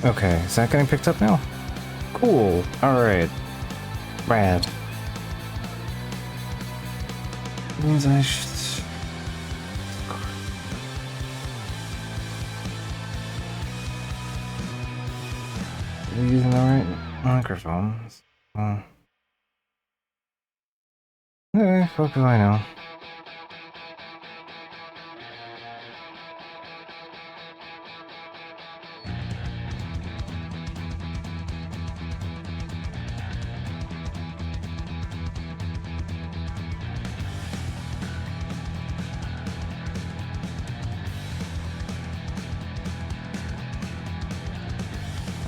Okay, is that getting picked up now? Cool. Alright. Rad. Means I should... Are we using the right microphones? Hey, fuck do I know?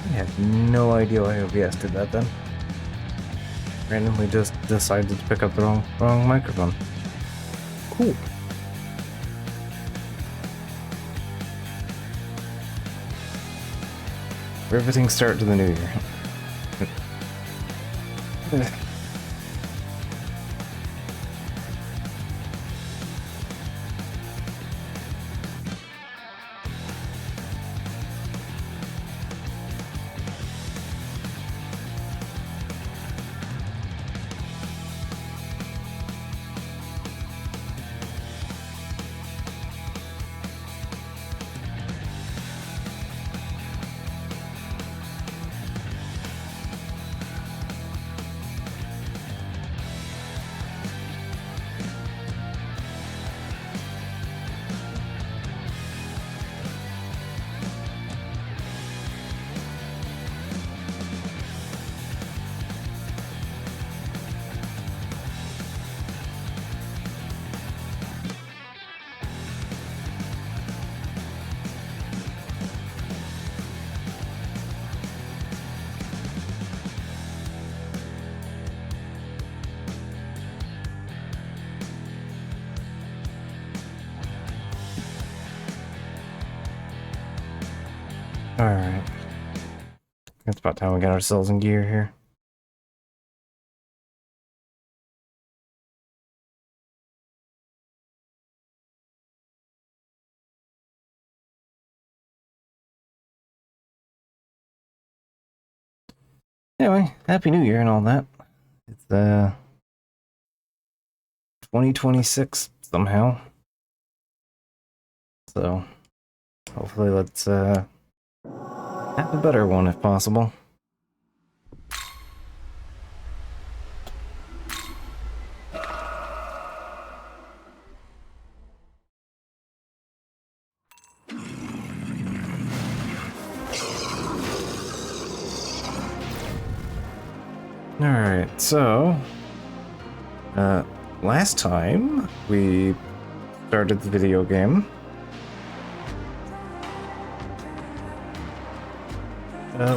I have no idea why OBS did that then. Randomly just decided to pick up the wrong microphone. Cool. Riveting start to the new year. Alright. It's about time we get ourselves in gear here. Anyway, Happy New Year and all that. It's 2026 somehow. So hopefully let's have a better one if possible. Alright, so last time we started the video game,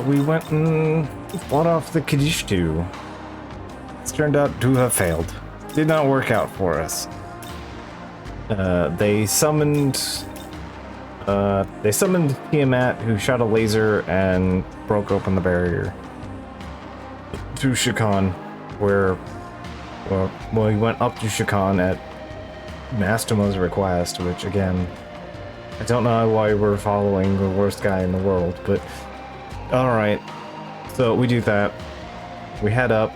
we went and fought off the Kadishtu. It's turned out to have failed. Did not work out for us. They summoned Tiamat, who shot a laser and broke open the barrier to Shakan, where we went up to Shakan at Mastuma's request, which again, I don't know why we're following the worst guy in the world, but alright. So we do that. We head up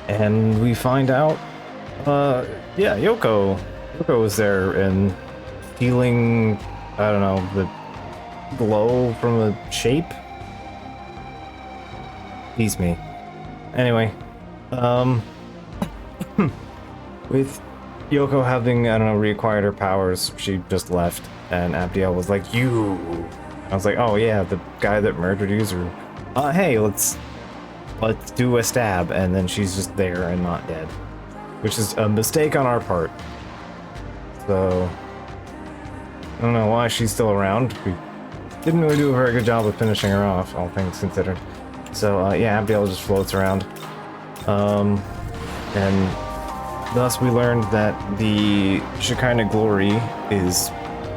and we find out yeah, Yoko was there and stealing, I don't know, the glow from a shape. Tease me. Anyway, with Yoko having, I don't know, reacquired her powers, she just left, and Abdiel was like, "You." I was like, "Oh yeah, the guy that murdered User. Hey, let's do a stab," and then she's just there and not dead, which is a mistake on our part. So I don't know why she's still around. We didn't really do a very good job of finishing her off, all things considered. So yeah, Abdiel just floats around, and thus we learned that the Shekinah glory is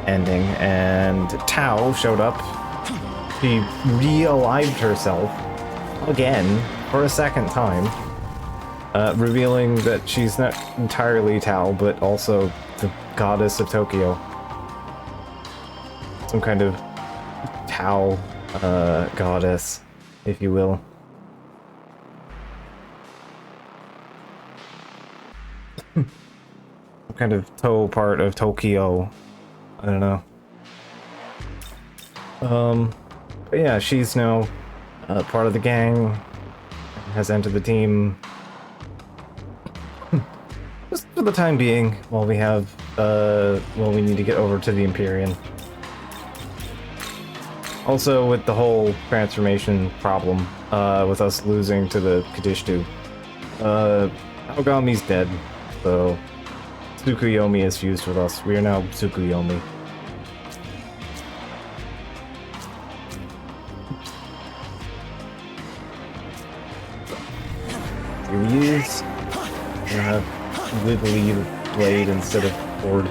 ending, and Tao showed up. She re-alived herself again for a second time, revealing that she's not entirely Tao, but also the goddess of Tokyo. Some kind of Tao goddess, if you will. Some kind of toe part of Tokyo. I don't know. But yeah, she's now part of the gang, has entered the team. Just for the time being, while we have, we need to get over to the Empyrean. Also, with the whole transformation problem, with us losing to the Kadishtu, Aogami's dead, so Tsukuyomi is fused with us. We are now Tsukuyomi. Here he is. We have wiggly blade instead of cord.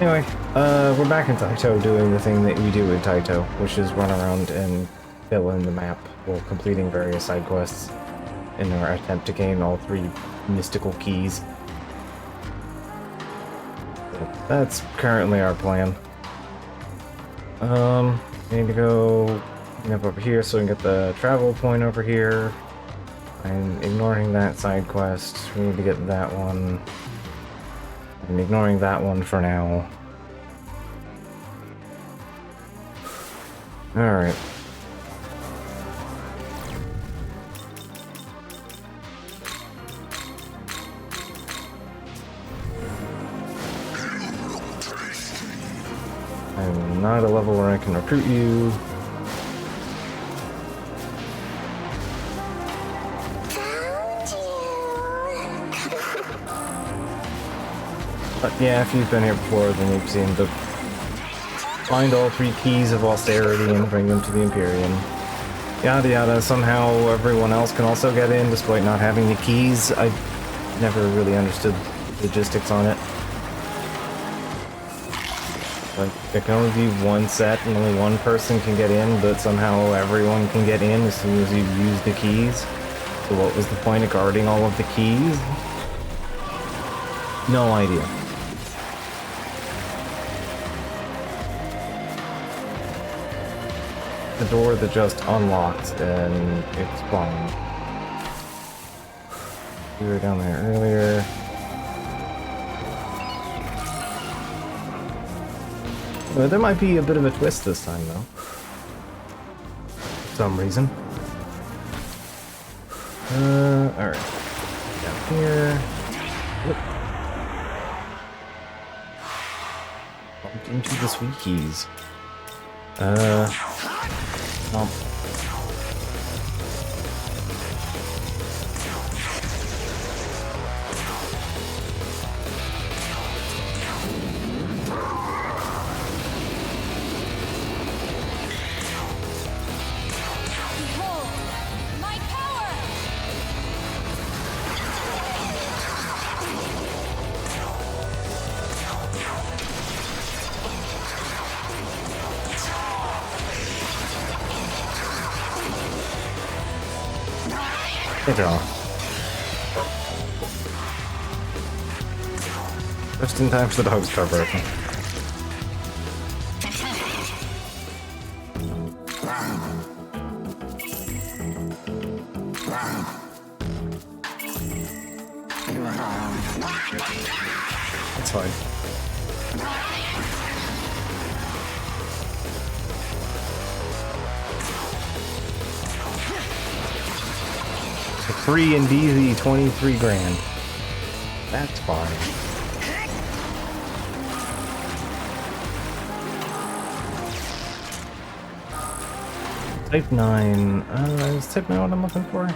Anyway, we're back in Taito doing the thing that we do in Taito, which is run around and fill in the map while completing various side quests in our attempt to gain all 3 mystical keys. So that's currently our plan. We need to go up over here so we can get the travel point over here. I'm ignoring that side quest. We need to get that one. I'm ignoring that one for now. Alright. I'm not at a level where I can recruit you. But yeah, if you've been here before, then you've seen the find all 3 keys of austerity and bring them to the Empyrean. Yada yada, somehow everyone else can also get in despite not having the keys. I never really understood the logistics on it. Like, there can only be one set and only one person can get in, but somehow everyone can get in as soon as you use the keys. So what was the point of guarding all of the keys? No idea. The door that just unlocked and it's gone. We were down there earlier. Well, there might be a bit of a twist this time, though. For some reason. Alright. Down here. Whoop. Bumped into the sweet keys. Nope. Hey, draw. Just in time for the dogs to start barking. That's fine. Free and easy, 23 grand. That's fine. Type 9. Is type 9 what I'm looking for? I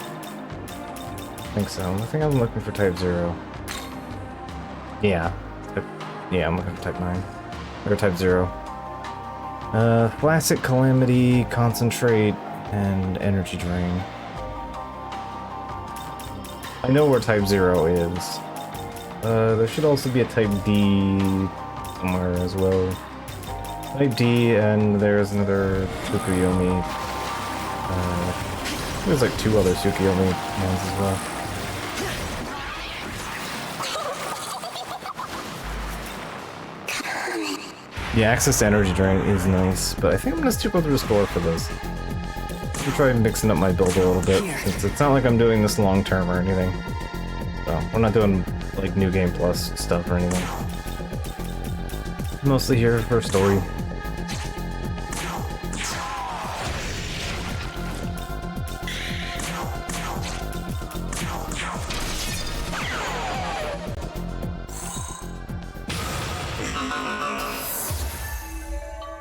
think so. I think I'm looking for type 0. Yeah. Yeah, I'm looking for type 9. Or type 0. Classic Calamity, Concentrate, and Energy Drain. I know where type 0 is. There should also be a type D somewhere as well. Type D, and there's another Tsukuyomi. There's like 2 other Tsukuyomi ones as well. Yeah, access to Energy Drain is nice, but I think I'm gonna stick with Restore for this. I'll try mixing up my build a little bit, since it's not like I'm doing this long term or anything. So, we're not doing like New Game Plus stuff or anything. Mostly here for story.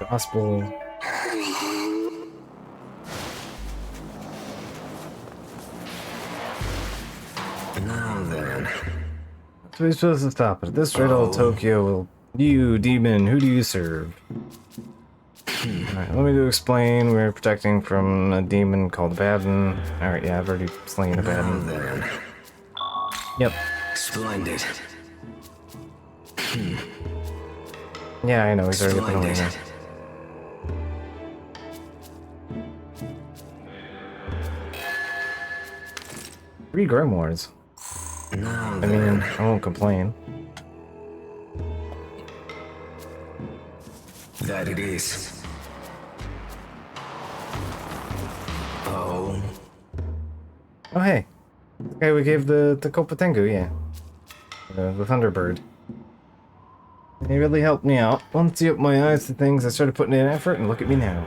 Gospel. Now then. So we're supposed to stop at this rate, all Tokyo will. You, demon, who do you serve? Alright, let me do explain. We're protecting from a demon called Abaddon. Alright, yeah, I've already slain Abaddon. Now then. Yep. Splendid. Yeah, I know, he's already up and away now. Splendid. 3 grimoires. Now I then. mean, I won't complain. That it is. Oh. Oh, hey. Okay, we gave the Kopatengu, yeah. The Thunderbird. He really helped me out. Once you opened my eyes to things, I started putting in effort, and look at me now.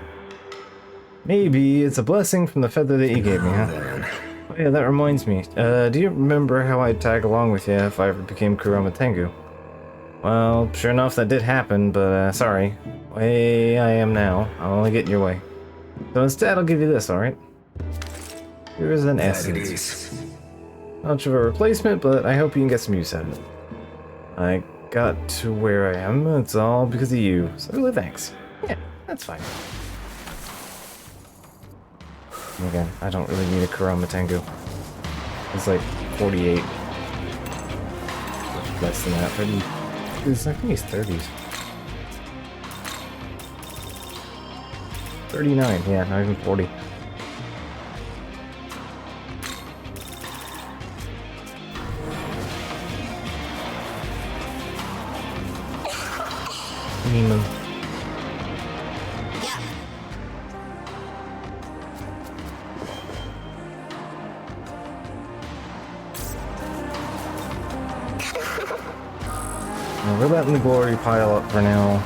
Maybe it's a blessing from the feather that you gave me, huh? Then. Oh yeah, that reminds me. Do you remember how I'd tag along with you if I ever became Kurama Tengu? Well, sure enough, that did happen, but sorry. Way I am now. I'll only get in your way. So instead, I'll give you this, alright? Here's an That it essence. is. Not much of a replacement, but I hope you can get some use out of it. I got to where I am, it's all because of you, so really thanks. Yeah, that's fine. Again, I don't really need a Kurama Tengu. It's like 48. Less than that, 30. I think he's 30s. 39, yeah, not even 40. Demon. We're letting the glory pile up for now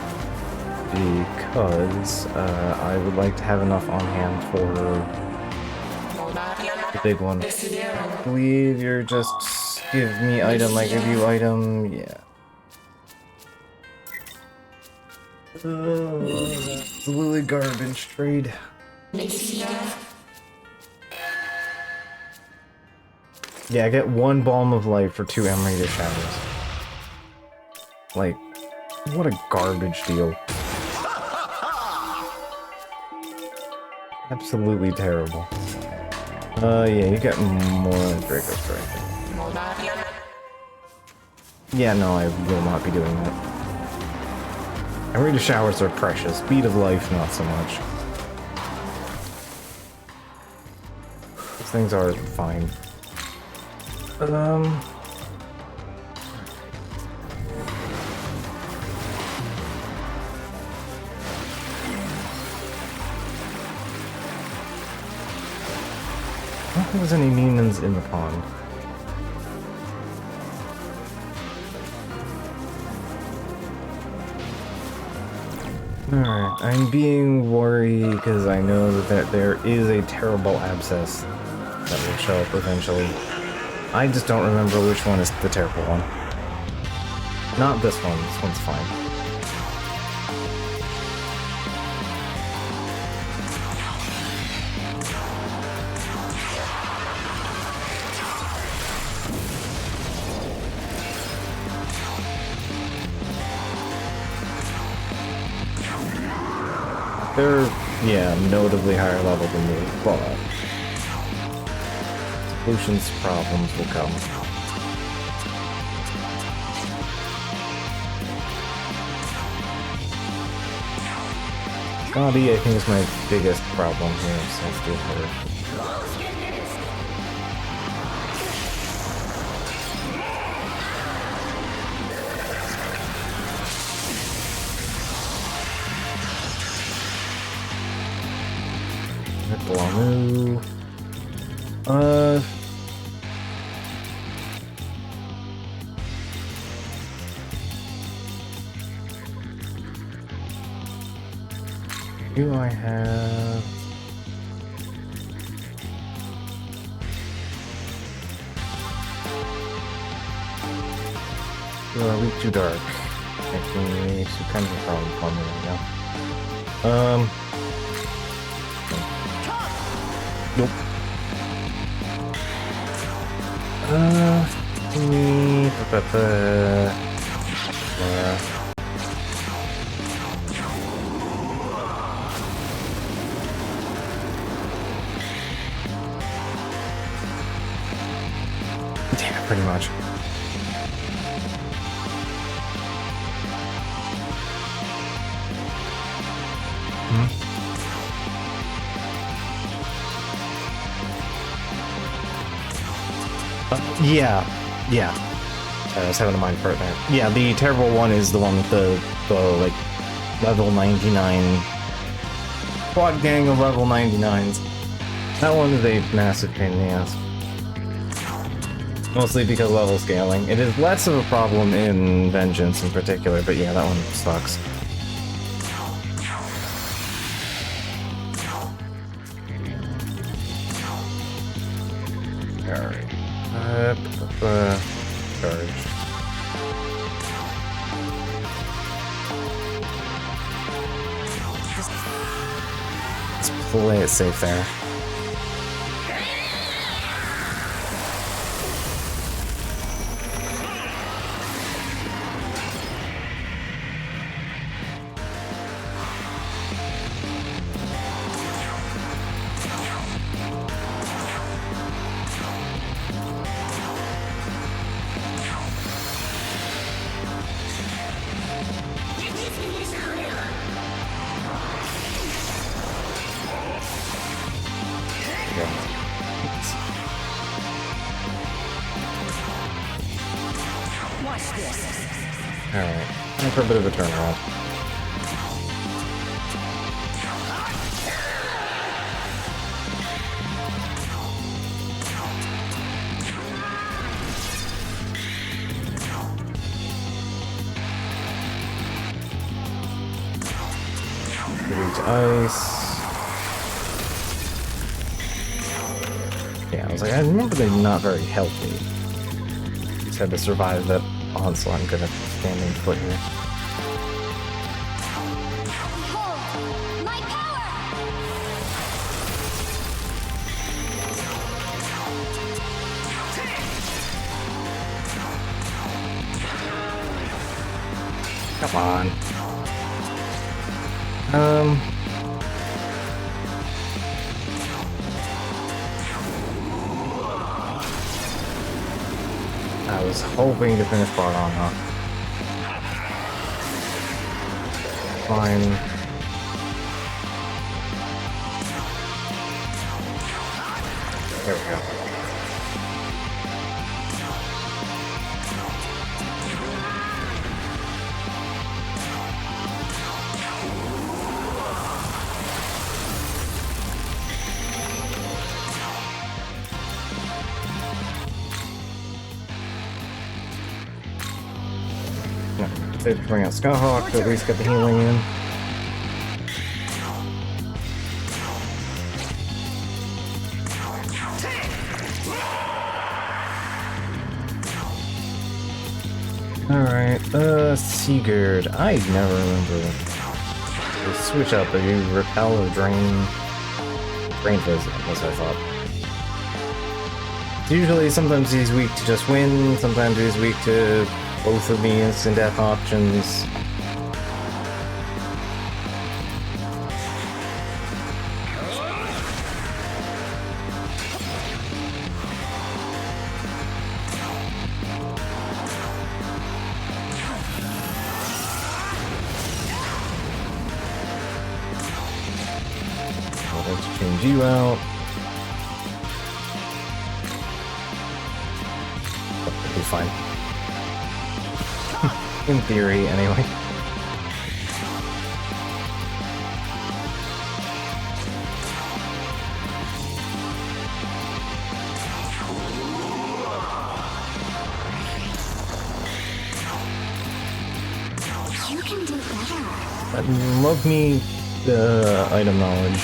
because I would like to have enough on hand for the big one. I believe you're just give me item, I give you item, yeah. Absolutely garbage trade. Yeah, I get 1 Balm of Life for 2 Emerita Showers. Like, what a garbage deal. Absolutely terrible. Yeah, you get more than Draco Strike. Yeah, no, I will not be doing that. Emerita Showers are precious. Beat of Life, not so much. These things are fine. I don't think there's any demons in the pond. Alright, I'm being worried because I know that there is a terrible abscess that will show up eventually. I just don't remember which one is the terrible one. Not this one, this one's fine. They're, yeah, notably higher level than me, but solutions to problems will come. Scotty, I think, is my biggest problem here, so let's do her. Blamu. Do I have... a week too dark. Making some kind of a problem for me right now. Nope. Yeah, pretty much. Yeah. I was having a mind part there. Yeah, the terrible one is the one with the like, level 99... quad gang of level 99s. That one is a massive pain in the ass. Mostly because level scaling. It is less of a problem in Vengeance in particular, but yeah, that one sucks. Alright. Charge. Let's play it safe there. Alright, time for a bit of a turnaround. Reach ice. Yeah, I was like, I remember they're not very healthy. Just had to survive that onslaught and good at standing foot here. Behold, my power! Come on. I was hoping to finish part on, huh? Fine. There we go. They bring out Skyhawk to at least get the healing in. Alright, Sigurd. I never remember. The switch up, are you repel or drain? Drain fizz, that's what I thought. Usually, sometimes he's weak to just win, sometimes he's weak to both of the instant death options. I'll have to change you out. That'll be fine. In theory, anyway. You can do better. Love me the item knowledge.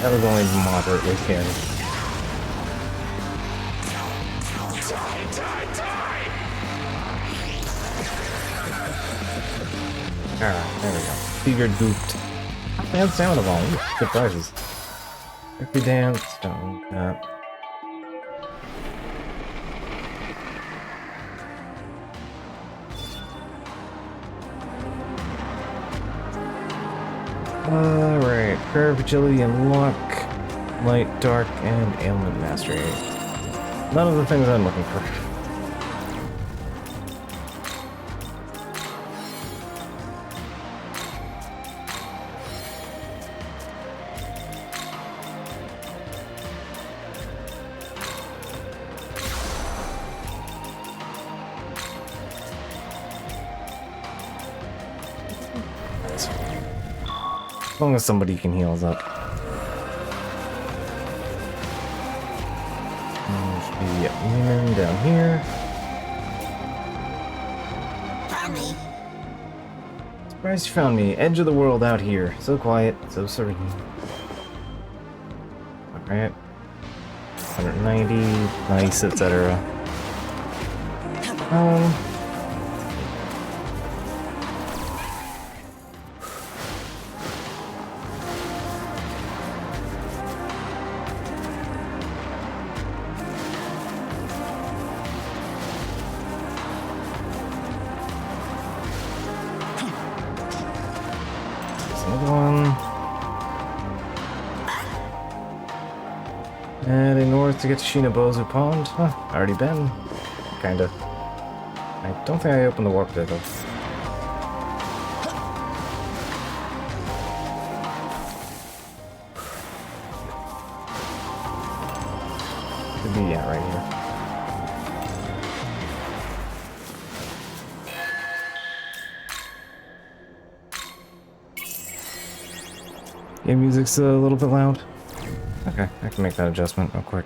That was only moderately scary. Alright, there we go. Figured duped. Bad sound of all. Ooh, good prizes. Victory dance, stone cap. Alright, curve, agility, and luck. Light, dark, and ailment mastery. None of the things I'm looking for. As long as somebody can heal us up. Should be in down here. Found me. Surprised you found me. Edge of the world out here. So quiet, so serene. Alright. 190, nice, etc. Another one. Heading north to get to Shinobozu Pond. Huh, already been. Kinda. I don't think I opened the warp there though. Could be, yeah, right here. Game music's a little bit loud. Okay, I can make that adjustment real quick.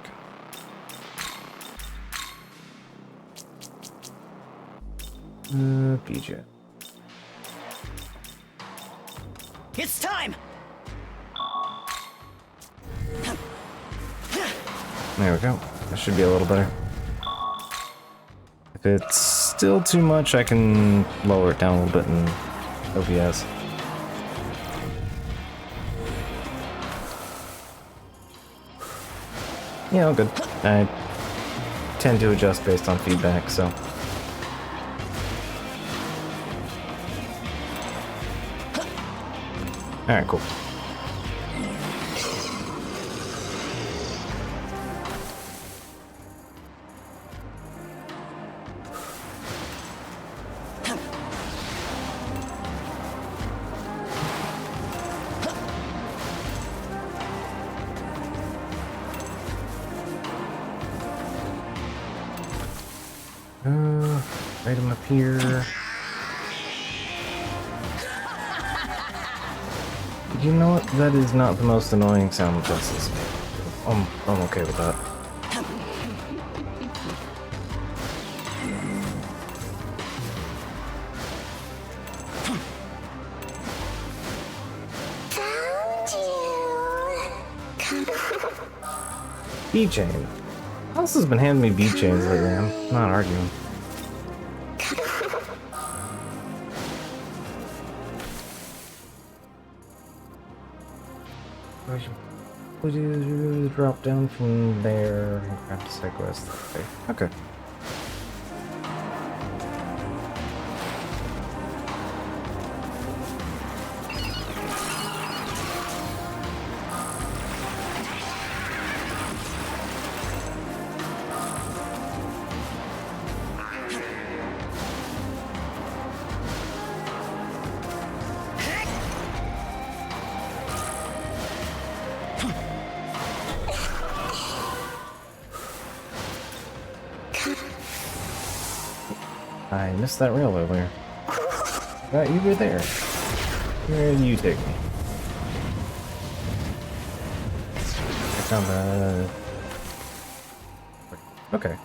BJ. It's time! There we go. That should be a little better. If it's still too much, I can lower it down a little bit in OBS. Yeah, all good. I tend to adjust based on feedback, so. Alright, cool. Item up here. You know what? That is not the most annoying sound justice. I'm okay with that. Found you. Beat chain. House has been handing me beat chains lately. I'm not arguing. Would you drop down from there and grab the side quest? Okay. I missed that rail earlier. Right, you were there. Where did you take me? I found the... Okay.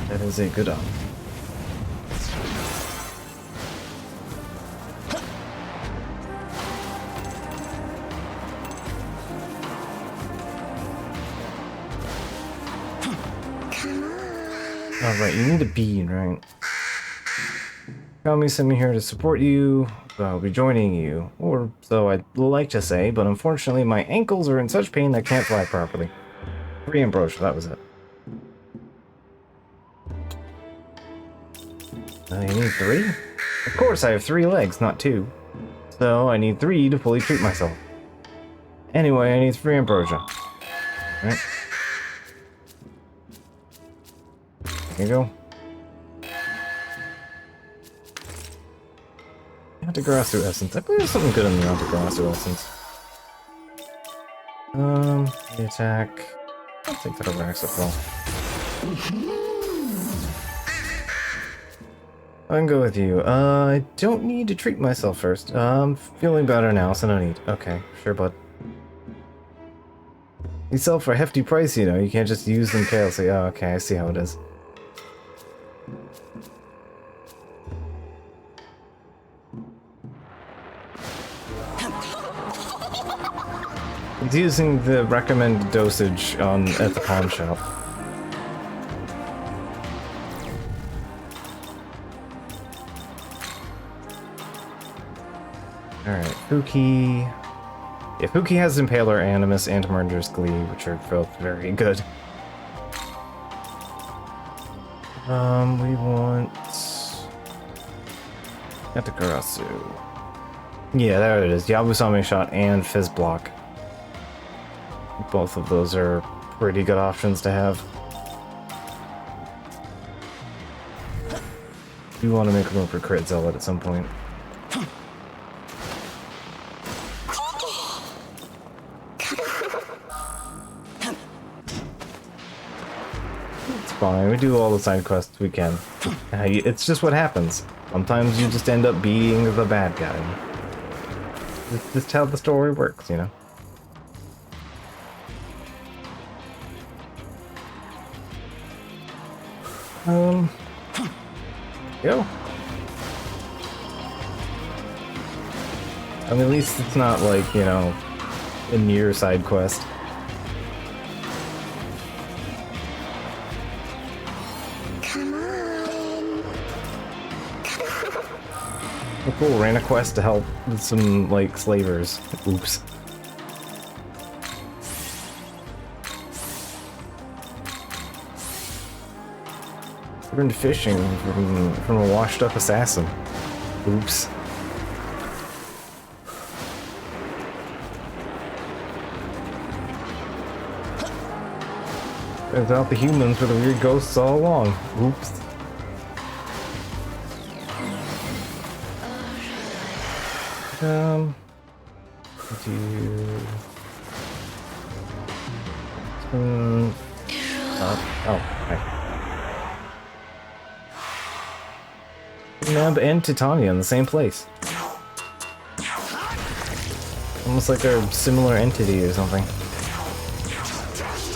That is a good op. Alright, you need a bean, right? Kami sent me here to support you, so I'll be joining you. Or so I'd like to say, but unfortunately my ankles are in such pain I can't fly properly. 3 ambrosia, that was it. You need 3? Of course I have 3 legs, not 2. So I need 3 to fully treat myself. Anyway, I need 3 ambrosia. Right? There you go. Antigrasso essence. I believe there's something good in the Antigrasso essence. The attack. I think that'll max it well. I can go with you. I don't need to treat myself first. I'm feeling better now, so no need. Okay, sure, bud. These sell for a hefty price, you know. You can't just use them carelessly. Oh, okay, I see how it is. It's using the recommended dosage at the pawn shop. Alright, Fuki. Yeah, Fuki has Impaler, Animus, and Murderous Glee, which are both very good. We want... Yatakarasu. Yeah, there it is. Yabusame shot and fizz block. Both of those are pretty good options to have. You want to make room for crit zealot at some point. It's fine. We do all the side quests we can. It's just what happens. Sometimes you just end up being the bad guy. It's just how the story works, you know? Go. I mean, at least it's not like, you know, a near side quest. Come on. Oh, cool, ran a quest to help with some, like, slavers. Oops. Learned fishing from a washed up assassin. Oops. Turns out the humans were the weird ghosts all along. Oops. Okay. Neb and Titania in the same place. Almost like they're a similar entity or something. Not like this.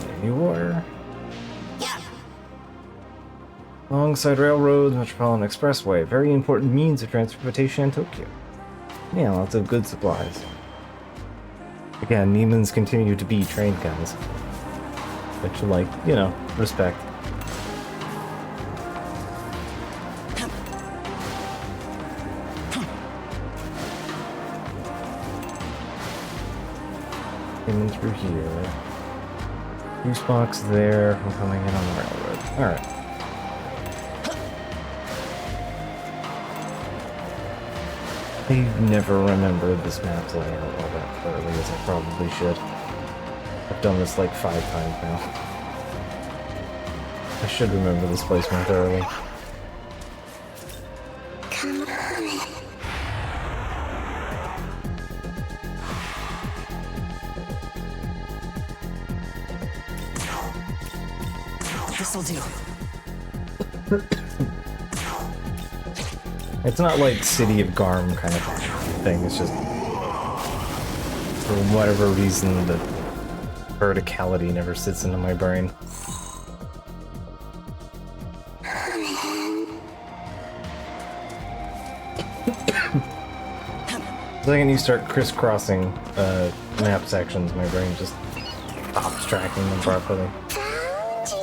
There you are. Alongside railroads, Metropolitan Expressway, very important means of transportation in Tokyo. Yeah, lots of good supplies. Again, Neiman's continue to be train guns. Which, like, you know, respect. In through here. Juice box there from coming in on the railroad. Alright. I never remembered this map's layout all that clearly as I probably should. I've done this like 5 times now. I should remember this place more thoroughly. Come on. This'll do. It's not like City of Garm kind of thing, it's just for whatever reason the verticality never sits into my brain. The second you start crisscrossing map sections, my brain just stops tracking them properly. Found you.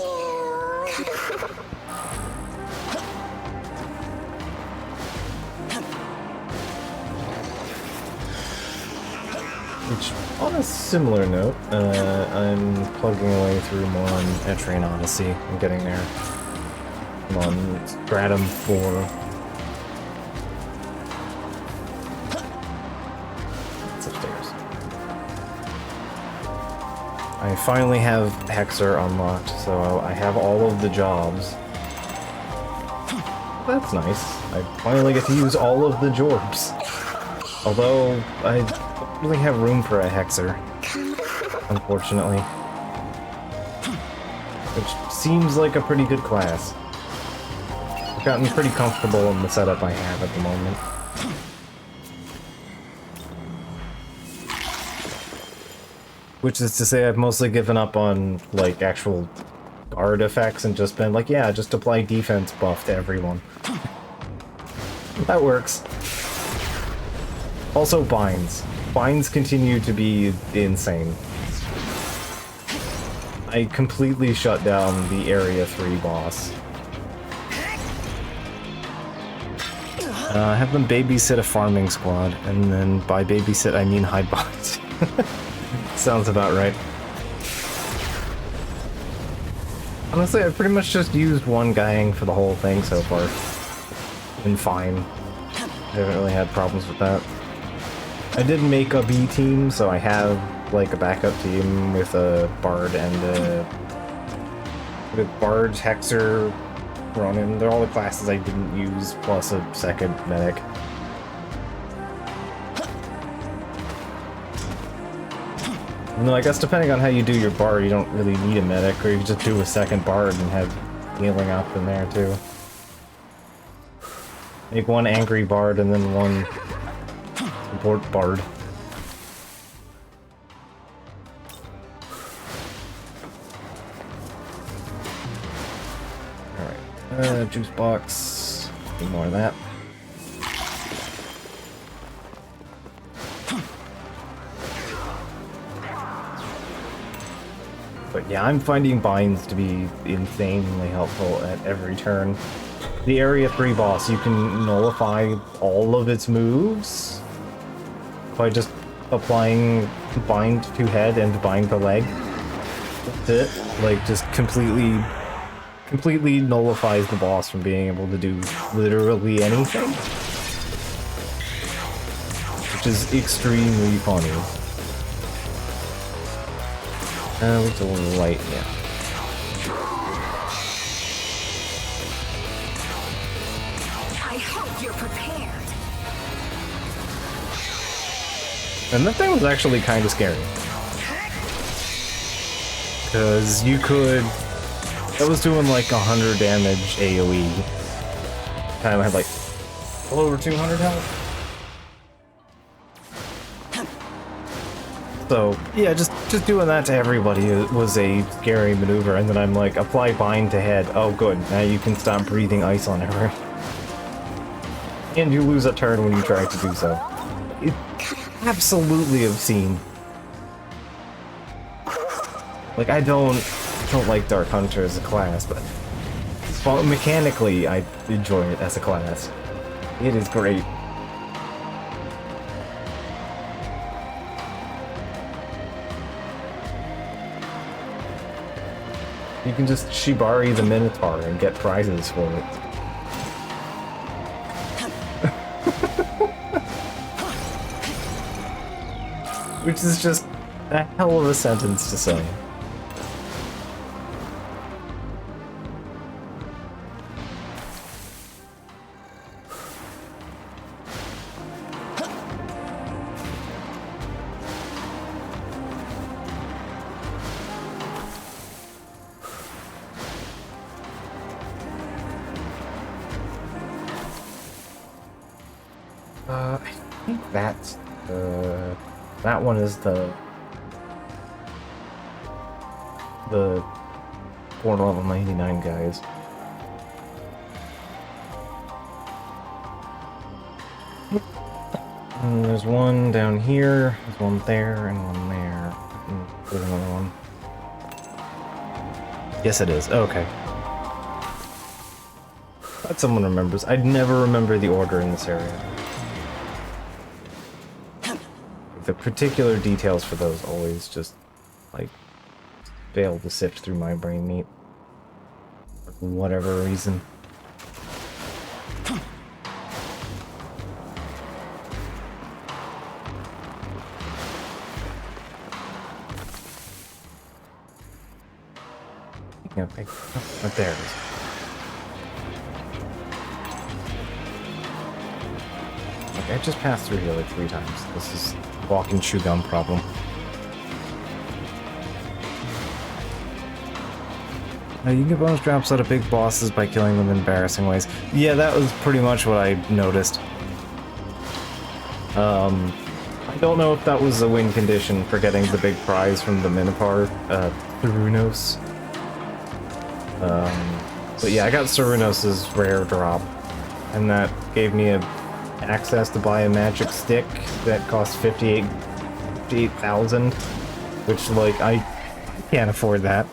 Which, on a similar note, I'm plugging away through more on Etrian Odyssey. I'm getting there. I'm on Stratum 4. It's upstairs. I finally have Hexer unlocked, so I have all of the jobs. That's nice. I finally get to use all of the Jorbs. Although, I don't really have room for a Hexer, unfortunately. Which seems like a pretty good class. I've gotten pretty comfortable in the setup I have at the moment. Which is to say I've mostly given up on, like, actual guard effects and just been like, yeah, just apply defense buff to everyone. That works. Also binds. Binds continue to be insane. I completely shut down the Area 3 boss. Have them babysit a farming squad, and then by babysit I mean hide bots. Sounds about right. Honestly, I've pretty much just used one Guying for the whole thing so far. Been fine. I haven't really had problems with that. I did make a B team, so I have like a backup team with a Bard and with Bard, Hexer, Ronin. They're all the classes I didn't use, plus a second medic. No, I guess depending on how you do your Bard, you don't really need a medic, or you can just do a second Bard and have healing up in there too. Make one angry Bard and then one support Bard. Alright, juice box. Need more of that. But yeah, I'm finding binds to be insanely helpful at every turn. The Area 3 boss, you can nullify all of its moves by just applying bind to head and bind to leg. That's it. Like, just completely nullifies the boss from being able to do literally anything. Which is extremely funny. It's a little light, yeah. I hope you're prepared. And that thing was actually kind of scary. Because you could... That was doing like 100 damage AoE. Time I had like a little over 200 health. So yeah, just doing that to everybody was a scary maneuver, and then I'm like, apply bind to head. Oh good, now you can stop breathing ice on her. And you lose a turn when you try to do so. It's absolutely obscene. Like, I don't like Dark Hunter as a class, but mechanically I enjoy it as a class. It is great. You can just Shibari the Minotaur and get prizes for it. Which is just a hell of a sentence to say. I think that's that one is the 4 level 99 guys. And there's one down here, there's one there, and one there. And there's another one. Yes, it is. Okay. Glad someone remembers. I'd never remember the order in this area. The particular details for those always just, like, fail to sift through my brain meat. For whatever reason. Okay, oh, there it is. Okay, I just passed through here like 3 times. This is walk and chew gum problem. You can get bonus drops out of big bosses by killing them in embarrassing ways. Yeah, that was pretty much what I noticed. I Don't know if that was a win condition for getting the big prize from the Minipar, Thrunos. But yeah, I got Cerunos' rare drop, and that gave me access to buy a magic stick that costs 58,000, which, like, I can't afford that.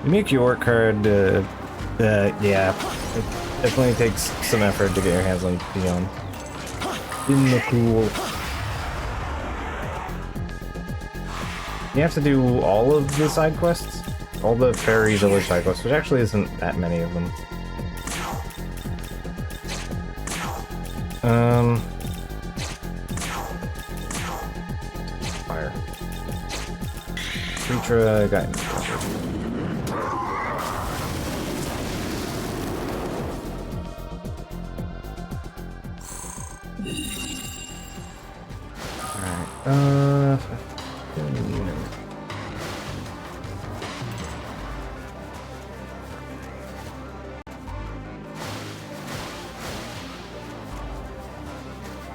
You make your card, yeah, it definitely takes some effort to get your hands on Beyond. In the cool. You have to do all of the side quests? All the fairy village side quests, which actually isn't that many of them. Fire. Creature got Alright,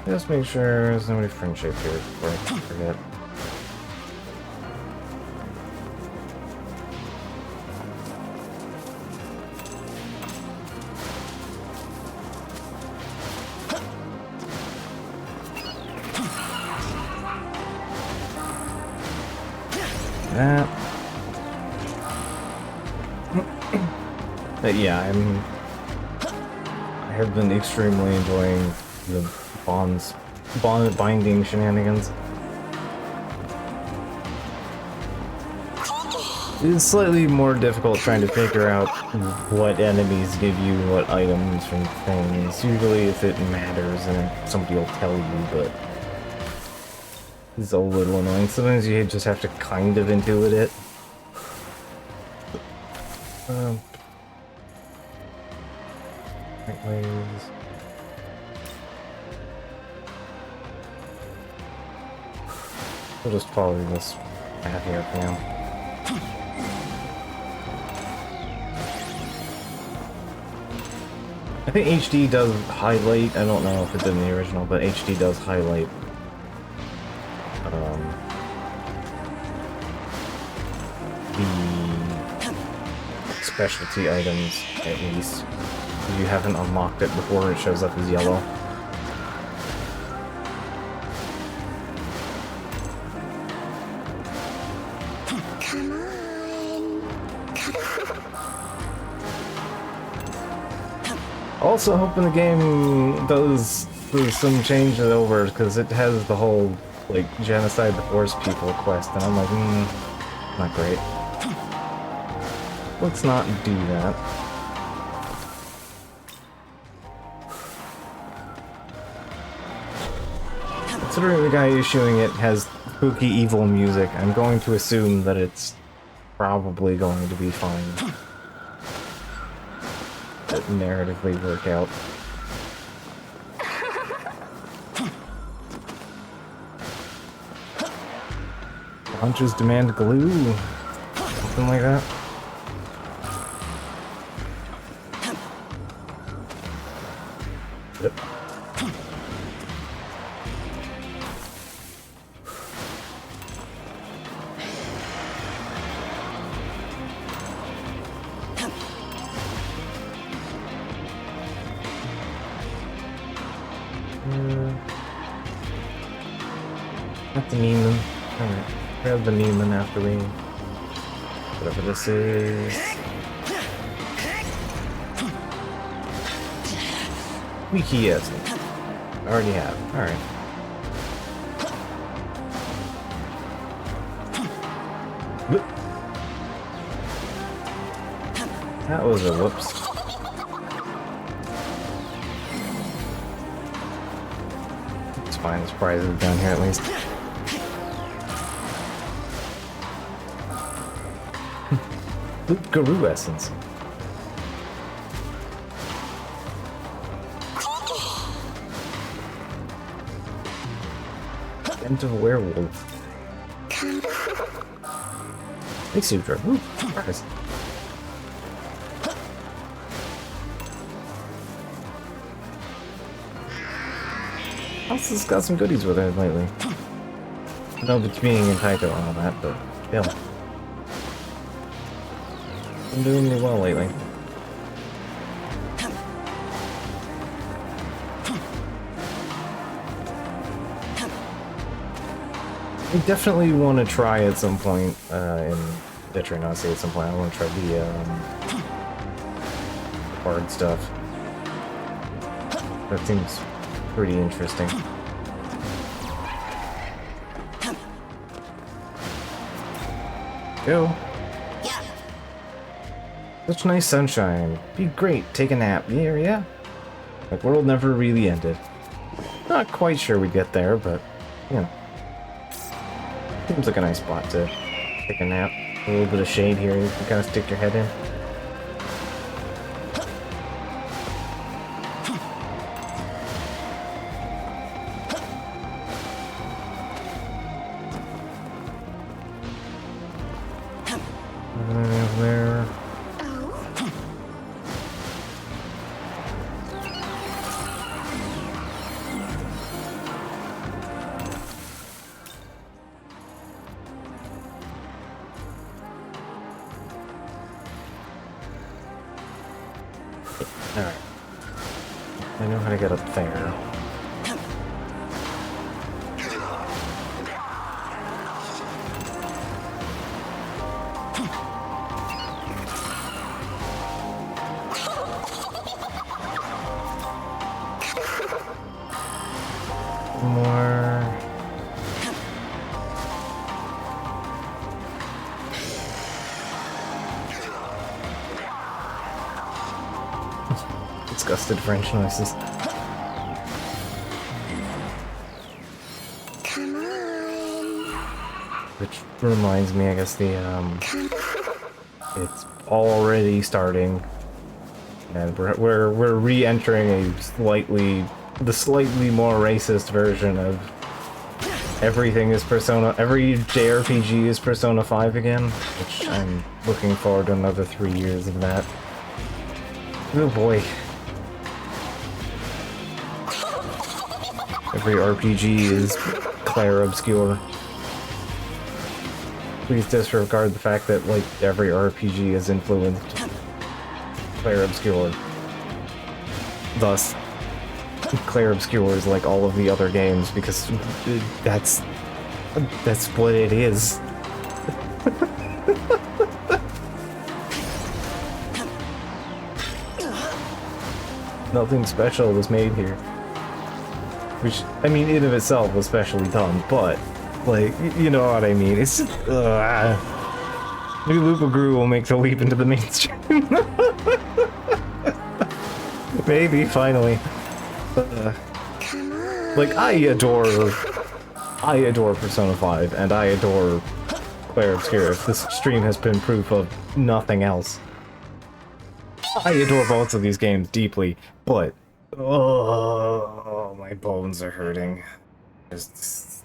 just make sure there's nobody friendship here before I forget. That. But yeah, I have been extremely enjoying the binding shenanigans. It's slightly more difficult trying to figure out what enemies give you what items from things. Usually if it matters, then somebody will tell you, but it's a little annoying. Sometimes you just have to kind of intuit it. Right ways. We'll just follow this path here for now. I think HD does highlight, I don't know if it did in the original, but HD does highlight the specialty items, at least. If you haven't unlocked it before, it shows up as yellow. Come on. Also hoping the game does some change it over, because it has the whole, like, genocide the forest people quest, and I'm like, not great. Let's not do that. Considering the guy issuing it has spooky evil music, I'm going to assume that it's probably going to be fine. That narratively work out. Launchers demand glue. Something like that. Yep. Not the Neiman. Alright. Grab the Neiman after we... whatever this is. Wiki essence. I already have. Alright. That was a whoops. It's fine, there's prizes down here at least. Loot Guru essence. Scent of a werewolf. Big Sutra. Ooh, prize. Elsa's got some goodies with her lately. I know it's being in Taito and all that, but still. I'm doing really well lately. I definitely want to try at some point, literally not say at some point, I want to try the, hard stuff. That seems pretty interesting. Go! Such nice sunshine. Be great, take a nap. Yeah. Like, world never really ended. Not quite sure we'd get there, but, you know. Seems like a nice spot to take a nap. A little bit of shade here, you can kind of stick your head in. There. Alright. I know how to get up there. More. Disgusted French noises. Come on. Which reminds me, I guess it's already starting, and we're re-entering a slightly more racist version of everything is Persona. Every JRPG is Persona 5 again, which I'm looking forward to another 3 years of that. Oh boy. Every RPG is Claire Obscure. Please disregard the fact that, like, every RPG is influenced Claire Obscure. Thus, Claire Obscure is like all of the other games, because that's what it is. Nothing special was made here. Which, I mean, in of itself was specially done, but, like, you know what I mean. It's just, maybe Lupagru will make the leap into the mainstream. Maybe, finally. Like, I adore Persona 5, and I adore Claire Obscure. This stream has been proof of nothing else. I adore both of these games deeply, but oh, my bones are hurting. Just,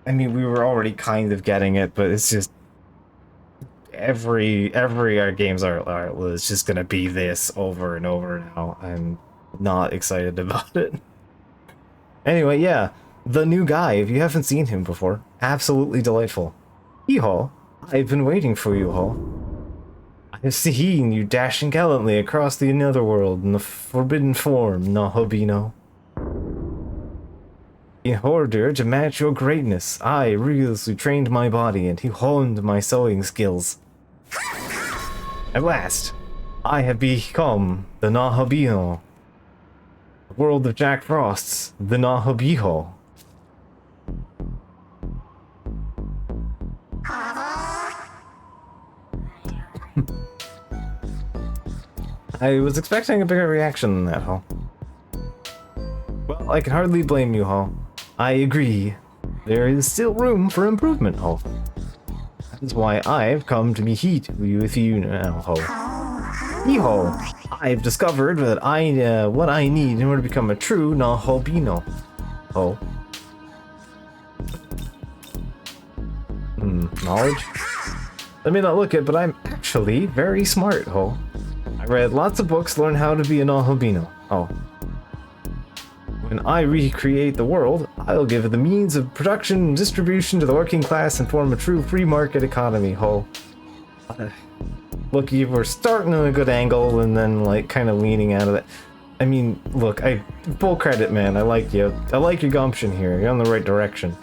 I mean, we were already kind of getting it, but it's just every games are well, it's just gonna be this over and over now. I'm not excited about it. Anyway, yeah, the new guy. If you haven't seen him before, absolutely delightful. Yeehaw! I've been waiting for you, Ho. I have seen you dashing gallantly across the netherworld in the forbidden form, Nahobino. In order to match your greatness, I rigorously trained my body and he honed my sewing skills. At last, I have become the Nahobino. The world of Jack Frost's the Nahobiho. I was expecting a bigger reaction than that, Ho. Well, I can hardly blame you, Ho. I agree. There is still room for improvement, Ho. That is why I've come to meet with you now, Ho. Yeeho! I've discovered that what I need in order to become a true Nahobino. Ho. Knowledge? Let me not look it, but I'm actually very smart, Ho. I read lots of books to learn how to be a Nahobino. Oh. and I recreate the world, I'll give it the means of production and distribution to the working class and form a true free market economy, ho. Look, you were starting on a good angle and then, like, kind of leaning out of it. I mean, look, full credit, man. I like you. I like your gumption here. You're on the right direction.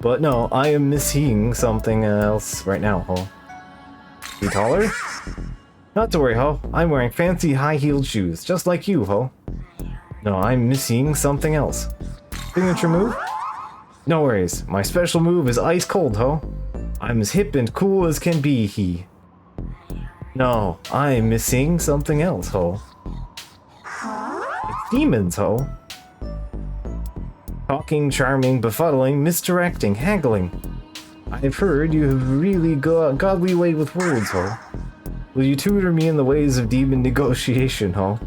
But no, I am missing something else right now, ho. Be taller? Not to worry, ho. I'm wearing fancy high-heeled shoes, just like you, ho. No, I'm missing something else. Signature move? No worries. My special move is ice cold, ho. I'm as hip and cool as can be, he. No, I'm missing something else, ho. It's demons, ho. Talking, charming, befuddling, misdirecting, haggling. I've heard you have really godly way with words, ho. Will you tutor me in the ways of demon negotiation, ho?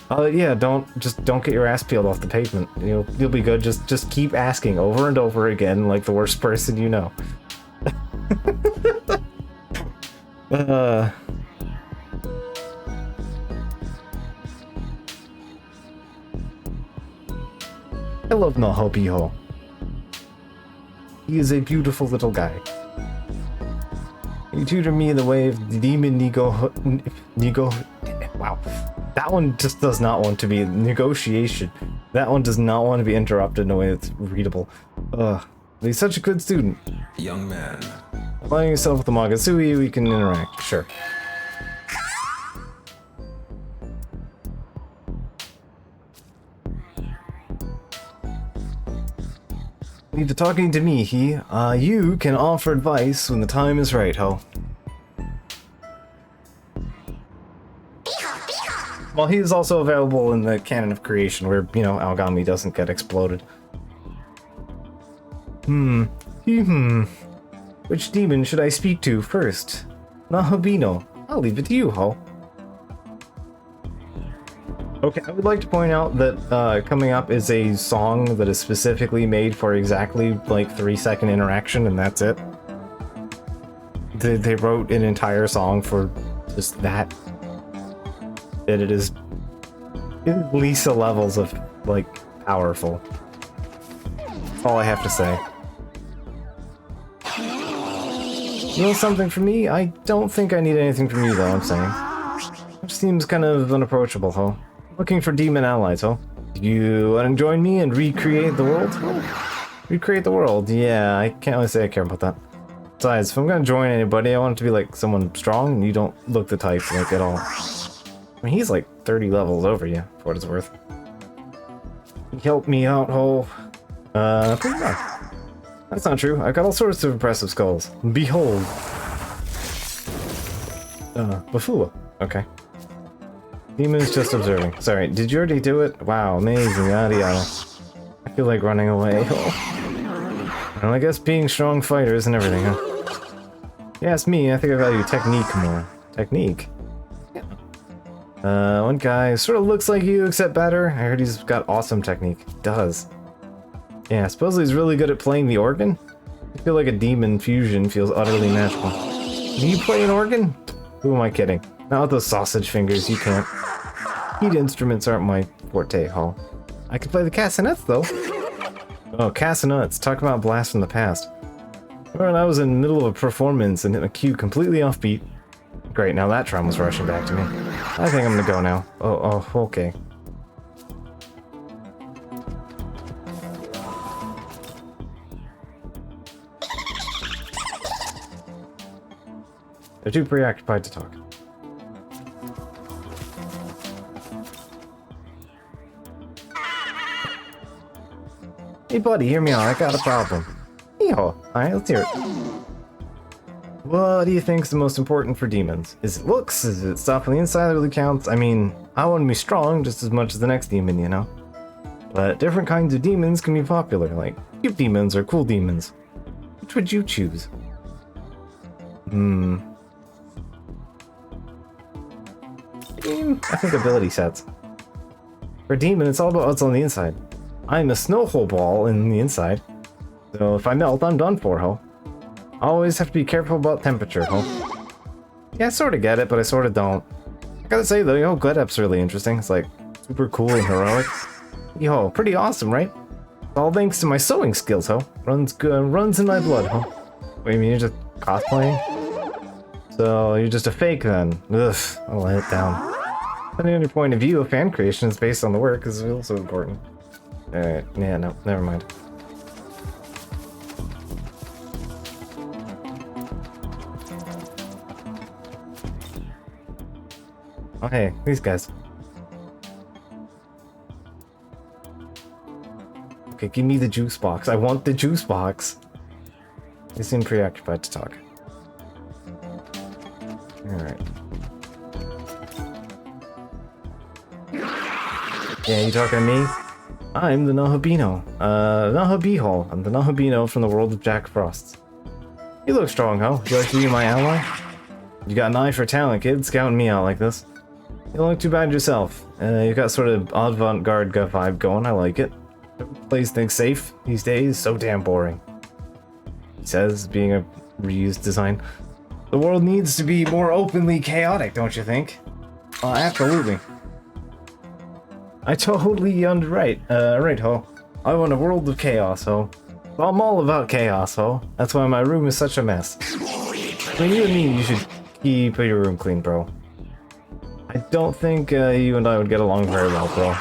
Yeah, don't get your ass peeled off the pavement. You'll be good. Just keep asking over and over again, like the worst person you know. I love Nahobiho. He is a beautiful little guy. You tutor me in the way of the demon wow. That one just does not want to be negotiation. That one does not want to be interrupted in a way that's readable. He's such a good student. Young man. Aligning yourself with the Magasui, we can interact. Sure. Leave the talking to me, he. You can offer advice when the time is right, ho. Well, he is also available in the canon of creation where, you know, Algami doesn't get exploded. Which demon should I speak to first? Nahabino. I'll leave it to you, ho. Okay, I would like to point out that coming up is a song that is specifically made for exactly, like, 3-second interaction, and that's it. They wrote an entire song for just that. That it is Lisa levels of, like, powerful. That's all I have to say. You want something from me? I don't think I need anything from you, though, I'm saying. Which seems kind of unapproachable, ho. Looking for demon allies, ho. Do you want to join me and recreate the world? Recreate the world? Yeah, I can't really say I care about that. Besides, if I'm gonna join anybody, I want it to be, like, someone strong, and you don't look the type, like, at all. I mean, he's like 30 levels over you, for what it's worth. Help me out, ho. Pretty much. That's not true. I've got all sorts of impressive skulls. Behold. Bafula. Okay. Demon's just observing. Sorry, did you already do it? Wow, amazing, yada yada. I feel like running away. Oh. Well, I guess being strong fighters and everything, huh? Yeah, it's me. I think I value technique more. Technique? One guy sort of looks like you, except better. I heard he's got awesome technique. He does. Yeah, supposedly he's really good at playing the organ. I feel like a demon fusion feels utterly magical. Do you play an organ? Who am I kidding? Not with those sausage fingers, you can't. Heat instruments aren't my forte, ho. I can play the castanets, though. Oh, castanets. Talk about blast from the past. Remember when I was in the middle of a performance and hit a cue completely offbeat? Great, now that trauma's rushing back to me. I think I'm gonna go now. Oh, okay. They're too preoccupied to talk. Hey buddy, hear me out, I got a problem. Yeehaw. Alright, let's hear it. What do you think is the most important for demons? Is it looks? Is it stuff on the inside that really counts? I mean, I want to be strong just as much as the next demon, you know? But different kinds of demons can be popular, like cute demons or cool demons. Which would you choose? I think ability sets. For a demon, it's all about what's on the inside. I'm a snowhole ball in the inside. So if I melt, I'm done for, ho. I always have to be careful about temperature, ho. Yeah, I sort of get it, but I sort of don't. I gotta say, though, Gledep's really interesting. It's like super cool and heroic. Yo, pretty awesome, right? All thanks to my sewing skills, ho. Runs in my blood, ho. Wait, you mean you're just cosplaying? So you're just a fake then? Ugh, I'll let it down. Depending on your point of view, a fan creation is based on the work is also important. Alright, yeah, no, never mind. Oh hey, these guys. Okay, give me the juice box. I want the juice box. They seem preoccupied to talk. Alright. Yeah, you talking to me? I'm the Nahabino. Nahabiho. I'm the Nahabino from the world of Jack Frost. You look strong, ho. You like to be my ally? You got an eye for talent, kid. Scouting me out like this. You don't look too bad yourself. You got sort of avant-garde vibe going. I like it. Plays things safe these days. So damn boring. He says, being a reused design. The world needs to be more openly chaotic, don't you think? Absolutely. I totally right, ho. I want a world of chaos, ho. I'm all about chaos, ho. That's why my room is such a mess. I mean, you and me, you should keep your room clean, bro. I don't think you and I would get along very well, bro.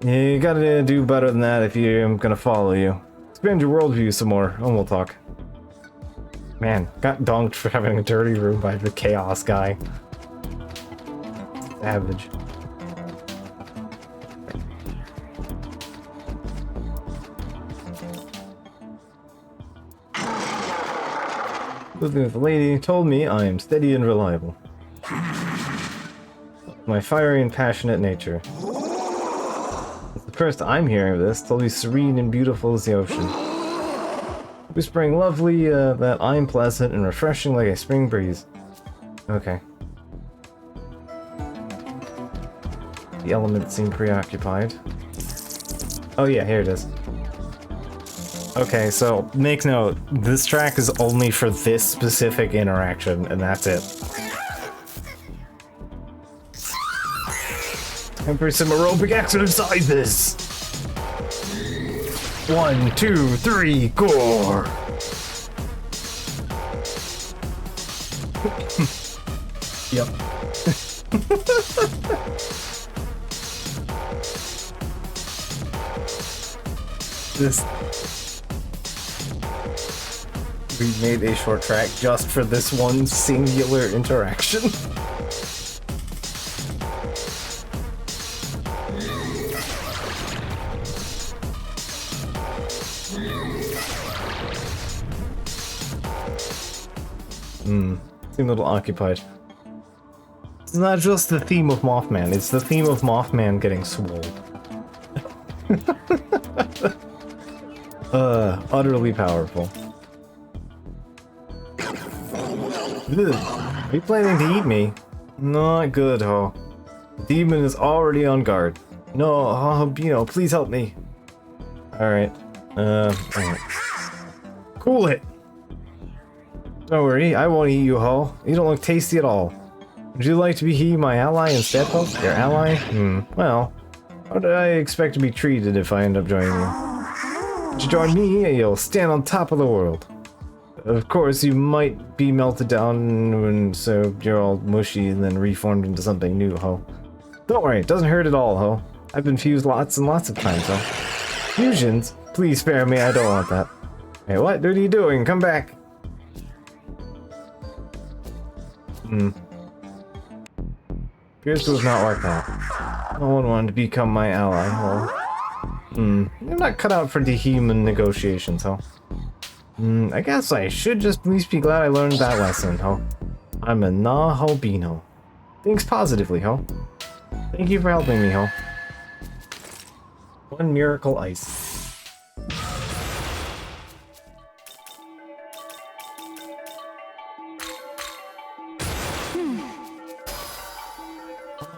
You gotta do better than that if I'm gonna follow you. Expand your worldview some more, and we'll talk. Man, got donked for having a dirty room by the chaos guy. Savage. Living with a lady told me I am steady and reliable. My fiery and passionate nature. It's the first I'm hearing of this, told me serene and beautiful as the ocean. Whispering lovely that I'm pleasant and refreshing like a spring breeze. Okay. The elements seem preoccupied. Oh yeah, here it is. Okay, so make note, this track is only for this specific interaction, and that's it. Time for some aerobic exercises! 1, 2, 3, gore! Yep. We made a short track just for this one singular interaction. Seem a little occupied. It's not just the theme of Mothman, it's the theme of Mothman getting swole. Utterly powerful. Ugh. Are you planning to eat me? Not good, ho. The demon is already on guard. No, Habino, please help me. Alright. Alright. Cool it! Don't worry, I won't eat you, ho. You don't look tasty at all. Would you like to be my ally instead, ho? Your ally? Well, how did I expect to be treated if I end up joining you? If you join me, you'll stand on top of the world. Of course, you might be melted down and so you're all mushy and then reformed into something new, ho. Don't worry, it doesn't hurt at all, ho. I've been fused lots and lots of times, ho. Fusions? Please spare me, I don't want that. Hey, what are you doing? Come back! Appears to have not worked out. No one wanted to become my ally, ho. I'm not cut out for dehuman negotiations, ho. I guess I should just at least be glad I learned that lesson, ho. I'm a Nahabino. Thinks positively, ho. Thank you for helping me, ho. One miracle ice.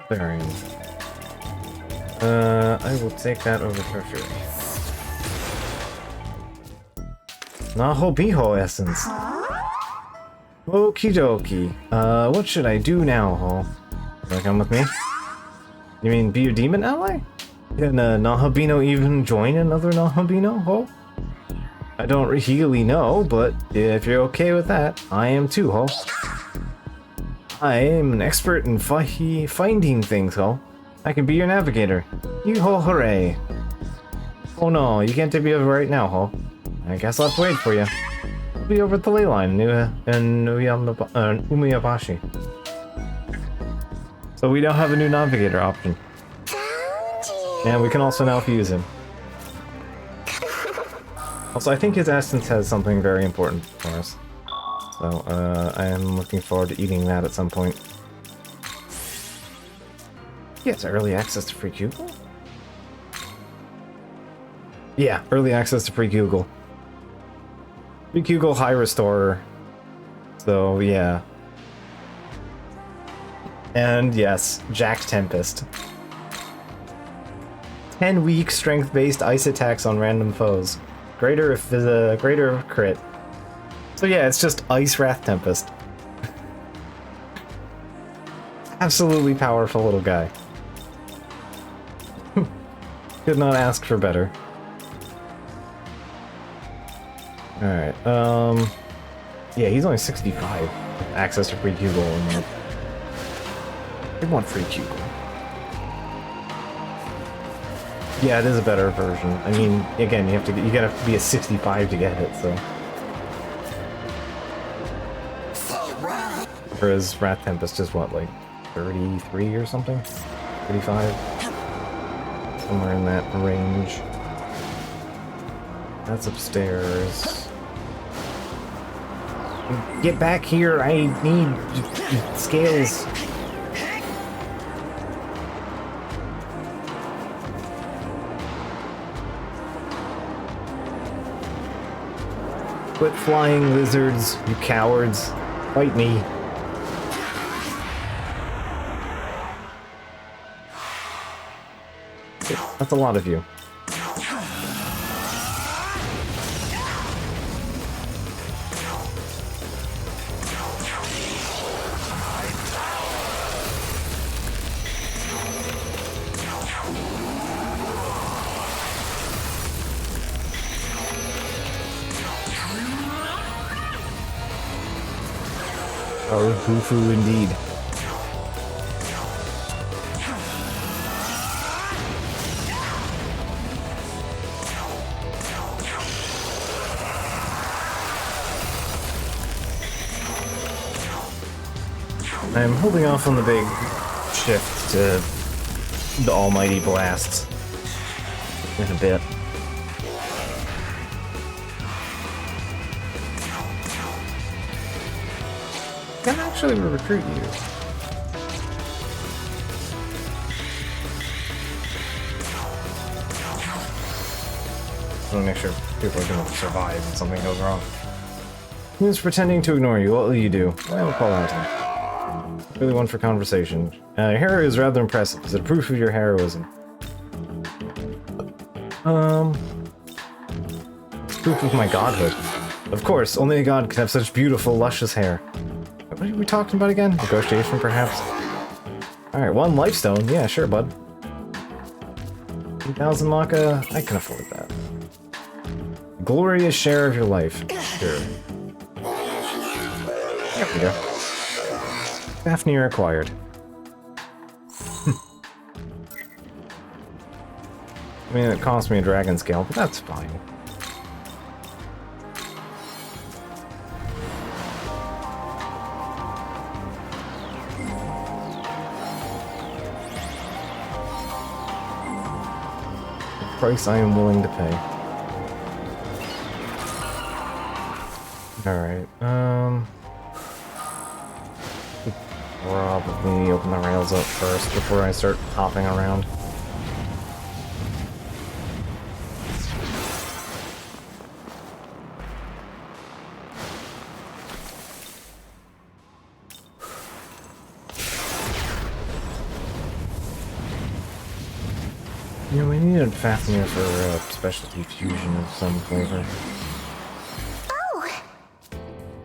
Bearing. I will take that over tertiary. Nahobiho essence. Okie dokie. What should I do now, ho? Wanna come with me? You mean be your demon ally? Can a Nahabino even join another Nahabino? Ho? I don't really know, but if you're okay with that, I am too, Ho. I am an expert in finding things, Ho. I can be your navigator. Yoo-ho, hooray. Oh no, you can't take me over right now, Ho. I guess I'll have to wait for you. I'll be over at the ley line in Umiyabashi. So we don't have a new navigator option. And we can also now fuse him. Also, I think his essence has something very important for us. So, I am looking forward to eating that at some point. He has early access to free Google? Yeah, early access to free Google. Free Google High Restorer. So, yeah. And yes, Jack Tempest. 10 weak strength-based ice attacks on random foes. Greater if there's a greater crit. So yeah, it's just Ice Wrath Tempest. Absolutely powerful little guy. Could not ask for better. Alright, yeah, he's only 65. Access to free Google and they want free Google. Yeah, it is a better version. I mean, again, you gotta be a 65 to get it, so. Whereas Wrath Tempest is what, like 33 or something? 35? Somewhere in that range. That's upstairs. Get back here, I need scales. Quit flying, lizards, you cowards. Fight me. That's a lot of you. Oh, Bufu indeed. I'm holding off on the big shift to the almighty blasts in a bit. Can I actually recruit you? I want to make sure people are going to survive if something goes wrong. Who's pretending to ignore you? What will you do? I will call out to him. Really one for conversation. Your hair is rather impressive. Is it proof of your heroism? It's proof of my godhood. Of course, only a god can have such beautiful, luscious hair. What are we talking about again? Negotiation, perhaps? Alright, 1 lifestone. Yeah, sure, bud. 2,000 Maka. I can afford that. Glorious share of your life. Sure. There we go. Daphne required. I mean, it cost me a dragon scale, but that's fine. The price I am willing to pay. Alright, probably open the rails up first before I start hopping around. You know, we need a fastener for a specialty fusion of some flavor.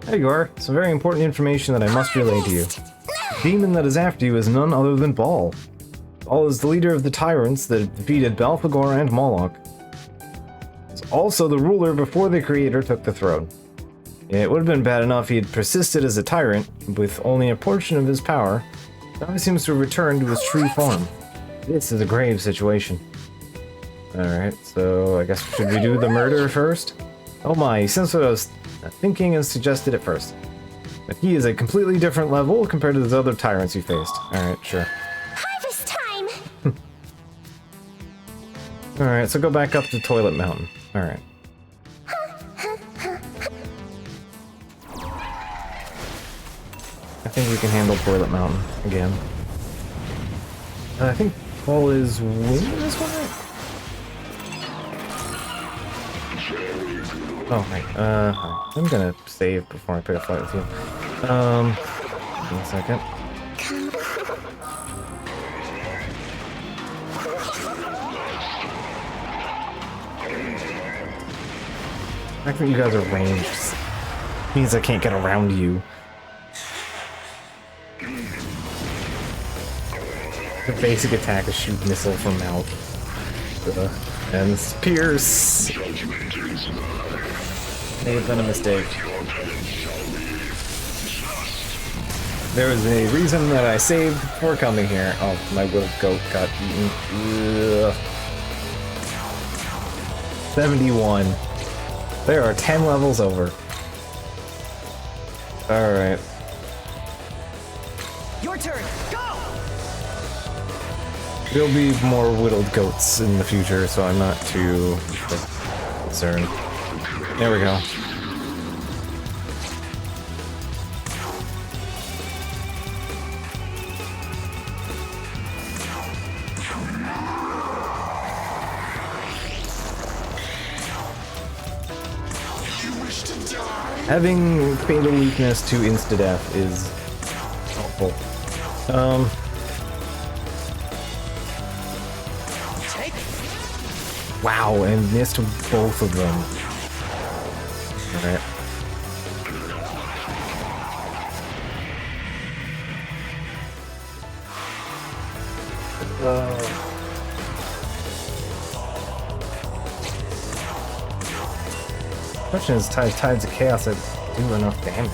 There you are. Some very important information that I must relay to you. The demon that is after you is none other than Ball. All is the leader of the tyrants that defeated Balfagor and Moloch. He's also the ruler before the creator took the throne. It would have been bad enough he had persisted as a tyrant, with only a portion of his power. Now he seems to have returned to his true form. This is a grave situation. Alright, so I guess should we do the murder first? Oh my, he seems what I was thinking and suggested at first. But he is a completely different level compared to those other tyrants you faced. Alright, sure. Harvest time! Alright, so go back up to Toilet Mountain. Alright. I think we can handle Toilet Mountain again. I think Paul is winning this one, right? Oh, right. I'm gonna save before I pick a fight with you. Give me a second. The fact that you guys are ranged means I can't get around you. The basic attack is shoot missile from mouth. And it's Pierce! May have been a mistake. There was a reason that I saved before coming here. Oh, my little goat got eaten. Ugh. 71. There are 10 levels over. Alright. Your turn. Go. There'll be more whittled goats in the future, so I'm not too concerned. There we go. Having fatal weakness to insta-death is helpful. Wow, and missed both of them. Alright. Question is, tides of chaos that do enough damage.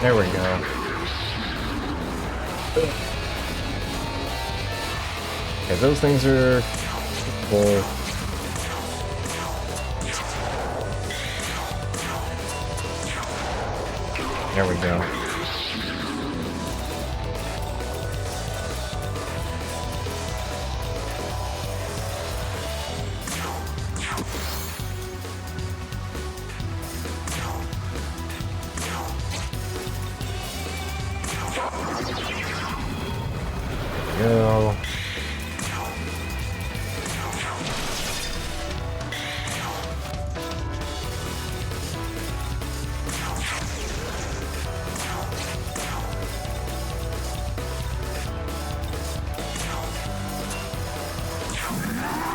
There we go. Okay, those things are full. There we go. Go.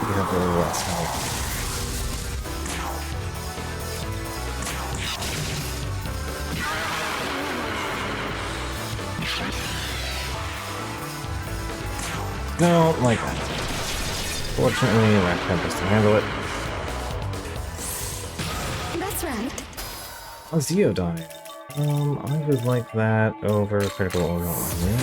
We have a little less help. Don't like that. Fortunately, Rat Tempest can handle it. That's right. Oh, Zeo died. I would like that over critical oil only.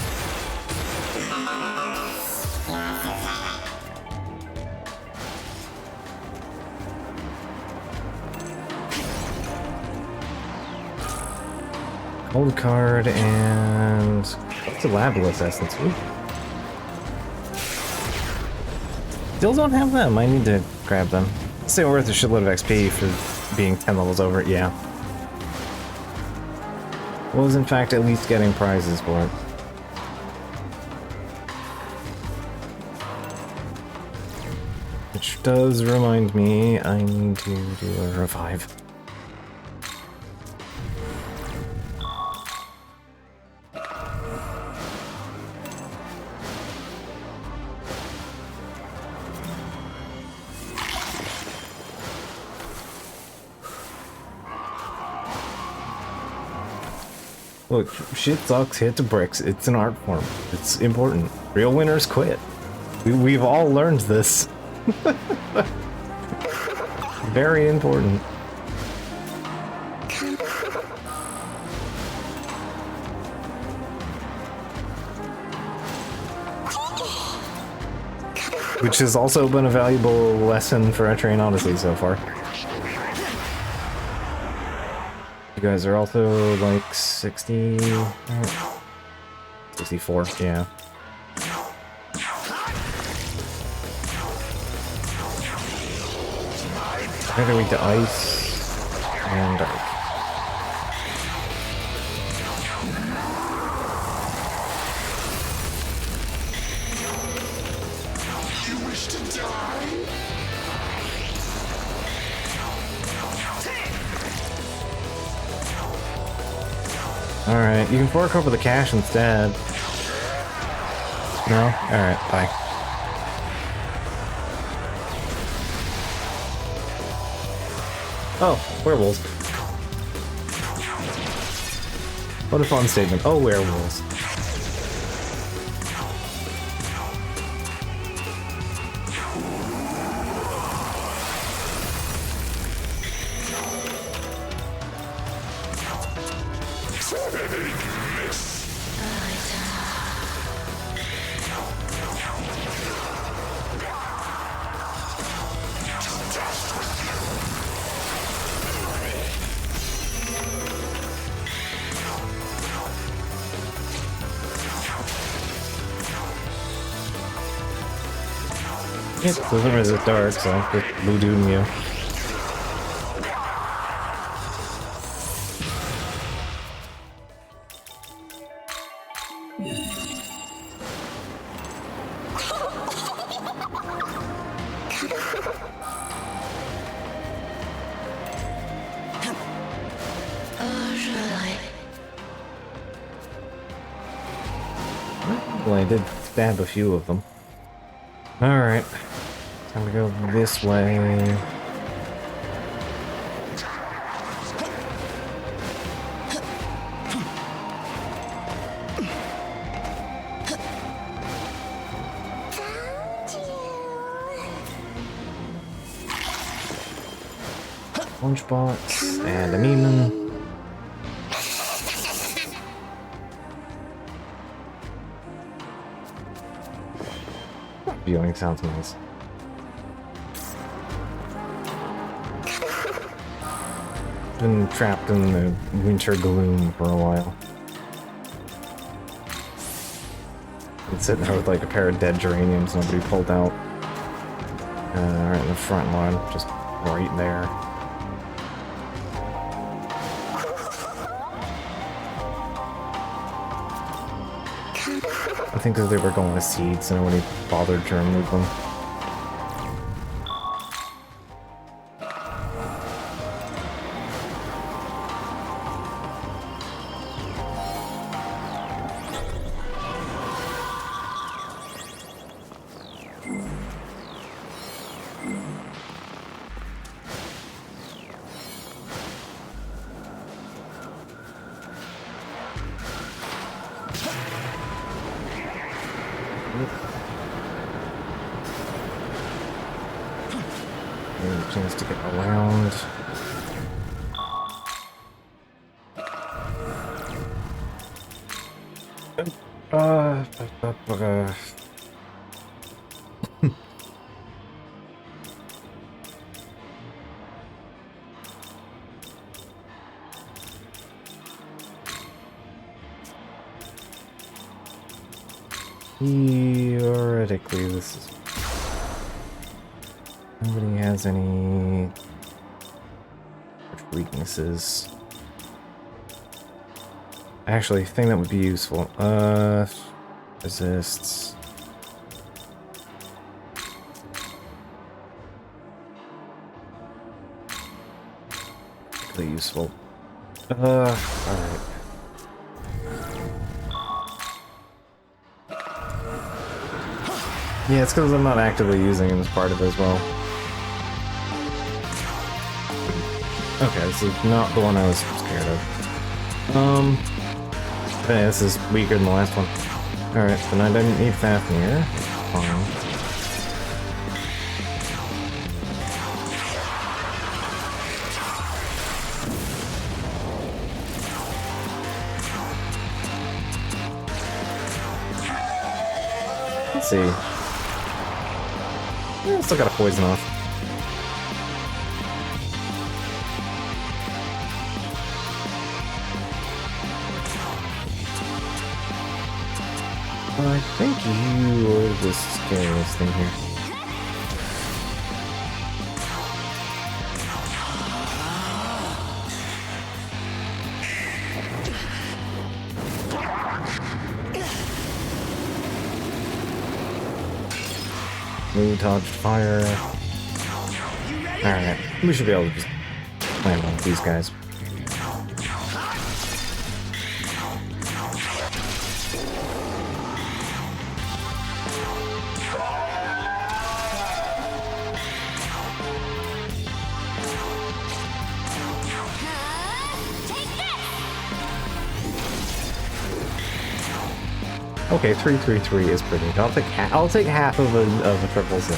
Cold card and what's a Labilus essence? Ooh. Still don't have them. I need to grab them. It's still worth a shitload of XP for being 10 levels over it, yeah. Was in fact at least getting prizes for it. Which does remind me I need to do a revive. Look, shit sucks, hit the bricks. It's an art form. It's important. Real winners quit. We've all learned this. Very important. Which has also been a valuable lesson for Train Odyssey so far. You guys are also like 60... 64, yeah. Either weak to ice and dark. You wish to die? Alright, you can fork over the cash instead. No? Alright, bye. Oh, werewolves. What a fun statement. Oh, werewolves. It doesn't resist dark, so just voodooing you. Well, I did stab a few of them. Alright. Time to go this way. Lunchbox and a Meeman. Viewing sounds nice. Been trapped in the winter gloom for a while. Been sitting there with like a pair of dead geraniums nobody pulled out. Right in the front lawn, just right there. I think that they were going with seeds, so nobody bothered to remove them. Chance to get around. Theoretically, this is... Nobody has any weaknesses. Actually, thing that would be useful. Resists. Really useful. Alright. Yeah, it's because I'm not actively using it as part of it as well. Okay, this is not the one I was scared of. Hey, this is weaker than the last one. Alright, then I didn't need Fafnir. Fine. Let's see. Yeah, still got a poison off. I think you are the scariest thing here. Move, dodge, fire. Alright, we should be able to just plan on these guys. Okay, 333 is pretty good. I'll take half of a triple six.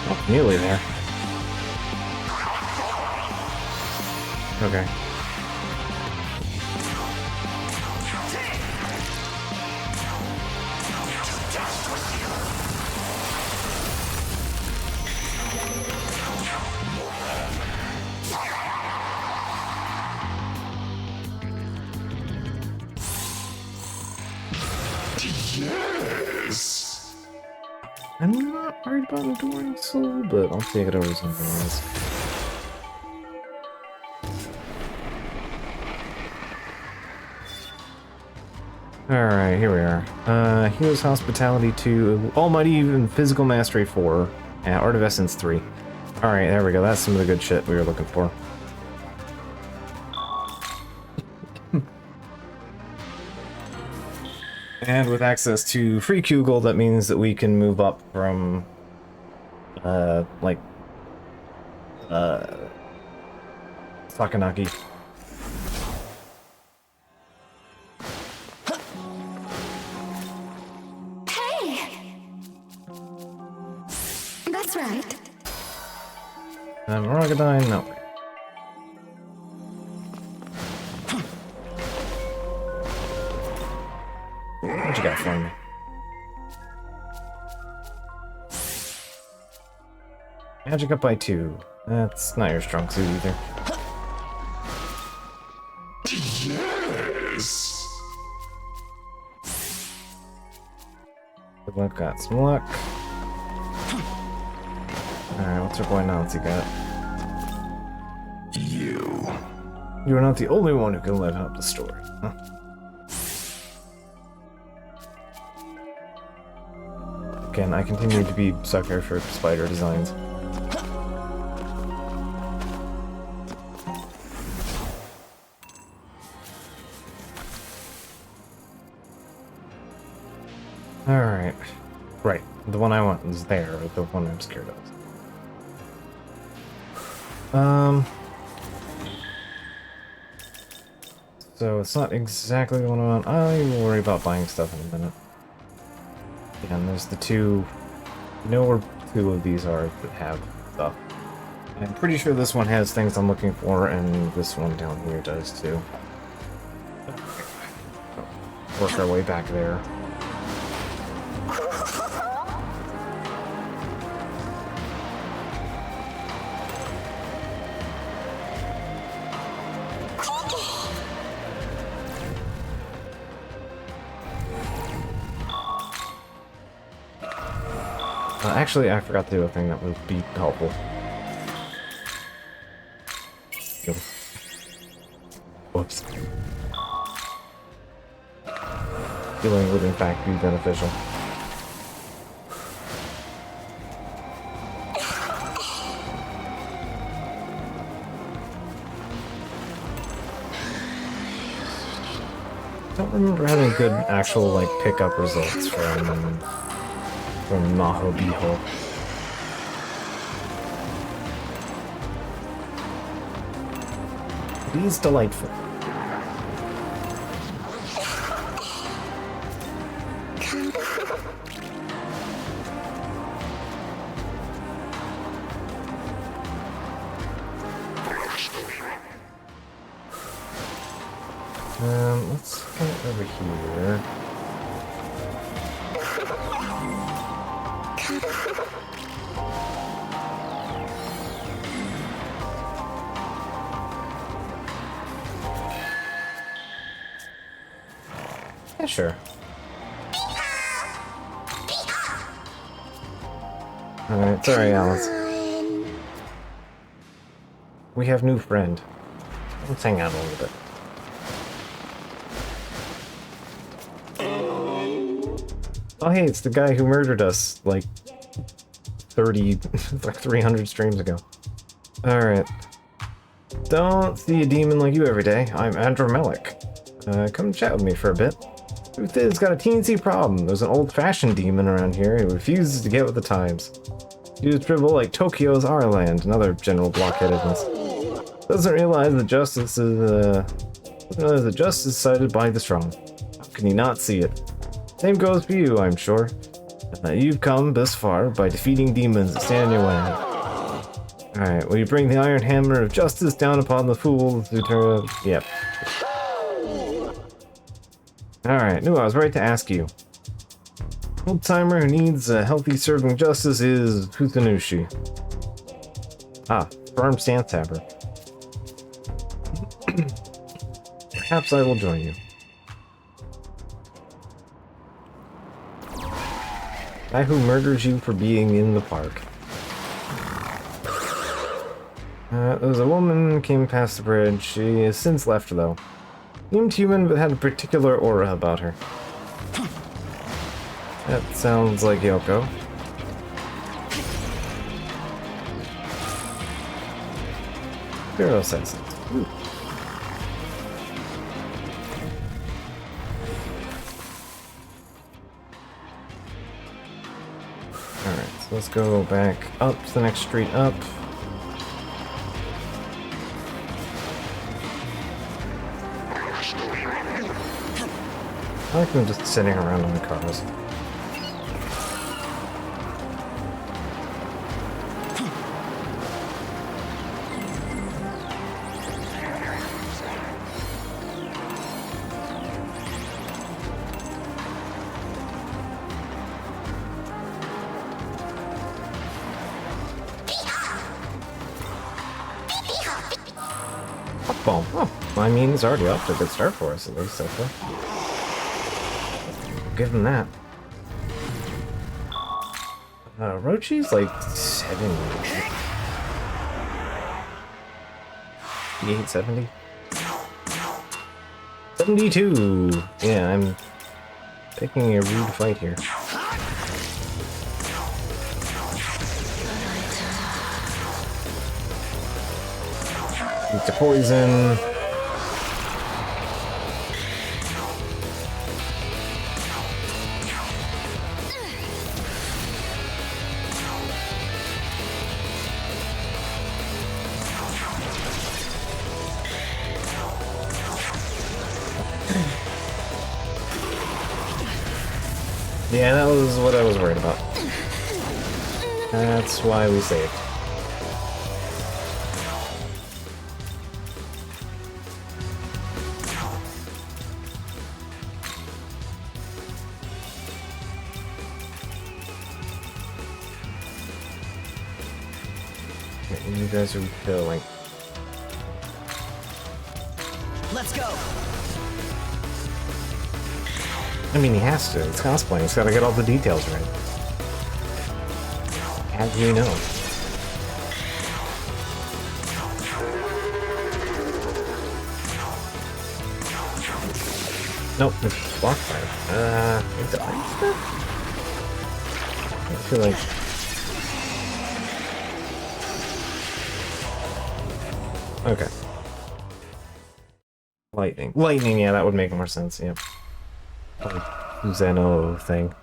Oh, nearly there. Okay. Yes. I'm not worried about enduring soul, but I'll take it over something else. Alright, here we are. Hero's Hospitality 2, Almighty and Physical Mastery 4, and Art of Essence 3. Alright, there we go. That's some of the good shit we were looking for. And with access to free Kugel, that means that we can move up from, Sakanaki. Hey! That's right. Morogadine, no. What you got for me? Magic up by 2. That's not your strong suit either. Yes. Good luck, got some luck. Alright, what's our boy Nancy got? You are not the only one who can live up the story. Huh? Again, I continue to be sucker for spider designs. Alright. Right. The one I want is there, the one I'm scared of. So it's not exactly the one I want. I will worry about buying stuff in a minute. And there's the two. I know where 2 of these are that have stuff. I'm pretty sure this one has things I'm looking for, and this one down here does too. Work our way back there. Actually, I forgot to do a thing that would be helpful. Whoops. Healing would in fact be beneficial. I don't remember having good actual like pickup results from Maho Biho. He's delightful. Let's get over here. Yeah, sure. Alright, sorry, Alice. We have new friend. Let's hang out a little bit. Oh hey, it's the guy who murdered us, like, 300 streams ago. Alright. Don't see a demon like you every day. I'm Andrew Melick. Come chat with me for a bit. Truth is, got a teensy problem. There's an old-fashioned demon around here who refuses to get with the times. Use dribble like Tokyo's our land, another general blockheadedness. Doesn't realize that justice is cited by the strong. How can he not see it? Same goes for you, I'm sure. You've come this far by defeating demons that stand in your way. Alright, will you bring the iron hammer of justice down upon the fools who turn... Yep. Alright, I was right to ask you. Old-timer who needs a healthy serving justice is Hutanushi. Ah, firm stance tapper. Perhaps I will join you. Guy who murders you for being in the park. There was a woman who came past the bridge. She has since left, though. Seemed human, but had a particular aura about her. That sounds like Yoko. Zero senses. Ooh. Alright, so let's go back up to the next street up. I like them just sitting around on the cars. Boom. Oh, I mean, it's already off to a good start for us, at least, so far. Give him that. Rochi's like 70. 70? 72! Yeah, I'm picking a rude fight here. Eat the poison. Yeah, that was what I was worried about. That's why we saved. You guys are killing. Let's go. I mean, he has to. It's cosplaying. He's got to get all the details right. How do you know? Nope, it's blocked fire. Is it ice? I feel like... Okay. Lightning. Lightning, yeah, that would make more sense, yeah. Zeno thing.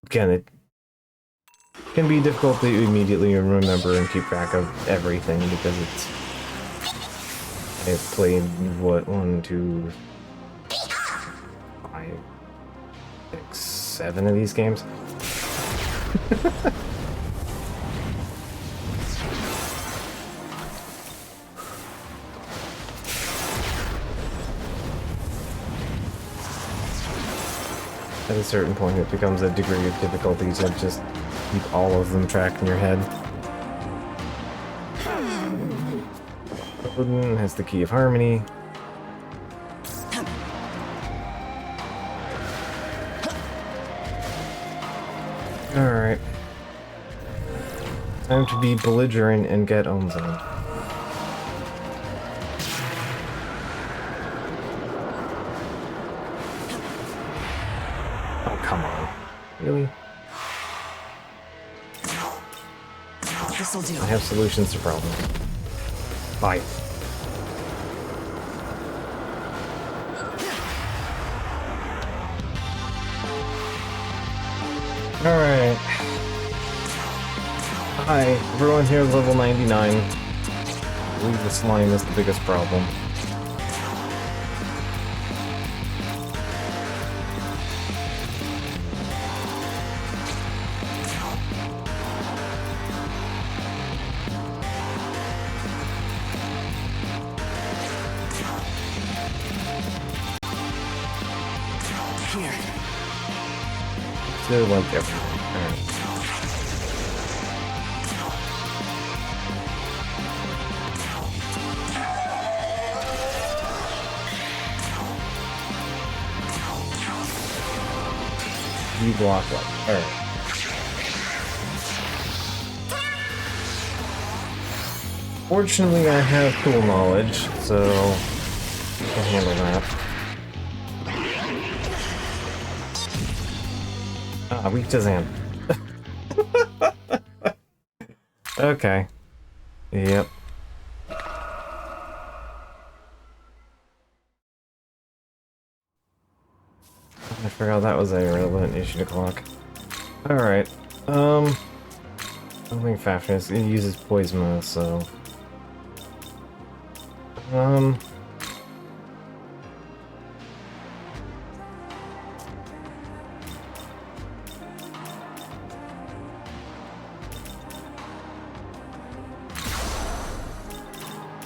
Again, it can be difficult to immediately remember and keep track of everything because it's... I've played, what, 1, 2, 5, 6, 7 of these games? At a certain point, it becomes a degree of difficulty to just keep all of them tracked in your head. Odin has the key of harmony. Alright. Time to be belligerent and get Onzone. Oh, come on. Really? This'll do. I have solutions to problems. Bye. Alright. Hi, everyone here is level 99. I believe the slime is the biggest problem. Here. They're like everything. Alright. You block like. Alright. Fortunately, I have tool knowledge, so I can handle that. Ah, weak to Zan. Okay. Yep. I forgot that was a relevant issue to clock. Alright. I don't think Fafness, it uses Poisma, so...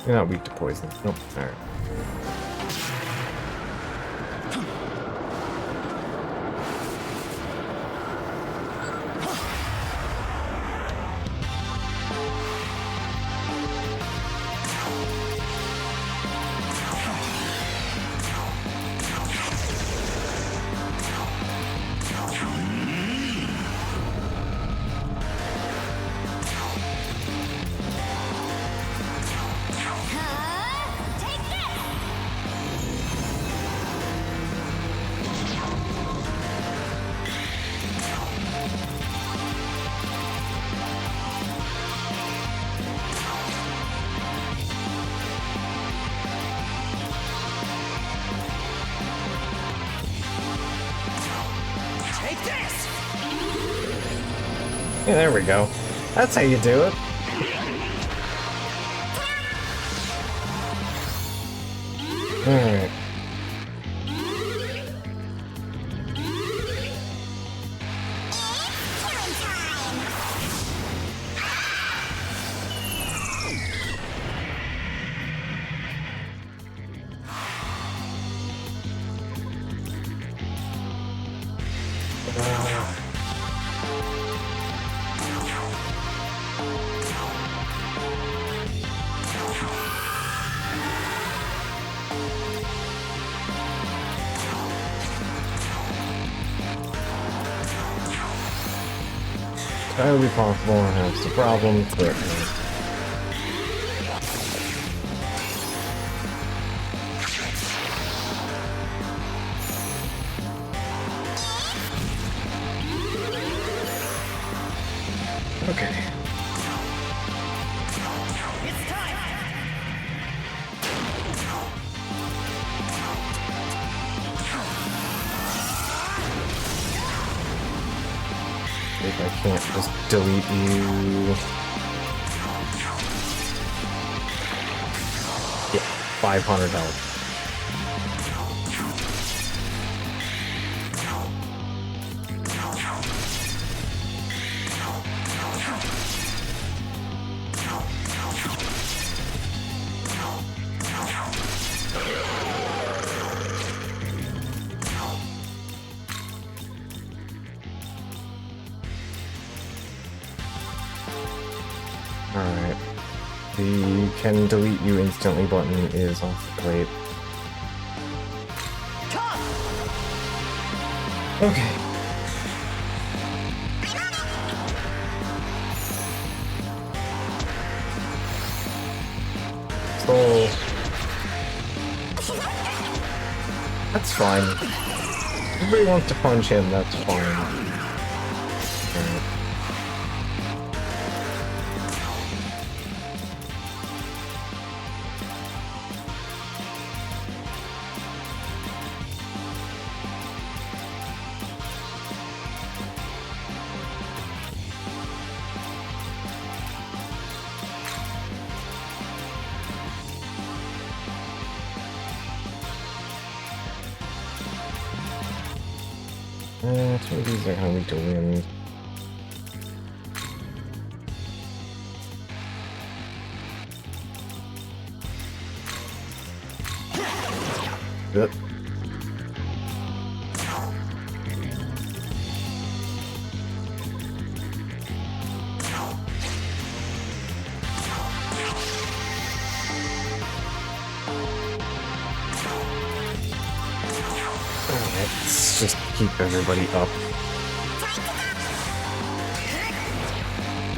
You're not weak to poison. Nope. Alright. Yeah, there we go. That's how you do it. Alright. Entirely possible I have some problems, but... Okay. It's time. can't just delete you. Yeah, 500 health. Alright. The can delete you instantly button is off the plate. Okay. So that's fine. Everybody wants to punch him, that's fine. Alright. Two of these are gonna lead to wind. Yep. Let's just keep everybody up.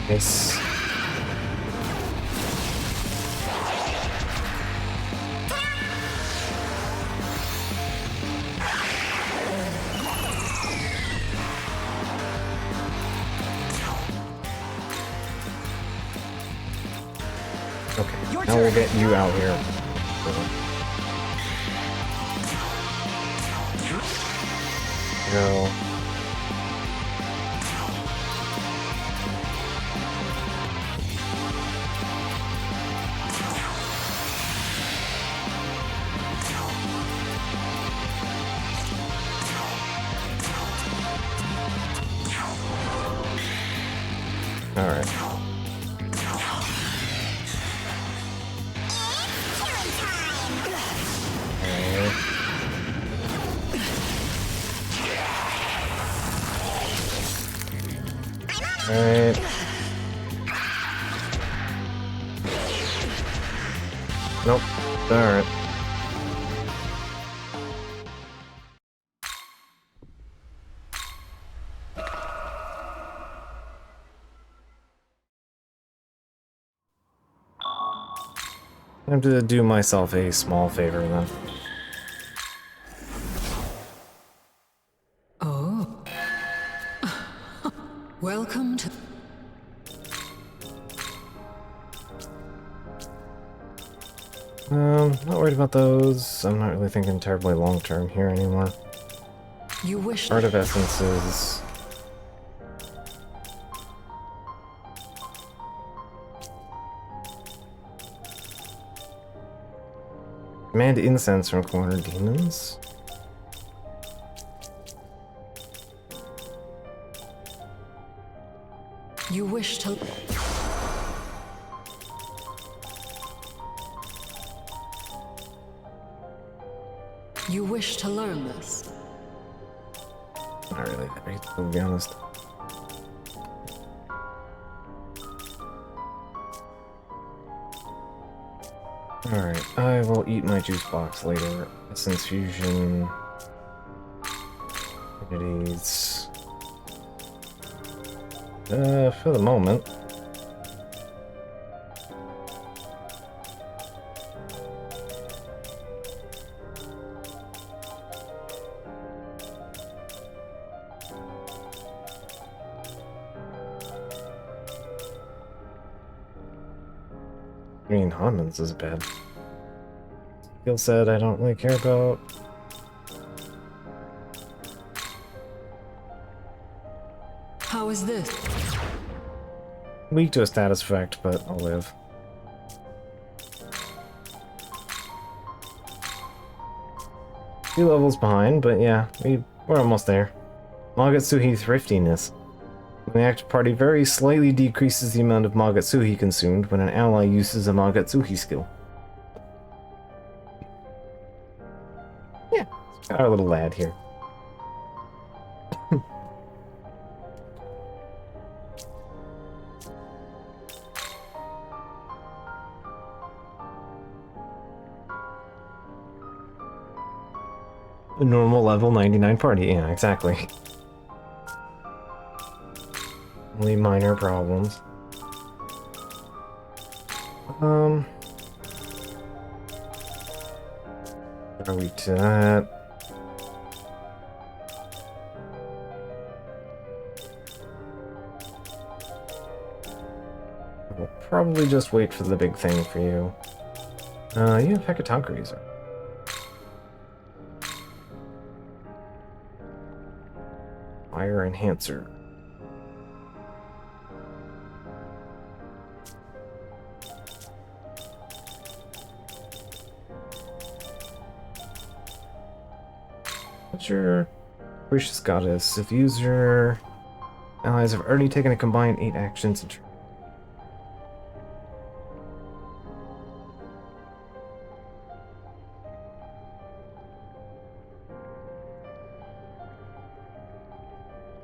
Nice. Okay, now we'll get you out here. Go. All right. Alright. Nope. Alright. I have to do myself a small favor then. Oh. Welcome to... Not worried about those. I'm not really thinking terribly long term here anymore. You wish... Art of Essences. Command incense from corner demons. You wish to... You wish to learn this? Not really that great, to be honest. Alright, I will eat my juice box later. Essence fusion. Abilities. For the moment. Green Hammonds is bad. Skill set I don't really care about. How is this? Weak to a status effect, but I'll live. Few levels behind, but yeah, we're almost there. Magatsuhi thriftiness. When the active party very slightly decreases the amount of Magatsuhi consumed when an ally uses a Magatsuhi skill. Yeah, got our little lad here. A normal level 99 party, yeah, exactly. Only minor problems. Are we to that? We'll probably just wait for the big thing for you. You have Hekatonkaries. Fire Enhancer. What's your Gracious Goddess? If user allies have already taken a combined 8 actions in turn.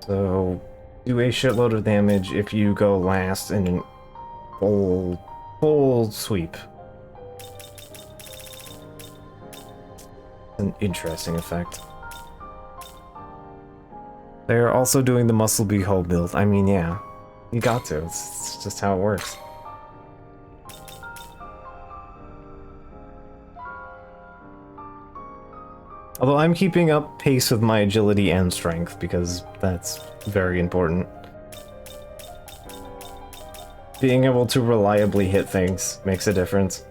So, do a shitload of damage if you go last in an full sweep. An interesting effect. They're also doing the Muscle Behold build. I mean, yeah, you got to. It's just how it works. Although I'm keeping up pace with my agility and strength because that's very important. Being able to reliably hit things makes a difference.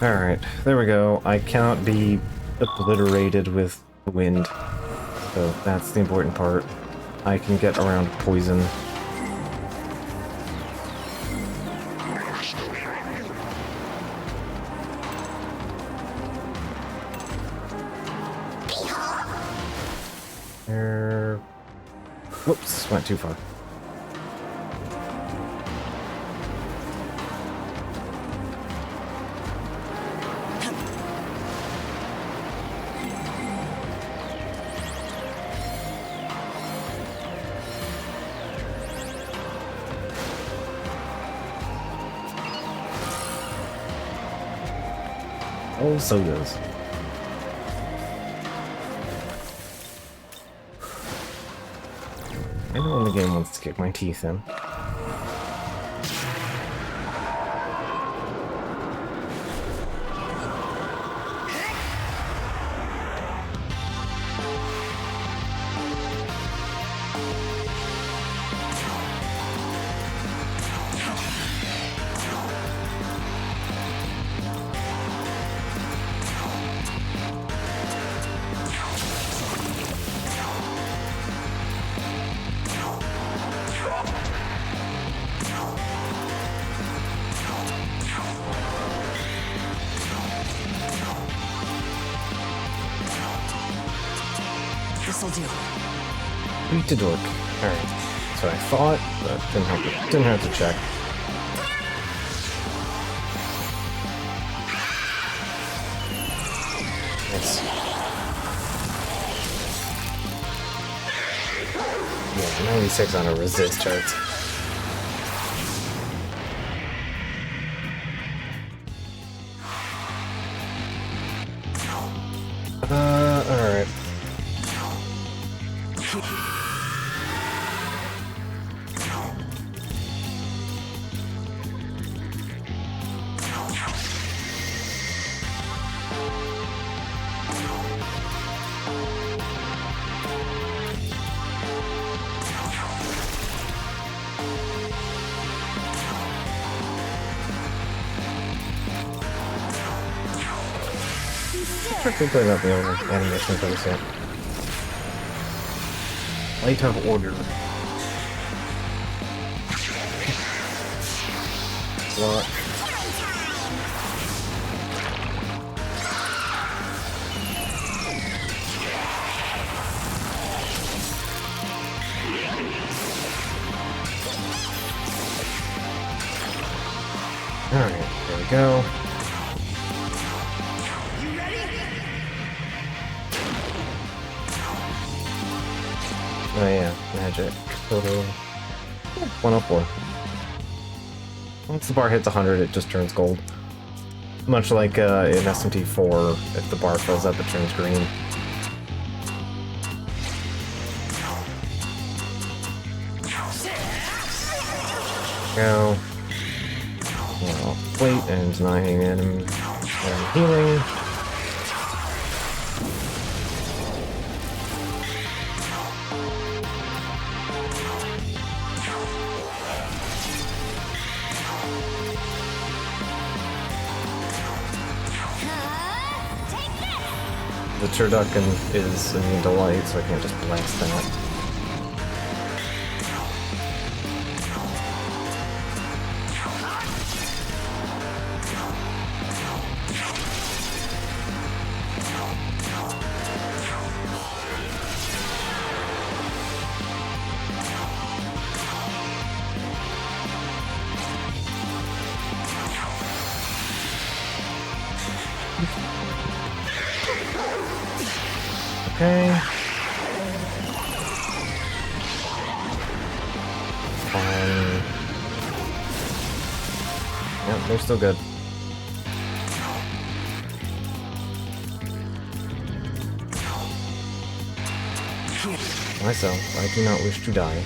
Alright, there we go. I cannot be obliterated with wind, so that's the important part. I can get around poison. Whoops, went too far. Oh, sodas. I know when the game wants to kick my teeth in. This'll do. Beat the dork. Alright. That's what I thought, but didn't have to check. Nice. Yeah, 96 on a resist chart. Alright. actually played about the other animation for this yet. Light of Order. What? Alright, there we go. Oh yeah, magic. Totally. 104. Once the bar hits 100, it just turns gold. Much like in SMT4, if the bar fills up, it turns green. Go. Well, plate and denying enemy healing. The turducken is immune to light, so I can't just blast that. Okay. Fine. Yep, they're still good. Myself, I do not wish to die.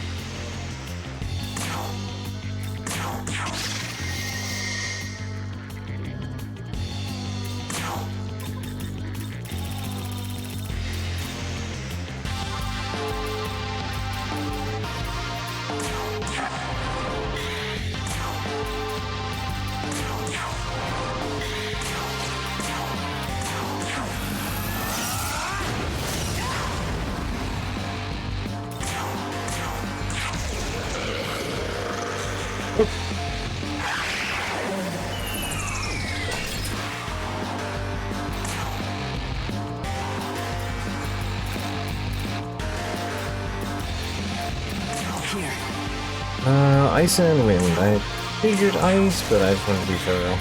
Ice and wind. I figured ice, but I just wanted to be thorough.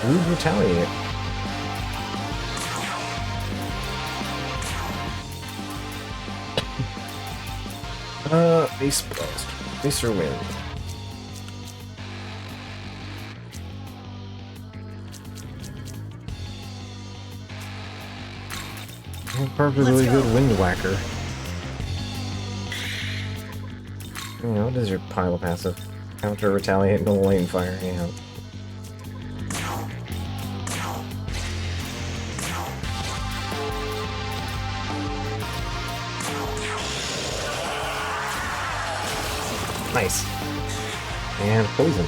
Rude retaliate. Ice blast. Ice or wind. Perfectly good wind whacker. You know, what is your pile passive? Counter, retaliate, no lane fire, yeah. Nice. And poison.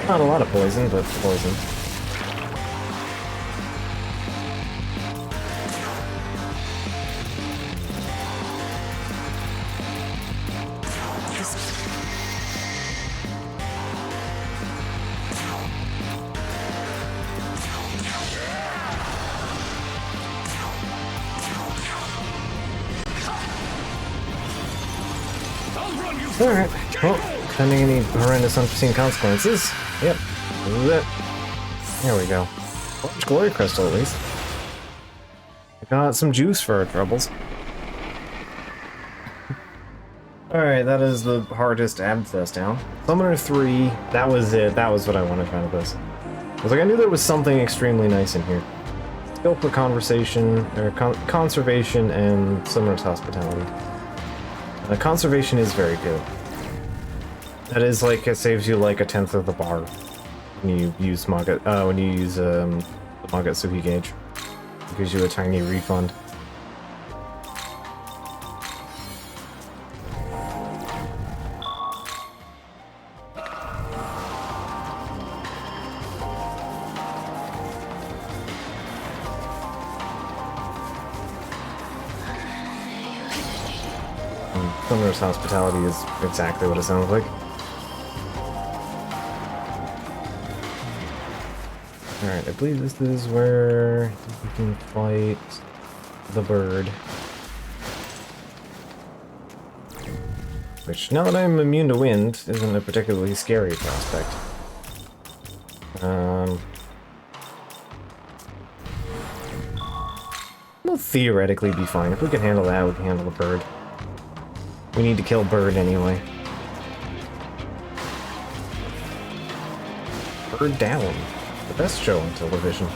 Not a lot of poison, but poison. Alright, well, pending any horrendous unforeseen consequences. Yep. There we go. Large glory crystal, at least. Got some juice for our troubles. Alright, that is the hardest Abfest down. Summoner 3, that was it. That was what I wanted out of this. I was like, I knew there was something extremely nice in here. Skill for conversation, or conservation, and Summoner's Hospitality. Conservation is very good. That is like, it saves you like 1/10 of the bar when you use the Magatsuki gauge. It gives you a tiny refund. Thunderous Hospitality is exactly what it sounds like. Alright, I believe this is where we can fight the bird. Which, now that I'm immune to wind, isn't a particularly scary prospect. We'll theoretically be fine. If we can handle that, we can handle the bird. We need to kill bird anyway. Bird down. The best show on television.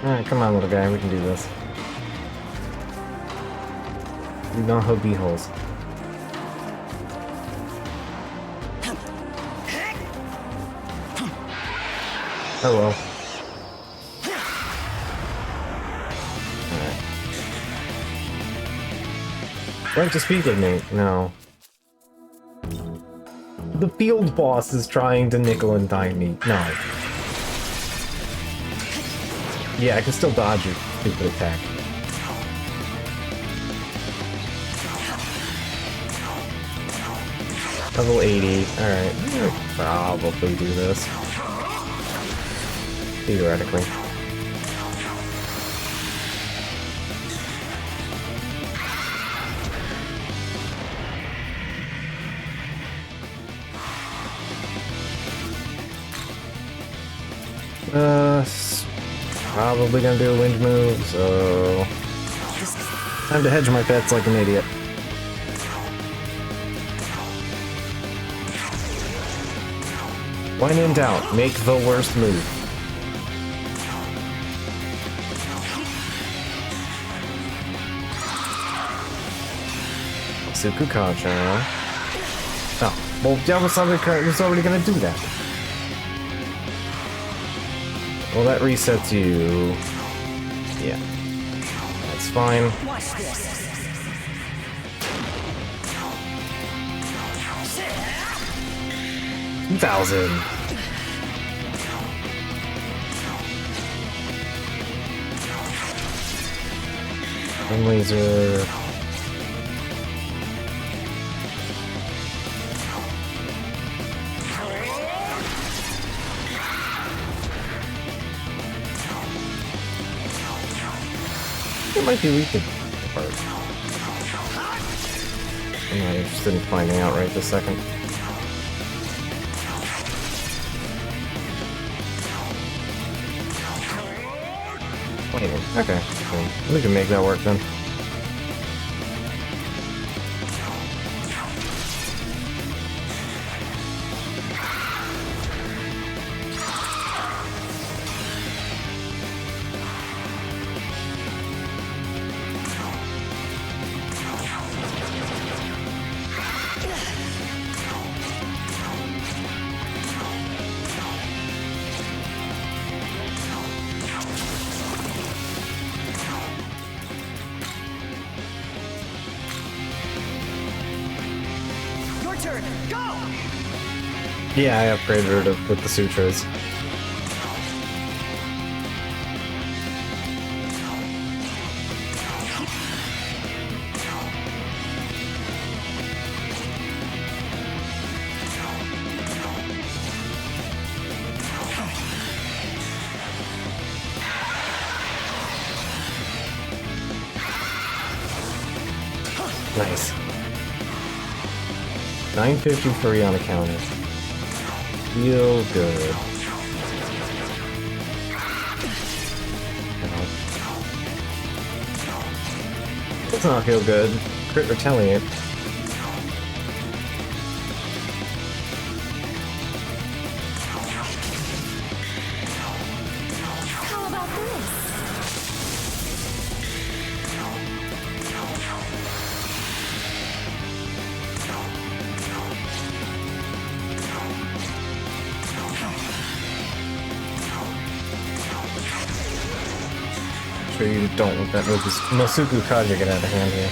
Alright, come on, little guy, we can do this. We don't have beeholes. Oh well. Alright. Like to speak with me? No. The field boss is trying to nickel and dime me. No. Yeah, I can still dodge your stupid attack. Level 80. Alright, I'm gonna probably do this. Theoretically. Probably gonna do a wind move, so... time to hedge my bets like an idiot. When in doubt, make the worst move. Sukukacha. Oh, well, that was already gonna do that. Well, that resets you. Yeah. That's fine. Watch this. 2,000. One laser. It might be weak to part. I'm not interested in finding out right this second. Okay, so we can make that work then. Yeah, I upgraded her with the sutras. Nice. 953 on the counter. Feel good. Does not feel good. Crit retaliate. How about this? Sure you don't want that move. Masuku Kaja get out of hand here.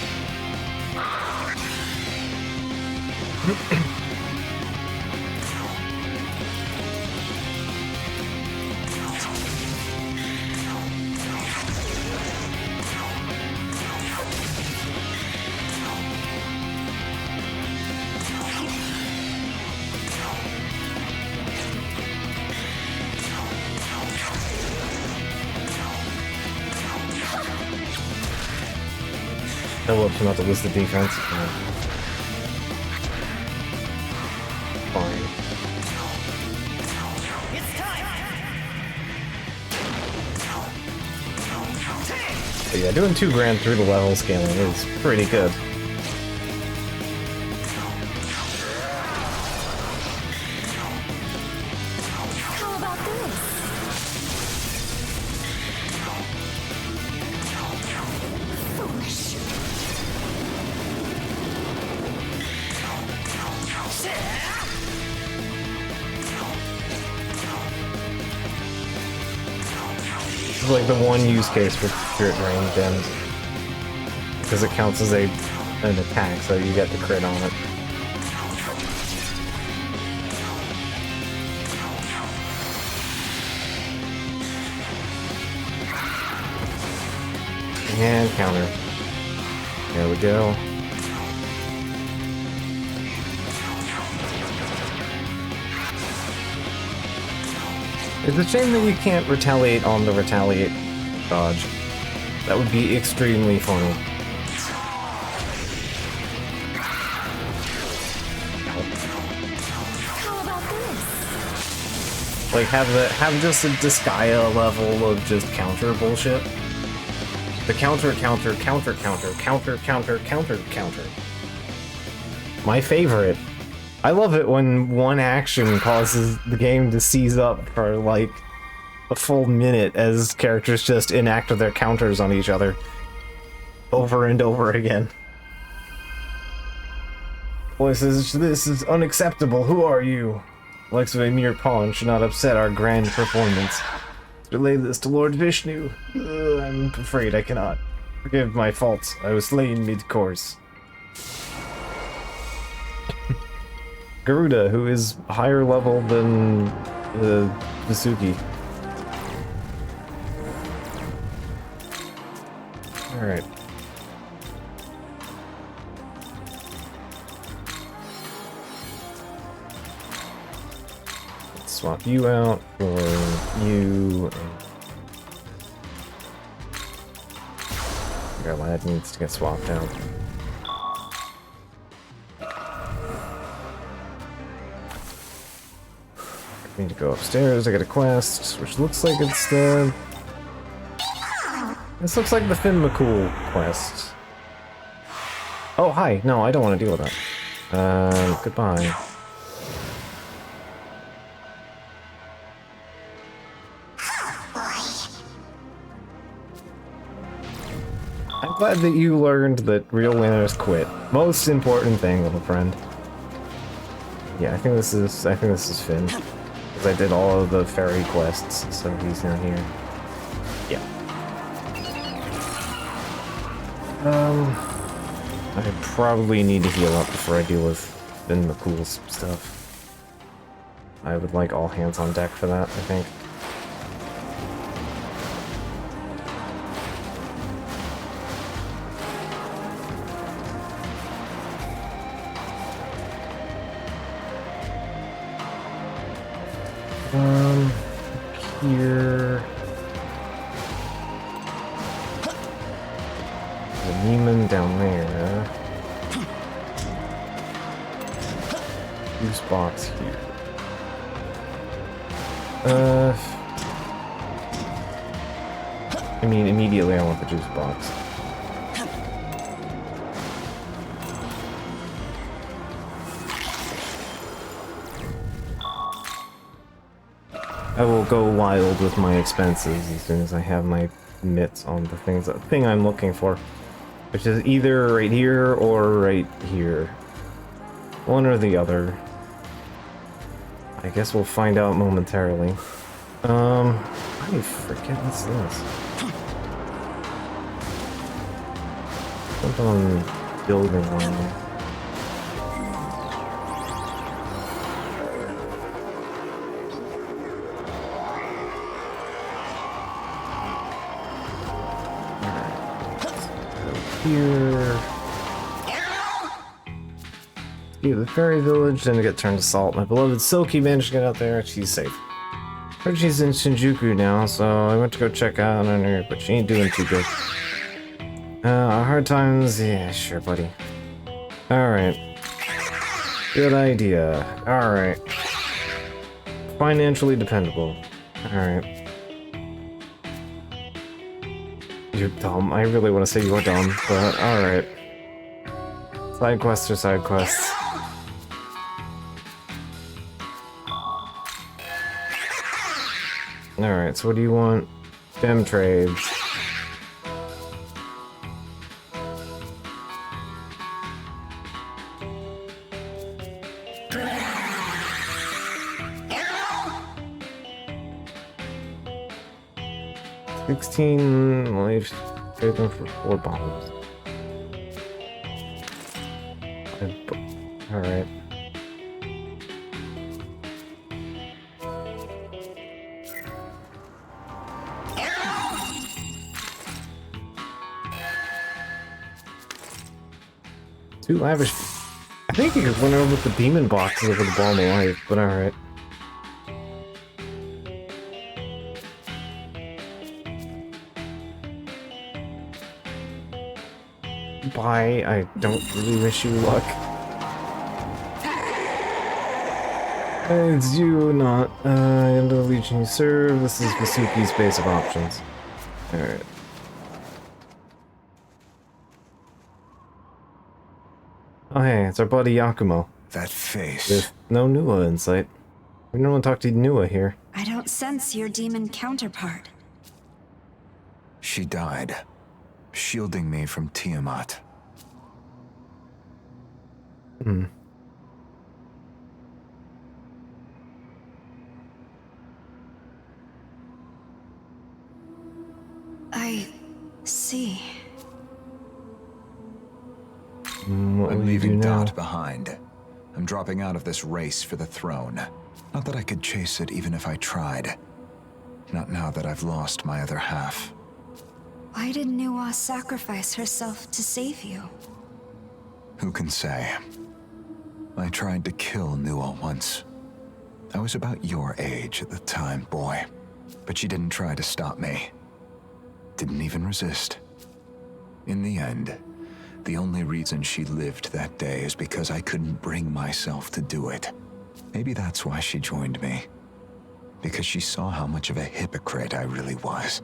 I love to not to lose the defense. Yeah. Fine. But yeah, doing 2 grand through the level scaling is pretty good. How about this? Foolish. This is like the one use case for Spirit Drain gems. Because it counts as an attack, so you get the crit on it. And counter. There we go. It's a shame that you can't retaliate on the retaliate dodge. That would be extremely funny. How about this? Like have just a Disgaea level of just counter bullshit. The counter. My favorite. I love it when one action causes the game to seize up for like a full minute as characters just enact their counters on each other over and over again. Voices, this is unacceptable. Who are you? The likes of a mere pawn should not upset our grand performance. Relay this to Lord Vishnu. I'm afraid I cannot. Forgive my faults. I was slain mid-course. Garuda, who is higher level than Visuki. Alright. Let's swap you out for you. Your lad needs to get swapped out. I need to go upstairs. I got a quest, which looks like it's the... This looks like the Finn McCool quest. Oh, hi. No, I don't want to deal with that. Goodbye. I'm glad that you learned that real winners quit. Most important thing, little friend. Yeah, I think this is Finn. Because I did all of the fairy quests, so he's now here. Yeah. I probably need to heal up before I deal with Finn McCool's stuff. I would like all hands on deck for that, I think. Here... The Neiman down there. Juice box here. I mean, immediately I want the juice box. I will go wild with my expenses as soon as I have my mitts on the thing I'm looking for, which is either right here or right here. One or the other. I guess we'll find out momentarily. I forget what's this. Something on building one. here. Leave the fairy village, then get turned to salt. My beloved Silky managed to get out there. She's safe. Heard she's in Shinjuku now, so I went to go check out on her, but she ain't doing too good. Hard times? Yeah, sure, buddy. Alright. Good idea. Alright. Financially dependable. Alright. You're dumb. I really want to say you're dumb, but alright. Side quests are side quests. Alright, so what do you want? Gem trades. $16 trade them for 4 bombs. Alright. Too lavish. I think you could run over with the demon boxes over the ball of life, but alright. Bye. I don't really wish you luck. It's you, not end of the Legion you serve. This is Masuki's base of options. Alright. Oh hey, it's our buddy Yakumo. That face. With no Nua in sight. We don't want to talk to Nua here. I don't sense your demon counterpart. She died, shielding me from Tiamat. Hmm. I see. What I'm will you do leaving now? Dot behind. I'm dropping out of this race for the throne. Not that I could chase it even if I tried. Not now that I've lost my other half. Why did Nuwa sacrifice herself to save you? Who can say? I tried to kill Nuwa once. I was about your age at the time, boy. But she didn't try to stop me. Didn't even resist. In the end, the only reason she lived that day is because I couldn't bring myself to do it. Maybe that's why she joined me. Because she saw how much of a hypocrite I really was.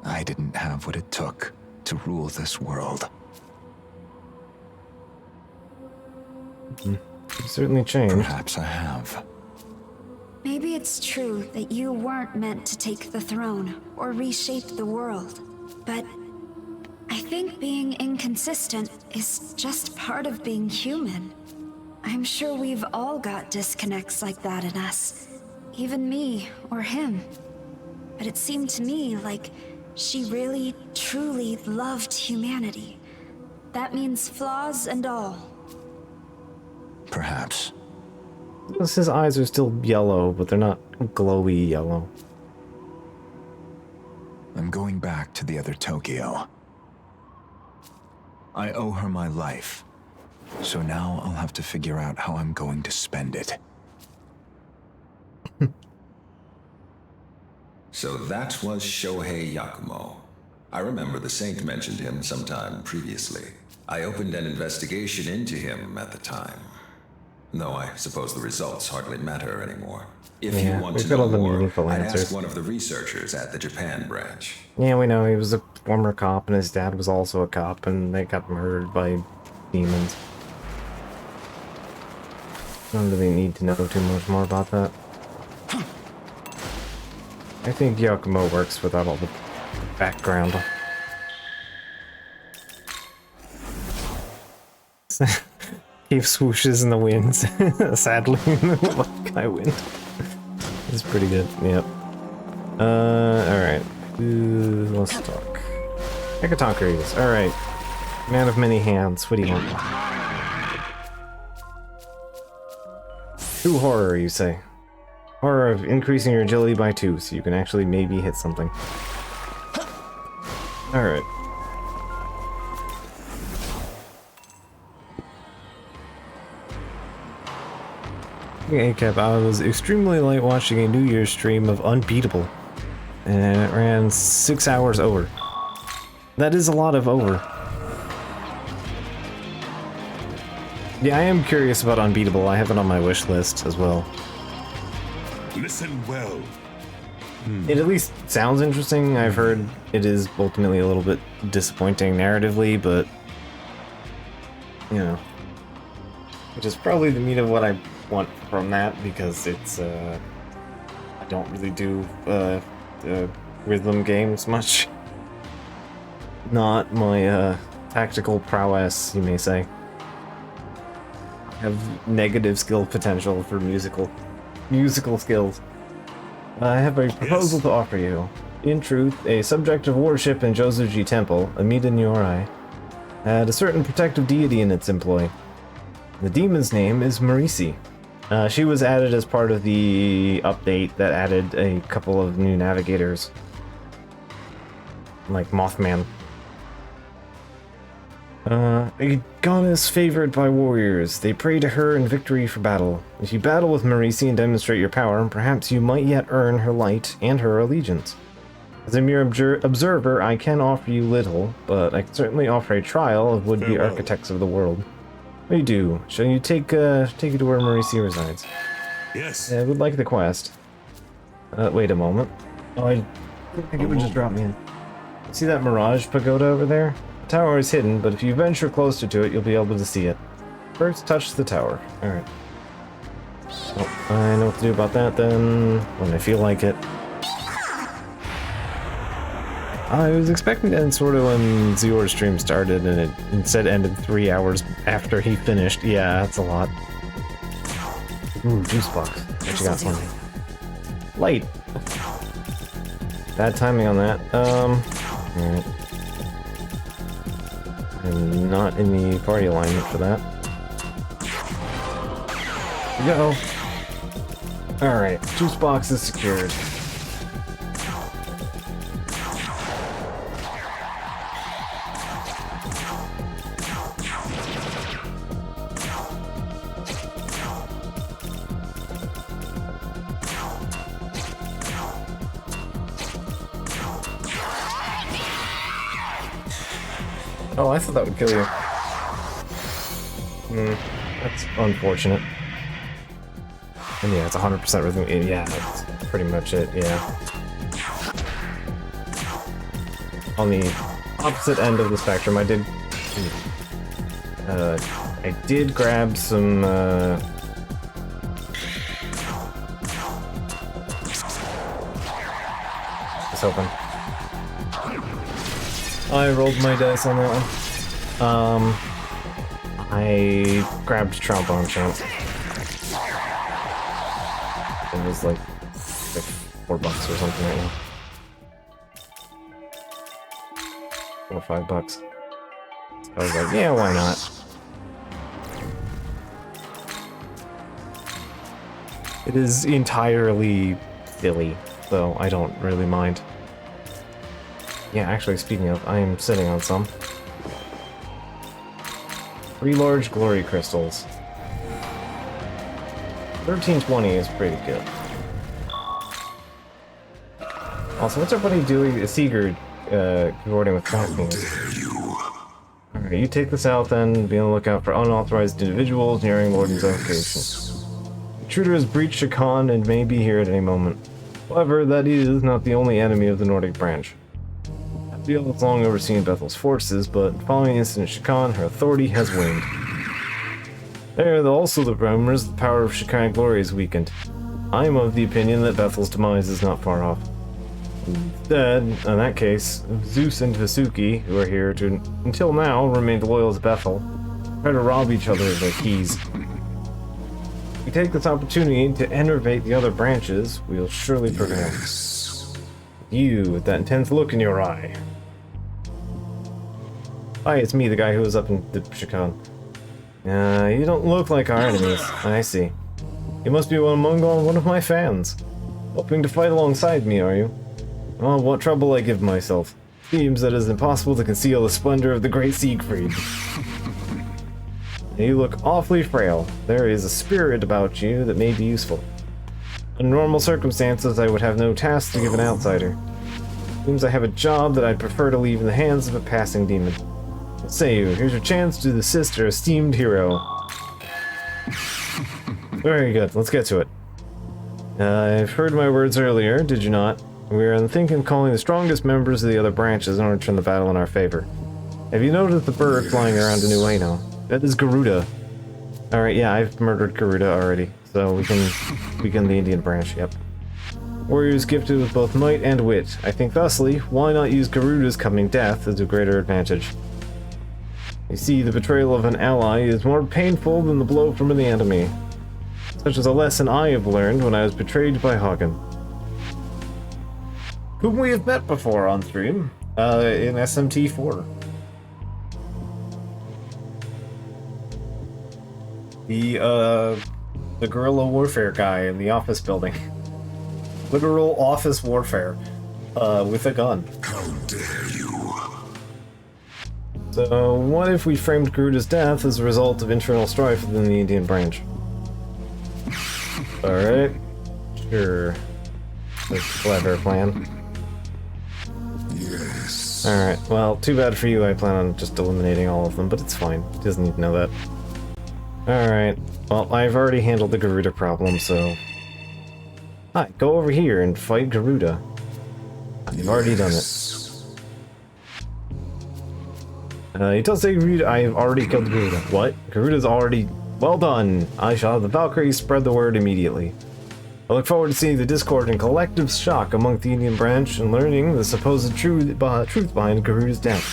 I didn't have what it took to rule this world. You certainly changed. Perhaps I have. Maybe it's true that you weren't meant to take the throne or reshape the world. But I think being inconsistent is just part of being human. I'm sure we've all got disconnects like that in us. Even me or him. But it seemed to me like she really, truly loved humanity. That means flaws and all. Perhaps. His eyes are still yellow, but they're not glowy yellow. I'm going back to the other Tokyo. I owe her my life. So now I'll have to figure out how I'm going to spend it. So that was Shohei Yakumo. I remember the Saint mentioned him sometime previously. I opened an investigation into him at the time. Though I suppose the results hardly matter anymore. If Yeah, you want we've to got know all the more, meaningful I'd answers. ask one of the researchers at the Japan branch. Yeah, we know. He was a former cop, and his dad was also a cop, and they got murdered by demons. Don't really need to know too much more about that. I think Yakumo works without all the background. Cave swooshes in the winds. Sadly, I win. It's pretty good. Yep. Alright. Who wants to talk? Hekatonkeries. Alright. Man of many hands. What do you want? True horror, you say? Horror of increasing your agility by 2, so you can actually maybe hit something. Alright. ACAP, I was extremely late watching a New Year's stream of Unbeatable, and it ran 6 hours over. That is a lot of over. Yeah, I am curious about Unbeatable. I have it on my wish list as well. Listen well. It at least sounds interesting. I've heard it is ultimately a little bit disappointing narratively, but you know, which is probably the meat of what I want from that, because it's I don't really do rhythm games much. Not my tactical prowess, you may say. I have negative skill potential for musical skills. I have a proposal to offer you. In truth, a subject of worship in Jozuji Temple, Amida Nyorai, had a certain protective deity in its employ. The demon's name is Marisi. She was added as part of the update that added a couple of new navigators, like Mothman. A goddess favored by warriors. They pray to her in victory for battle. If you battle with Marisi and demonstrate your power, perhaps you might yet earn her light and her allegiance. As a mere observer, I can offer you little, but I can certainly offer a trial of would-be architects of the world. What do you do? Shall you take you to where Marisi resides? Yes. I would like the quest. Wait a moment. Oh, I think it would just drop me in. See that Mirage Pagoda over there? The tower is hidden, but if you venture closer to it, you'll be able to see it. First, touch the tower. Alright. Well, I know what to do about that then, when I feel like it. I was expecting to end sort of when Zior's stream started, and it instead ended 3 hours after he finished. Yeah, that's a lot. Ooh, juice box. What you got for me? Light. Bad timing on that. Alright. I'm not in the party alignment for that. Here we go. Alright, juice box is secured. Oh, I thought that would kill you. That's unfortunate. And yeah, it's 100% rhythm. Yeah, that's pretty much it, yeah. On the opposite end of the spectrum, I did grab some, just hoping. I rolled my dice on that one. I grabbed Trombone Champ. It was like $4 or something right now. $4 or $5. I was like, yeah, why not? It is entirely silly, so I don't really mind. Yeah, actually, speaking of, I am sitting on some. 3 large glory crystals. 1320 is pretty good. Also, what's everybody doing? Sigurd, keyboarding with Falcons. Alright, you take this out then. Be on the lookout for unauthorized individuals nearing Lorden's location. The intruder has breached Shakan and may be here at any moment. However, that is not the only enemy of the Nordic branch. Abiel has long overseen Bethel's forces, but following the incident at Shakan, her authority has waned. There are also the rumors the power of Shakan glory is weakened. I am of the opinion that Bethel's demise is not far off. Instead, in that case, Zeus and Vasuki, who are here to, until now, remained loyal to Bethel, try to rob each other of their keys. If we take this opportunity to enervate the other branches, we'll surely prevail. You, with that intense look in your eye. Hi, it's me, the guy who was up in the Shakan. You don't look like our enemies. I see. You must be one of my fans. Hoping to fight alongside me, are you? Oh, what trouble I give myself. Seems that it is impossible to conceal the splendor of the great Siegfried. You look awfully frail. There is a spirit about you that may be useful. In normal circumstances, I would have no task to give an outsider. Seems I have a job that I'd prefer to leave in the hands of a passing demon. What say you? Here's your chance to assist our esteemed hero. Very good, let's get to it. I've heard my words earlier, did you not? We are on the think of calling the strongest members of the other branches in order to turn the battle in our favor. Have you noticed the bird flying around a new Ueno? That is Garuda. Alright, yeah, I've murdered Garuda already, so we can weaken the Indian branch, yep. Warriors gifted with both might and wit. I think thusly, why not use Garuda's coming death as a greater advantage? You see, the betrayal of an ally is more painful than the blow from an enemy. Such is a lesson I have learned when I was betrayed by Hagen. Whom we have met before on stream, in SMT4. The guerrilla warfare guy in the office building. Literal office warfare, with a gun. How dare you? So, what if we framed Garuda's death as a result of internal strife within the Indian branch? Alright. Sure. That's a clever plan. Yes. Alright, well, too bad for you, I plan on just eliminating all of them, but it's fine. He doesn't need to know that. Alright, well, I've already handled the Garuda problem, so... Hi, go over here and fight Garuda. I've already done it. It does say Garuda, I have already killed Garuda. What? Garuda's already... Well done! I shall have the Valkyries spread the word immediately. I look forward to seeing the discord and collective shock among the Indian branch and learning the supposed truth behind Garuda's death.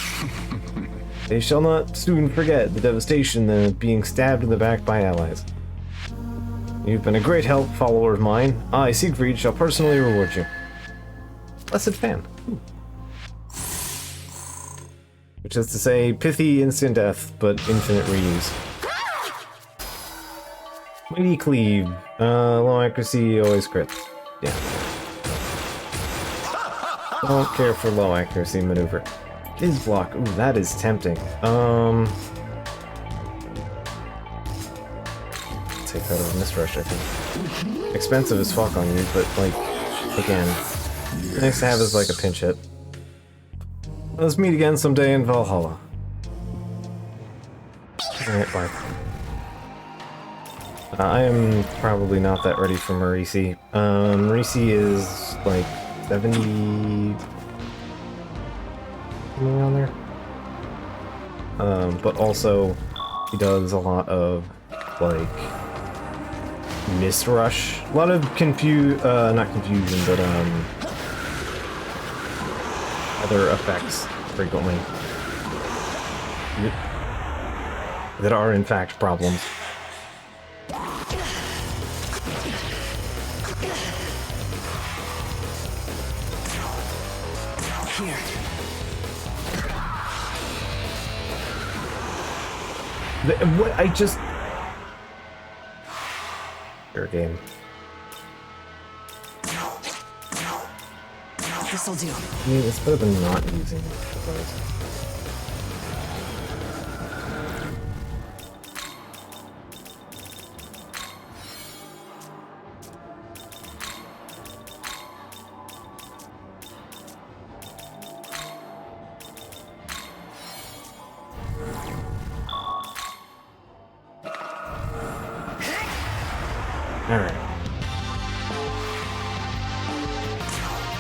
They shall not soon forget the devastation of being stabbed in the back by allies. You've been a great help, follower of mine. I, Siegfried, shall personally reward you. Blessed fan. Ooh. Which is to say, pithy instant death, but infinite reuse. Mighty Cleave. Low accuracy, always crits. Yeah. Don't care for low accuracy maneuver. His block. Ooh, that is tempting. Take that over Misrush, I think. Expensive as fuck on you, but like, again, nice to have as like a pinch hit. Let's meet again someday in Valhalla. Alright, bye. I am probably not that ready for Marisi. Marisi is like 70... something around there. But also, he does a lot of, like, misrush. A lot of not confusion, but, other effects, frequently. That are, in fact, problems. Here. What? I just... Fair game. This'll do. I mean, it's better than not using it, I suppose. Alright.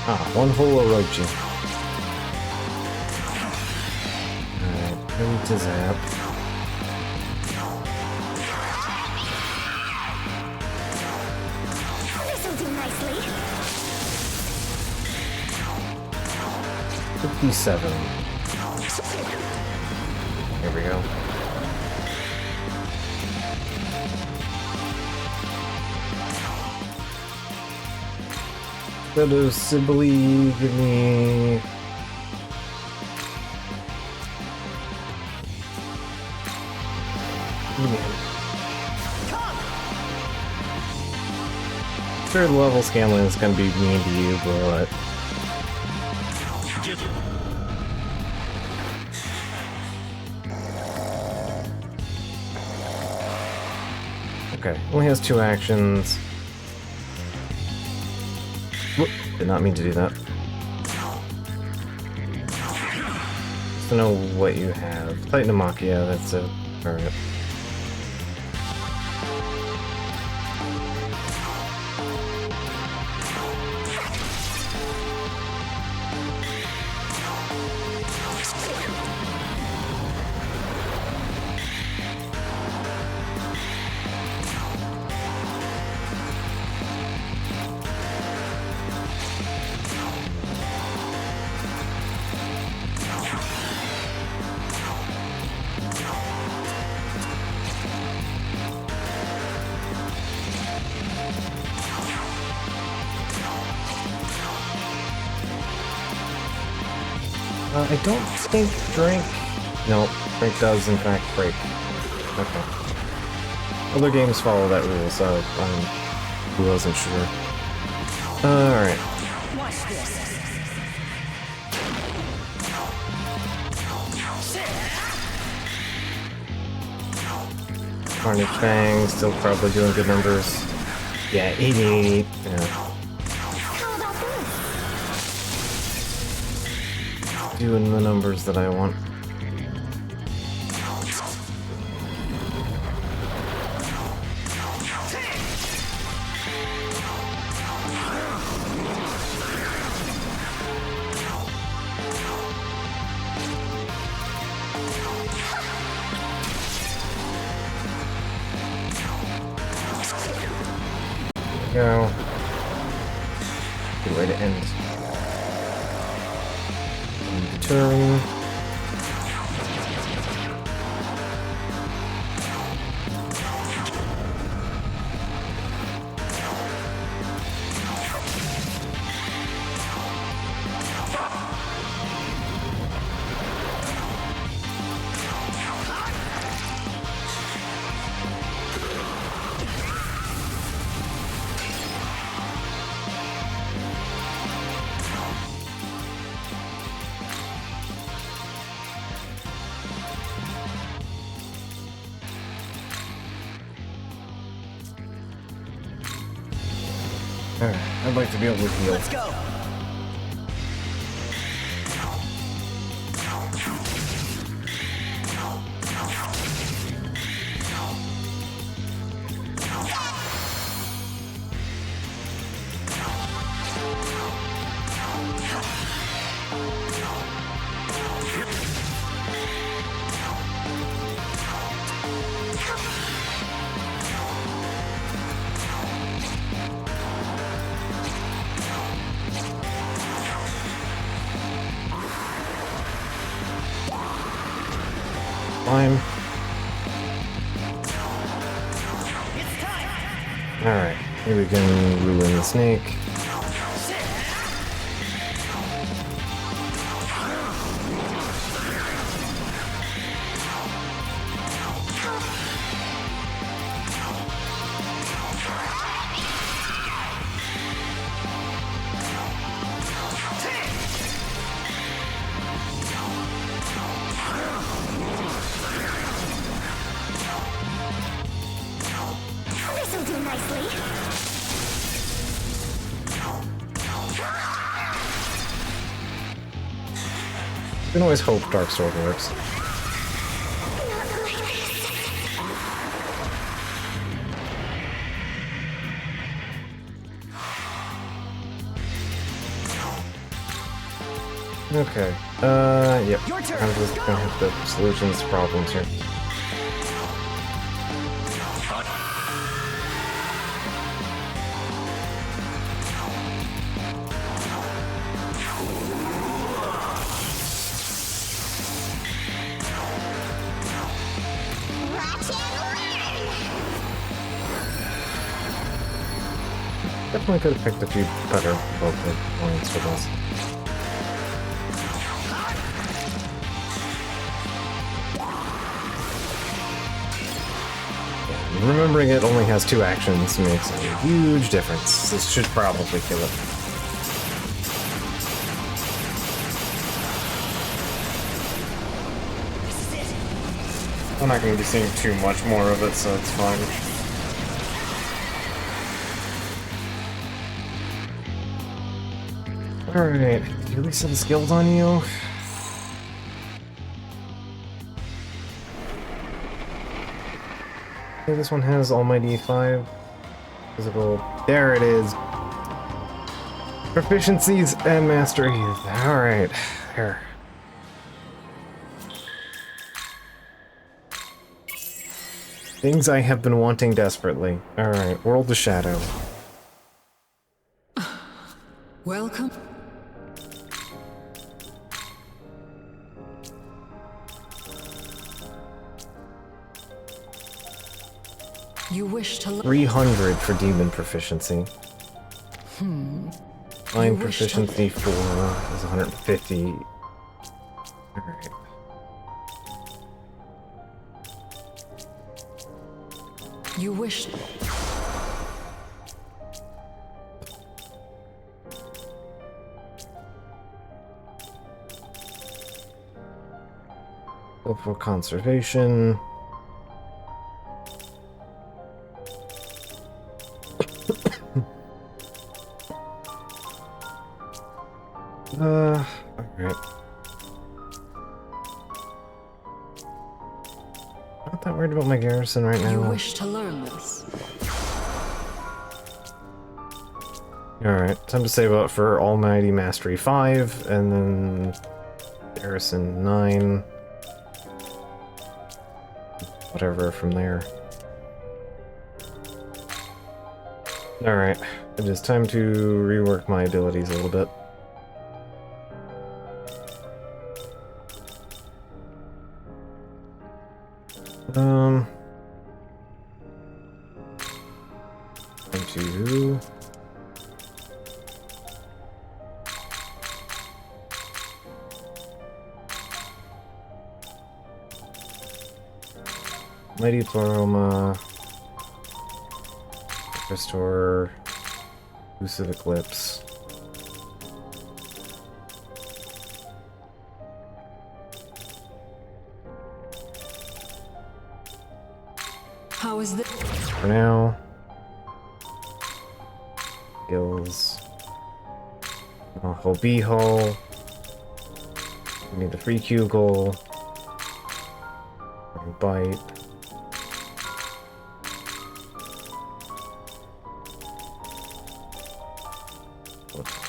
Ah, one whole Orochi. Alright, ready to zap. This'll do nicely. 57. Here we go. Go to Sibylle, give me... Third level scaling is gonna be mean to you, but... Okay, only has 2 actions. Whoop, did not mean to do that. Just to know what you have. Titanamachia, that's it. Alright. I don't think Drink... No, Drink does in fact break. Okay. Other games follow that rule, so I wasn't sure. Alright. Watch this. Carnage Fang, still probably doing good numbers. Yeah, 88. Yeah. How about this? Doing the numbers that I want. Go. Good way to end the turn. Alright, I'd like to be able to heal. Let's go. Climb. Alright, here we can ruin the snake. This'll do nicely. You can always hope Dark Sword works. Okay. Yep. Your turn. I'm just gonna have the solutions to problems here. Definitely could have picked a few better vocal points for this. Yeah, remembering it only has 2 actions makes a huge difference. This should probably kill it. I'm not going to be seeing too much more of it, so it's fine. Alright, do you at least have the skills on you? Okay, this one has Almighty 5. Physical. There it is. Proficiencies and mastery. Alright, there. Things I have been wanting desperately. Alright, World of Shadow. Welcome. You wish to 300 for demon proficiency. Flying proficiency for is 150. Alright. You wish. Go for conservation. Alright. Not that worried about my garrison right You now. wish to learn this. Alright, time to save up for Almighty Mastery 5, and then garrison 9. Whatever from there. Alright, it is time to rework my abilities a little bit. Time to... Mighty Pleroma, Restore, Elusive Eclipse. How is this? For now. Skills. Hobiho. We need the free Kugel. Bite.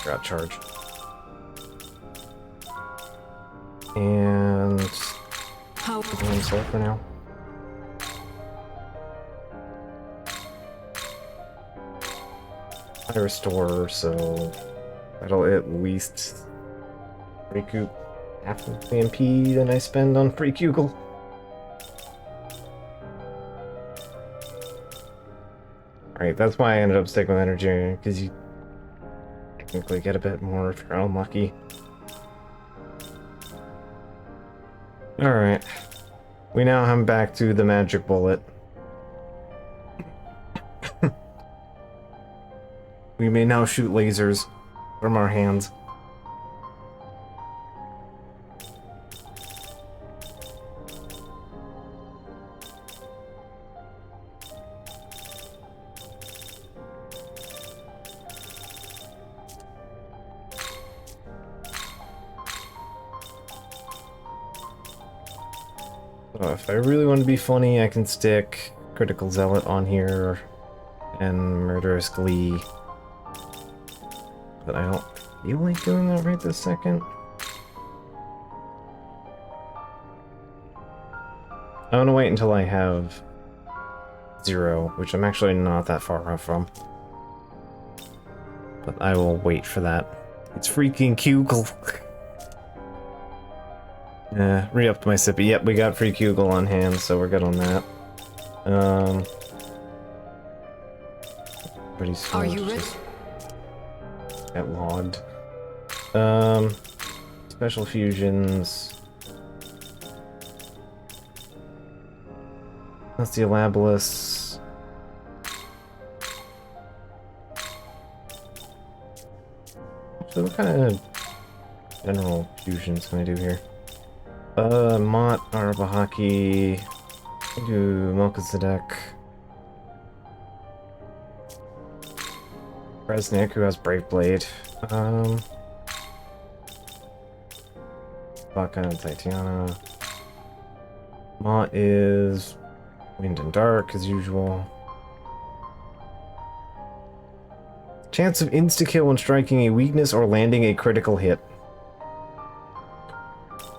Got charge. And How? himself for now. I restore, so that'll at least recoup half of the MP that I spend on free Kugel. Alright, that's why I ended up sticking with energy, because you technically get a bit more if you're unlucky. Alright. We now have back to the magic bullet. We may now shoot lasers from our hands. So if I really want to be funny, I can stick Critical Zealot on here and Murderous Glee. But I don't feel like doing that right this second. I want to wait until I have 0, which I'm actually not that far off from. But I will wait for that. It's freaking Kugel. Re-upped my sippy. Yep, we got free Kugel on hand, so we're good on that. Pretty slow. Are you ready? Get logged. Special fusions. That's the Elabolus. So what kind of general fusions can I do here? Mott, Arabahaki. I do Melchizedek. Resnick, who has Brave Blade. Baka and Tatiana. Ma is wind and dark as usual. Chance of insta-kill when striking a weakness or landing a critical hit.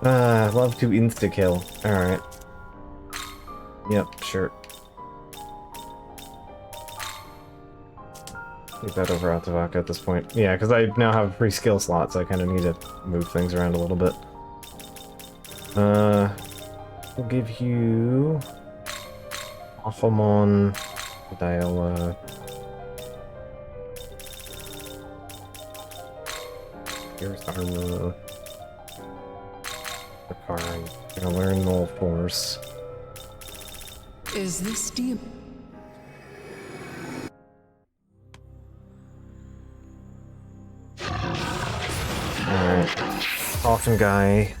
Love to insta-kill. Alright. Yep, sure. Take that over Atavaka at this point. Yeah, because I now have a free skill slot, so I kind of need to move things around a little bit. We'll give you... Alphamon... Dial, Here's armor. I'm gonna learn Null Force. Is this demon? Alright. Coffin guy.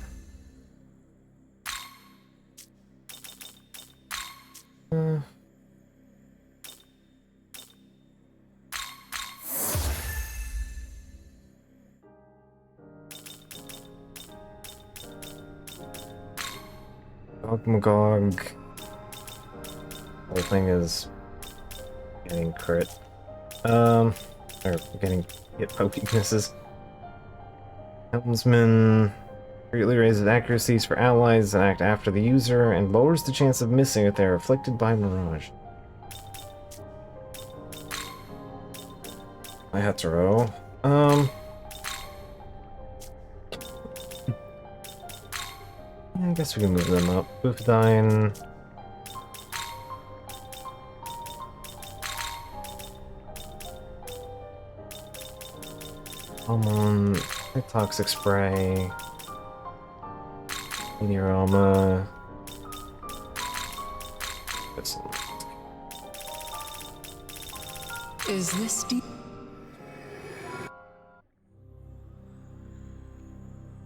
Magog. Whole thing is getting crit. Or getting hit by weaknesses. Helmsman greatly raises accuracies for allies that act after the user and lowers the chance of missing if they are afflicted by Mirage. I had to roll. I guess we can move them up. Boofdine. Almond. Toxic Spray. Meteorama. Is this deep?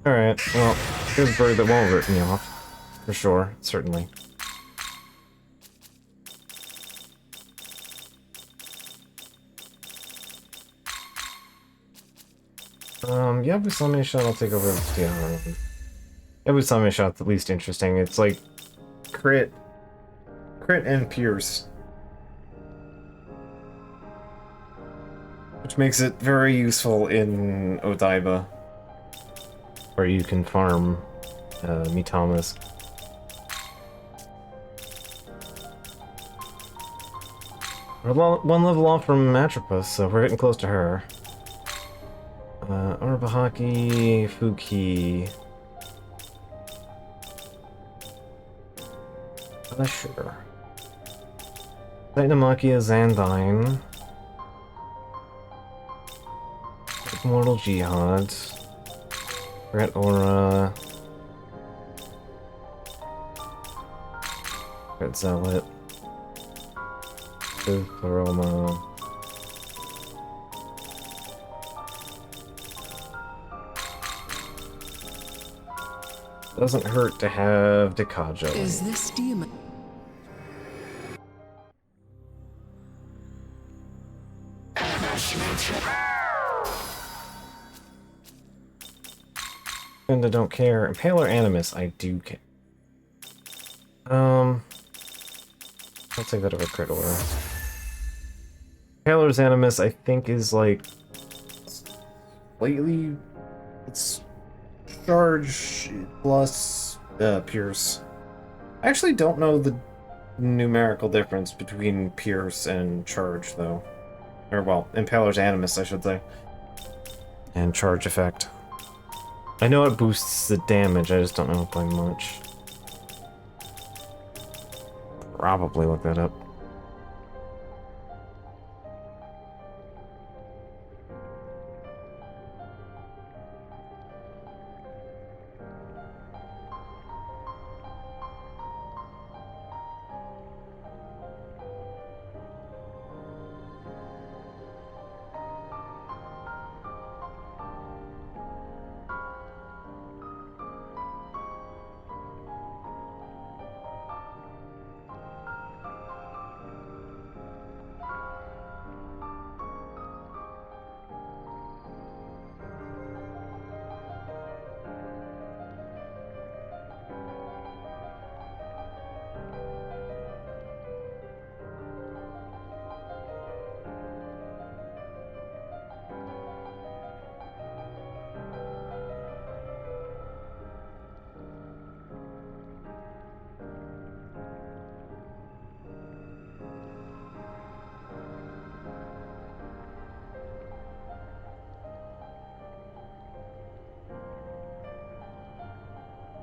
Alright, well, here's a bird that won't rip me off. For sure, certainly. Yabusame shot, I'll take over the other. Yabusame shot's the least interesting. It's like crit and pierce. Which makes it very useful in Odaiba. Where you can farm Mitamas. We're one level off from Atropus, so we're getting close to her. Arbahaki, Fuki. Not sure. Dynamakia, Zandine. Mortal Jihad. Red Aura. Red Zealot. Aroma. Doesn't hurt to have Dekaja. Is this demon? And I don't care. Impaler Animus, I do care. I'll take that over Crit Aura. Impaler's Animus, I think, is like slightly. It's charge plus Pierce. I actually don't know the numerical difference between Pierce and Charge, though. Or, well, Impaler's Animus, I should say. And Charge Effect. I know it boosts the damage, I just don't know by much. Probably look that up.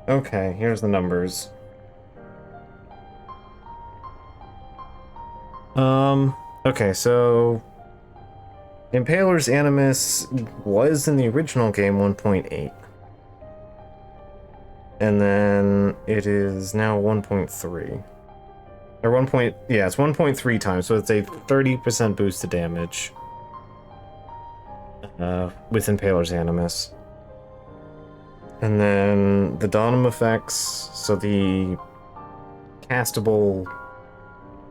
Okay, here's the numbers. Okay, so Impaler's Animus was in the original game 1.8. And then it is now 1.3. Or 1. Yeah, it's 1.3 times, so it's a 30% boost to damage. With Impaler's Animus. And then the Donum effects, so the castable,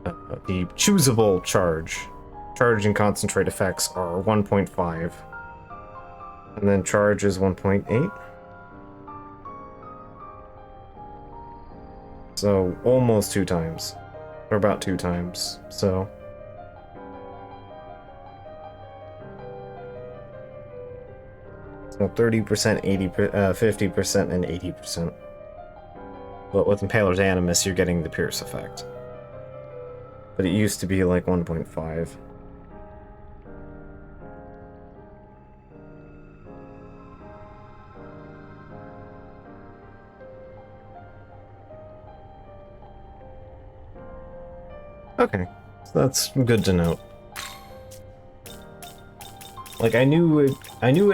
the choosable charge and concentrate effects are 1.5. And then charge is 1.8. So almost 2 times. Or about 2 times, so... So 30%, 50%, and 80%. But with Impaler's Animus, you're getting the Pierce effect. But it used to be like 1.5. Okay, so that's good to note. Like, I knew it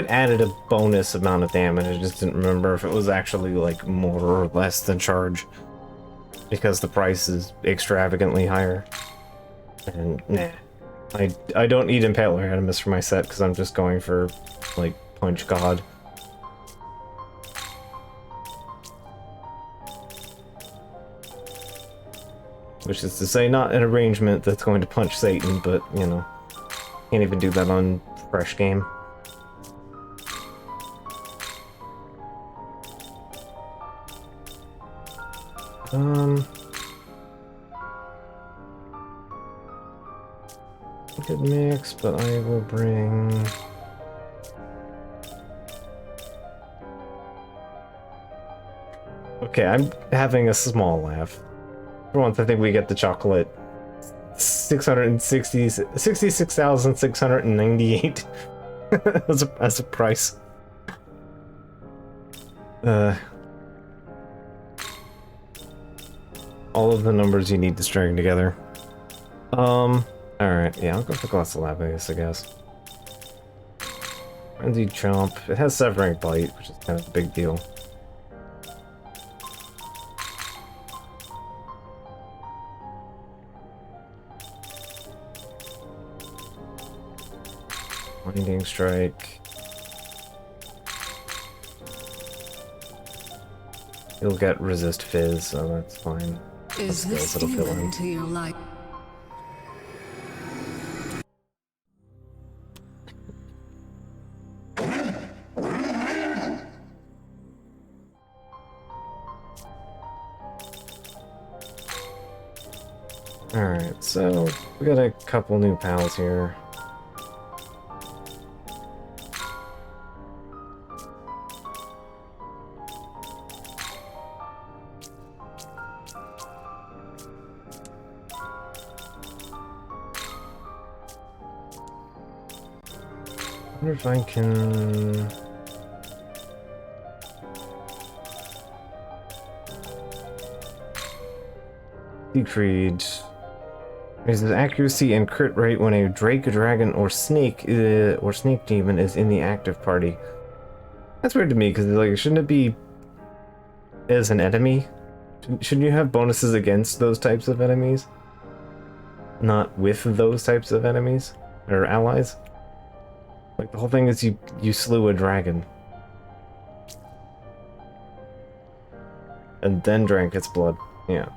added a bonus amount of damage, I just didn't remember if it was actually, like, more or less than charge. Because the price is extravagantly higher. And, nah. I don't need Impaler Animus for my set, because I'm just going for, like, Punch God. Which is to say, not an arrangement that's going to punch Satan, but, you know, can't even do that on fresh game. Good mix, but I will bring... Okay, I'm having a small laugh. For once, I think we get the chocolate 66,698 as a price. All of the numbers you need to string together. Alright, yeah, I'll go for Glossalabus, I guess. Frenzied Chomp. It has Severing Bite, which is kind of a big deal. Blinding Strike. You'll get Resist Fizz, so that's fine. Is this It'll fill in. demon to your life? Alright, so we got a couple new pals here. I wonder if I can... Siegfried raises accuracy and crit rate when a Drake, dragon, or snake demon is in the active party. That's weird to me, because like, shouldn't it be as an enemy? Shouldn't you have bonuses against those types of enemies? Not with those types of enemies? Or allies? Like, the whole thing is you slew a dragon. And then drank its blood. Yeah.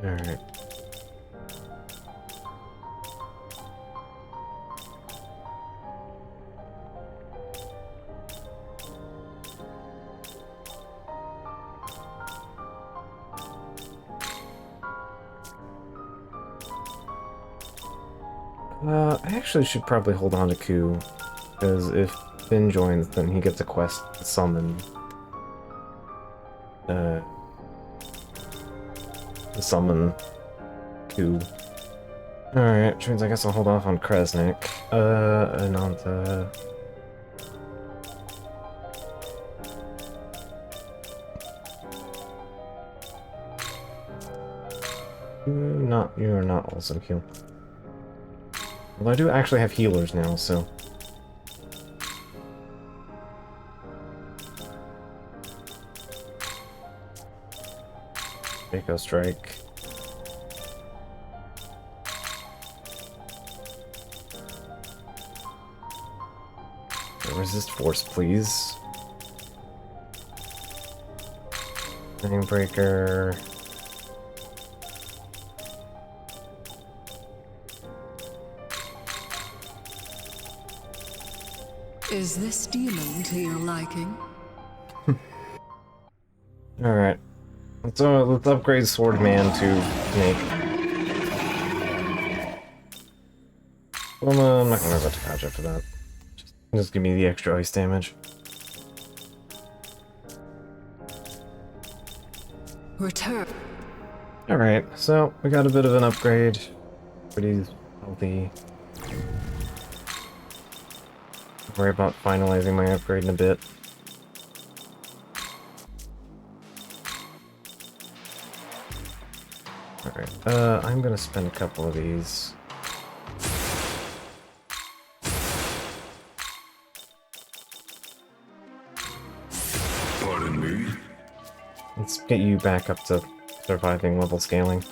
Alright. I actually should probably hold on to Ku, because if Finn joins, then he gets a quest to summon summon 2. Alright, which means I guess I'll hold off on Kresnik. Ananta. You're not also heal. Well, I do actually have healers now, so. Echo Strike. Resist Force, please. Breaker. Is this demon to your liking? Alright. Let's upgrade Swordman to Snake. Well, I'm not gonna worry about the patch after that. Just give me the extra ice damage. Return. Alright, so we got a bit of an upgrade. Pretty healthy. Worry about finalizing my upgrade in a bit. Alright, I'm gonna spend a couple of these. Pardon me? Let's get you back up to surviving level scaling.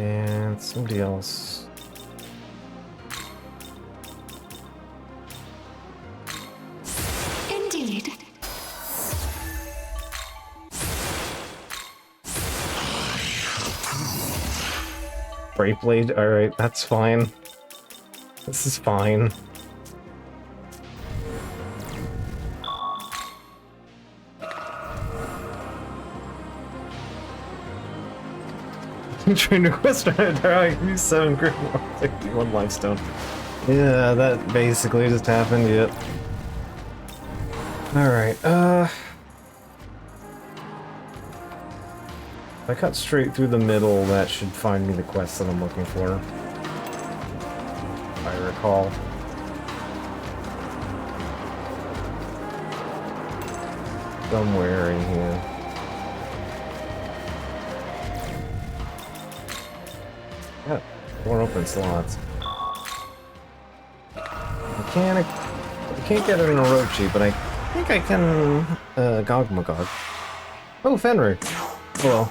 And somebody else. Indeed. Brave Blade? Alright, that's fine. This is fine. Train request I give you 7 Grimoire, 61 Limestone. Yeah, that basically just happened, yep. Alright, if I cut straight through the middle, that should find me the quest that I'm looking for. If I recall. Somewhere in here. Got 4 open slots. I can't get an Orochi, but I think I can Gogmagog. Oh, Fenrir. Hello.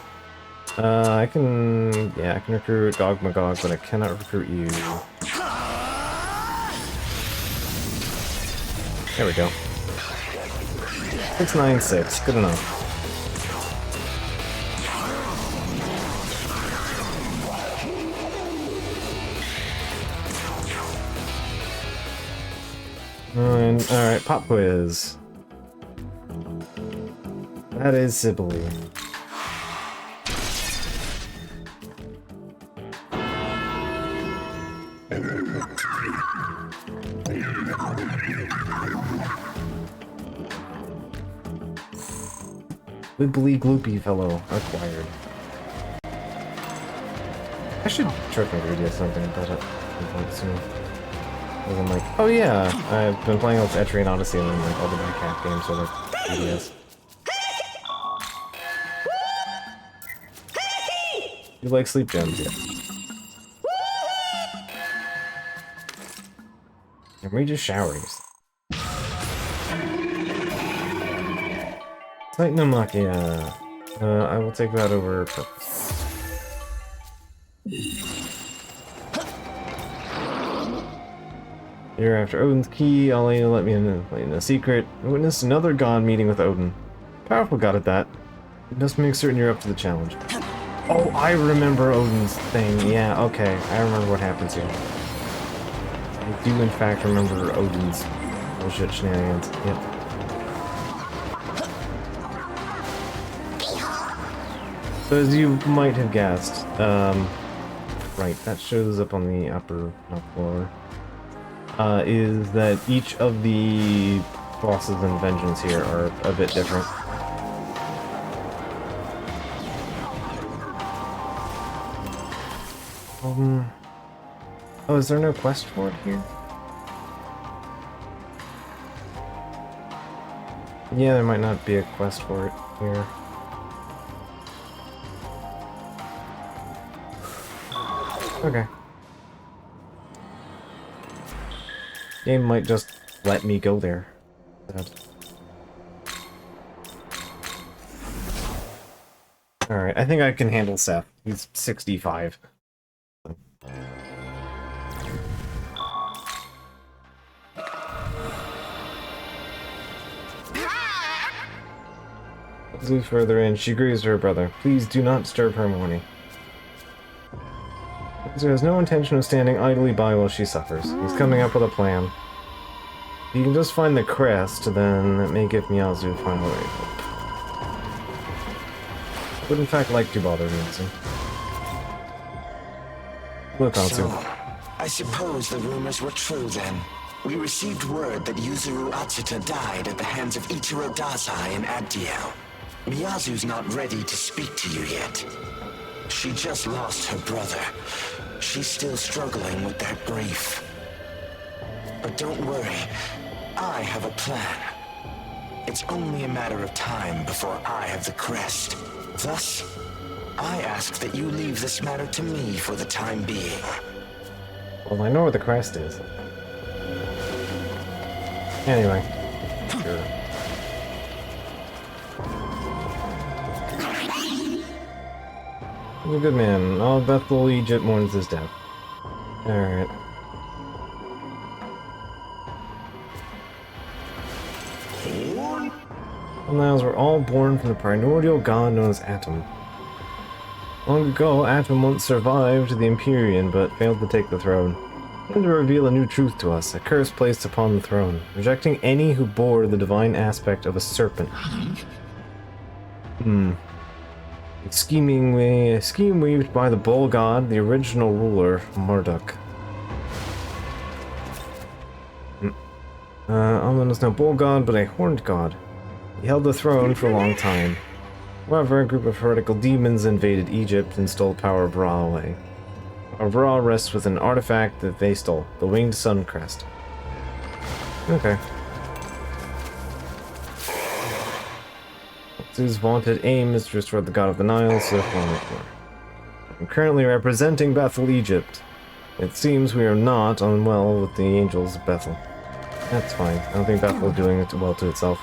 I can recruit Gogmagog, but I cannot recruit you. There we go. 696, good enough. Alright, pop quiz. That is Sibylle. Wibbly gloopy fellow acquired. I should check my video something about it soon. Because I'm like, oh yeah, I've been playing with Etrian Odyssey and then like all the back half games for like 3DS. You like sleep gems, yeah. And we just showering. Titanamakia. I will take that over purpose. You're after Odin's key. I'll let me in a secret. I witnessed another god meeting with Odin. Powerful god at that. You must make certain you're up to the challenge. Oh, I remember Odin's thing. Yeah, okay. I remember what happens here. I do in fact remember Odin's bullshit shenanigans. Yep. So as you might have guessed, right, that shows up on the upper floor. is that each of the bosses in Vengeance here are a bit different. Oh, is there no quest for it here? Yeah, there might not be a quest for it here. Okay. Game might just let me go there. Alright, I think I can handle Seth. He's 65. As we further in, she grieves for her brother. Please do not disturb her mourning. He has no intention of standing idly by while she suffers. He's coming up with a plan. If you can just find the crest, then that may give Miyazu final hope. I would in fact like to bother Miyazu. Look, Ansu. So, I suppose the rumors were true then. We received word that Yuzuru Atsuta died at the hands of Ichiro Dazai and Abdiel. Miyazu's not ready to speak to you yet. She just lost her brother. She's still struggling with that grief. But don't worry, I have a plan. It's only a matter of time before I have the crest. Thus, I ask that you leave this matter to me for the time being. Well, I know where the crest is. Anyway. Sure. He's a good man. All Bethel, Egypt mourns his death. Alright. Allows were all born from the primordial god known as Atom. Long ago, Atom once survived the Empyrean, but failed to take the throne. And to reveal a new truth to us, a curse placed upon the throne, rejecting any who bore the divine aspect of a serpent. A scheme weaved by the bull god, the original ruler, Marduk. Alman was no bull god, but a horned god. He held the throne for a long time. However, a group of heretical demons invaded Egypt and stole power of Ra away. Ra rests with an artifact that they stole, the winged sun crest. Okay. Zu's vaunted aim is to restore the god of the Nile, so I'm currently representing Bethel, Egypt. It seems we are not on well with the angels of Bethel. That's fine. I don't think Bethel is doing it well to itself.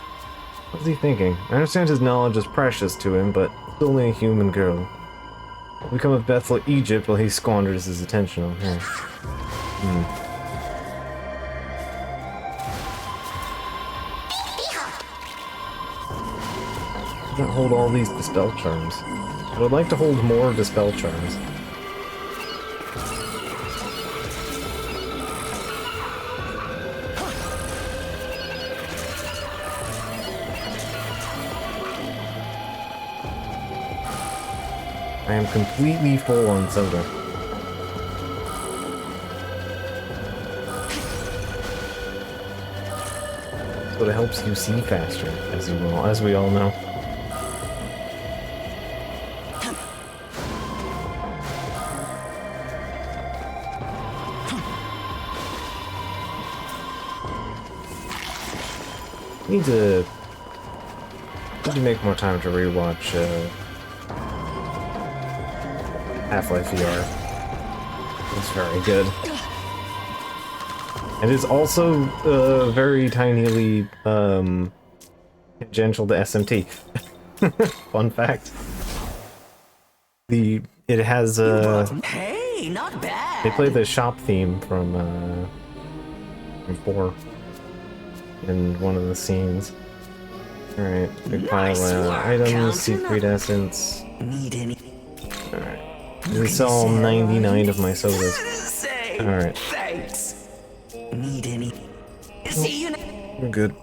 What's he thinking? I understand his knowledge is precious to him, but it's only a human girl. Will become of Bethel, Egypt, while he squanders his attention on her. I can't hold all these dispel charms. I would like to hold more dispel charms. I am completely full on soda. Soda helps you see faster, as we all know. Need to make more time to rewatch Half-Life VR. It's very good. And it's also very tinily tangential to SMT. Fun fact. It has Hey, not bad. they play the shop theme from 4 in one of the scenes. Alright, big pile of items, secret essence. Need any? Alright. We sell 99 of my sodas. Say Alright. thanks. Need any? See you. We're good.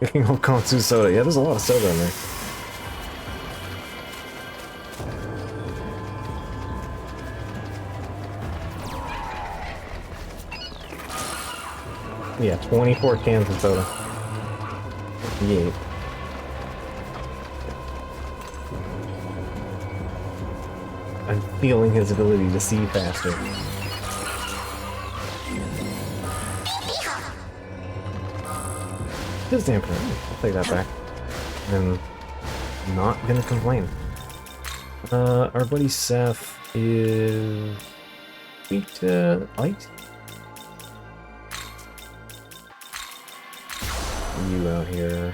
Picking up Kansu soda. Yeah, there's a lot of soda in there. Yeah, 24 cans of soda. Yeah. I'm feeling his ability to see faster. His damn point. I'll take that back. I'm not gonna complain. Our buddy Seth is weak to light. You out here.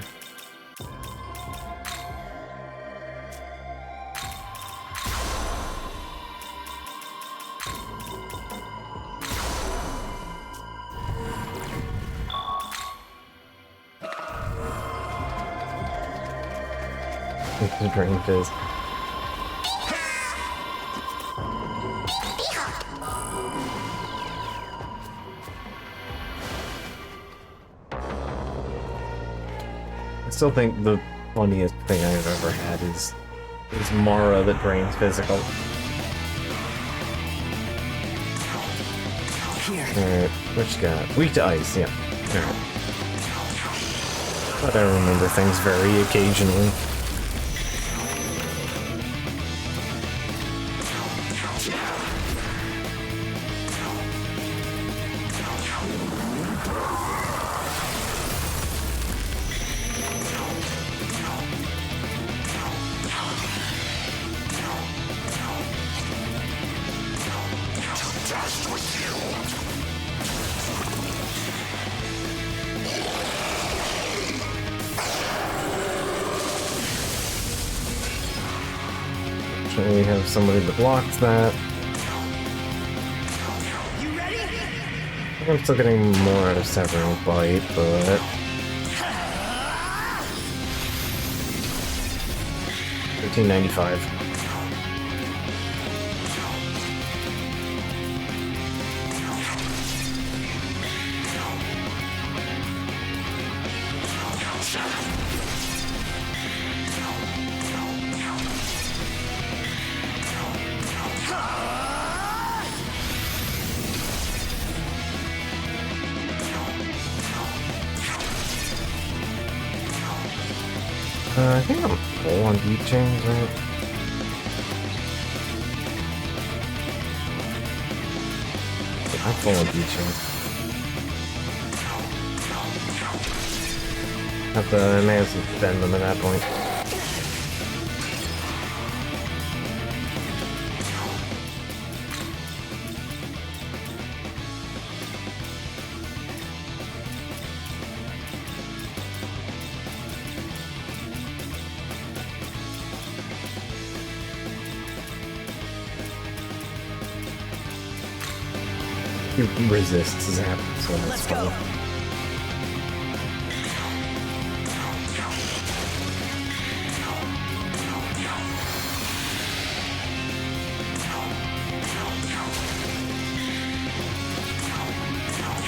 The drain fizz. I still think the funniest thing I've ever had is Mara that drains physical. Alright, what you got? Weak to ice, yeah. Alright. But I remember things very occasionally. We have somebody that blocks that. You ready? I think I'm still getting more out of Severing Bite, but 1395. I think I'm full on deep chains, right? I'm full on deep chains. Have to, I may have to bend them at that point. He resists zap, so that's fine.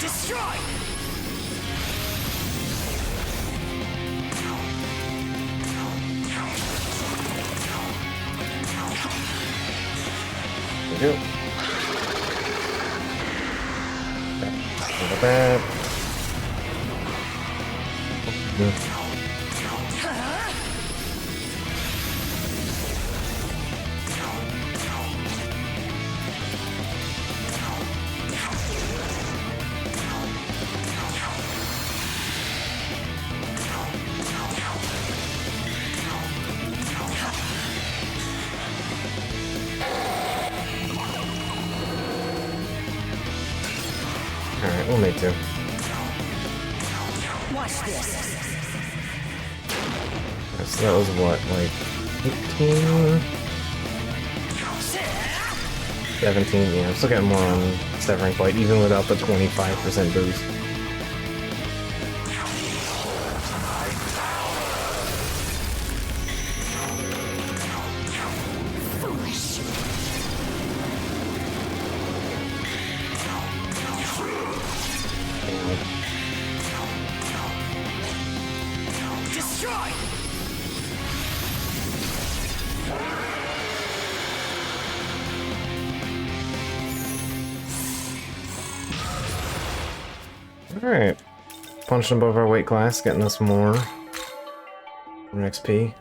Destroy! There we go. Look at that. Alright, we'll make two. Watch this. So that was what, like 18? 17, yeah, I'm still getting more on Severing Bite, even without the 25% boost. Destroy! Alright. Punching above our weight class, getting us more XP.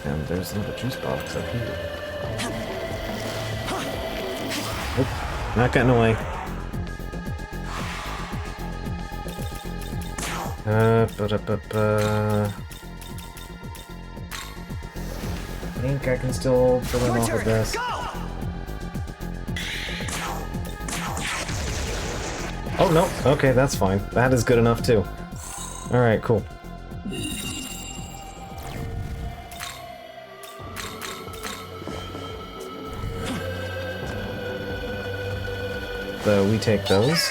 And there's another juice box up here. Nope, not getting away. I think I can still pull him off with this. Oh, no. Okay, that's fine. That is good enough, too. Alright, cool. So we take those.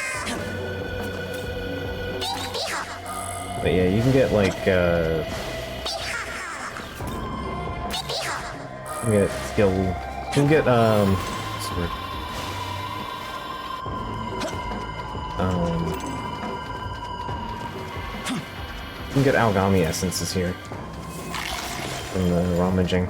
But yeah, you can get, like, you can get skill... You can get, what's the word? You can get Algami essences here. From the rummaging.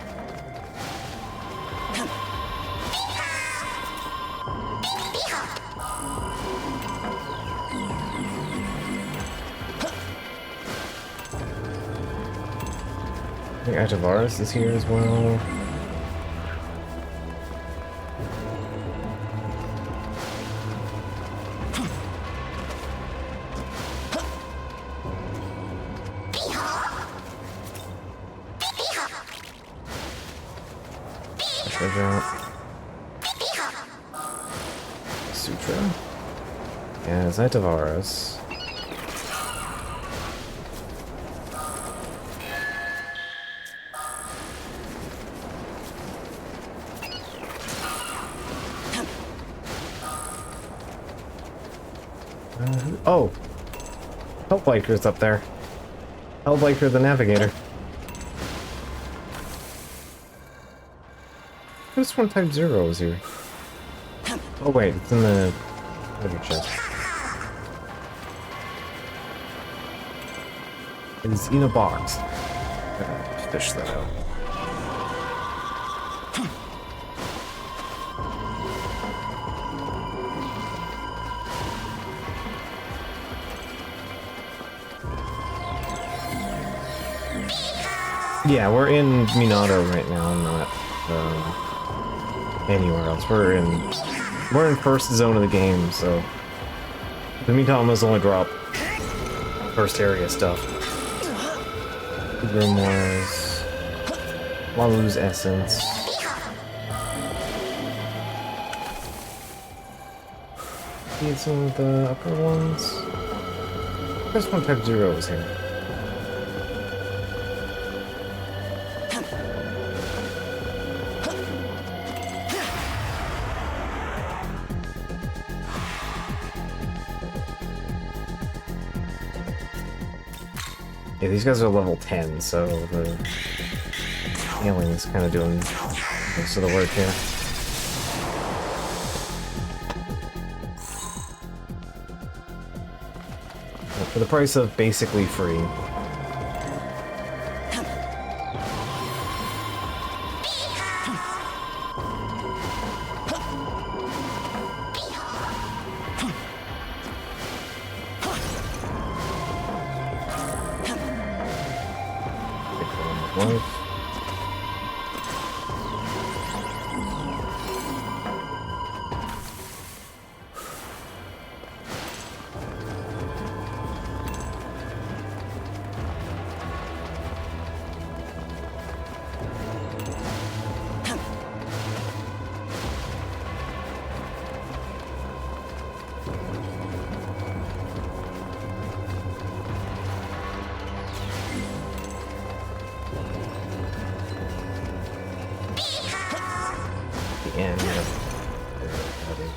I think Atavaris is here as well. Sutra. Yeah, Zytavaris. Oh! Hellbiker's up there. Hellbiker the Navigator. This one type 0 is here. Oh wait, it's in the treasure chest. It is in a box. Gotta fish that out. Yeah, we're in Minato right now, not anywhere else. We're in first zone of the game, so the Mitamas only drop first area stuff. Grimoires, Lalu's essence. Need some of the upper ones. First one type 0 is here. Yeah, these guys are level 10, so the alien's kind of doing most of the work here. But for the price of basically free.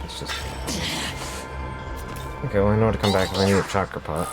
It's just... Okay, well I know to come back if I need a chakra pot.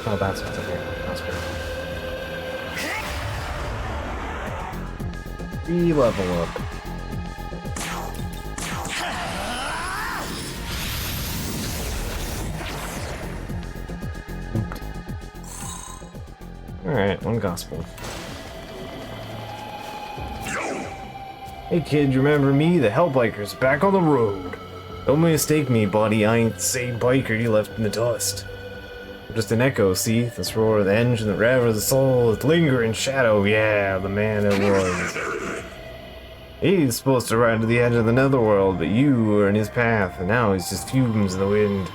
Oh, that's what's in here. Hospital. Re-level up. Alright, one gospel. Hey kid, you remember me? The Hellbikers, back on the road. Don't mistake me, buddy. I ain't the same biker you left in the dust. I'm just an echo, see? This roar of the engine, the rev of the soul, the lingering shadow. Yeah, the man it was. He's supposed to ride to the edge of the netherworld, but you were in his path, and now he's just fumes in the wind.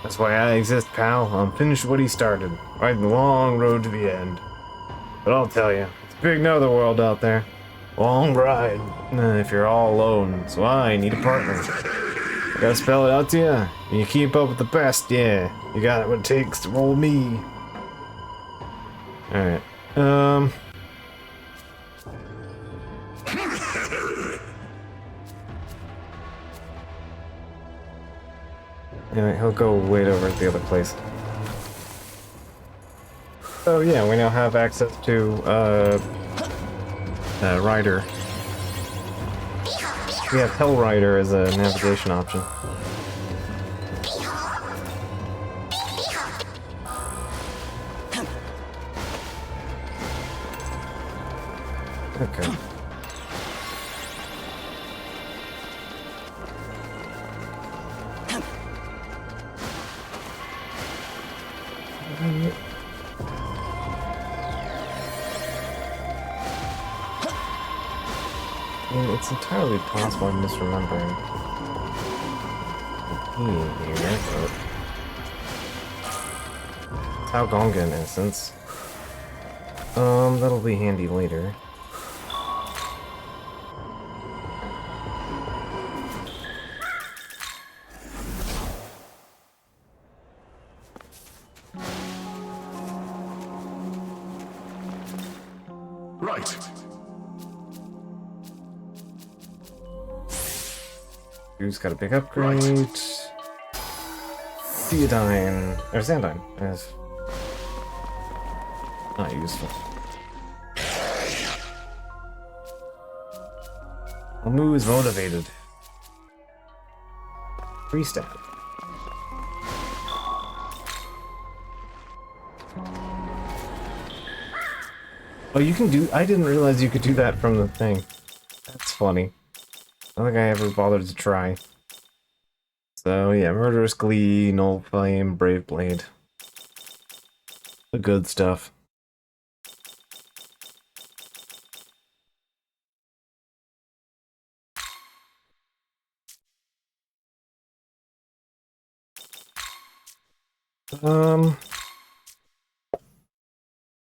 That's why I exist, pal. I'm finished what he started, riding the long road to the end. But I'll tell you, it's a big netherworld out there. Long ride, if you're all alone, so I need a partner. I gotta spell it out to you. You keep up with the best, yeah. You got what it takes to roll me. Alright, Anyway, he'll go wait over at the other place. So yeah, we now have access to, Rider. We have Hell Rider as a navigation option. Okay. I mean, it's entirely possible I'm misremembering. Here, but... Tau Gonga in essence. That'll be handy later. Right. Who's got a big upgrade? Theodine, or Xandine, is not useful. Amu is motivated. Free stat. Oh, you can do. I didn't realize you could do that from the thing. That's funny. I don't think I ever bothered to try. So yeah, Murderous Glee, Null Flame, Brave Blade. The good stuff.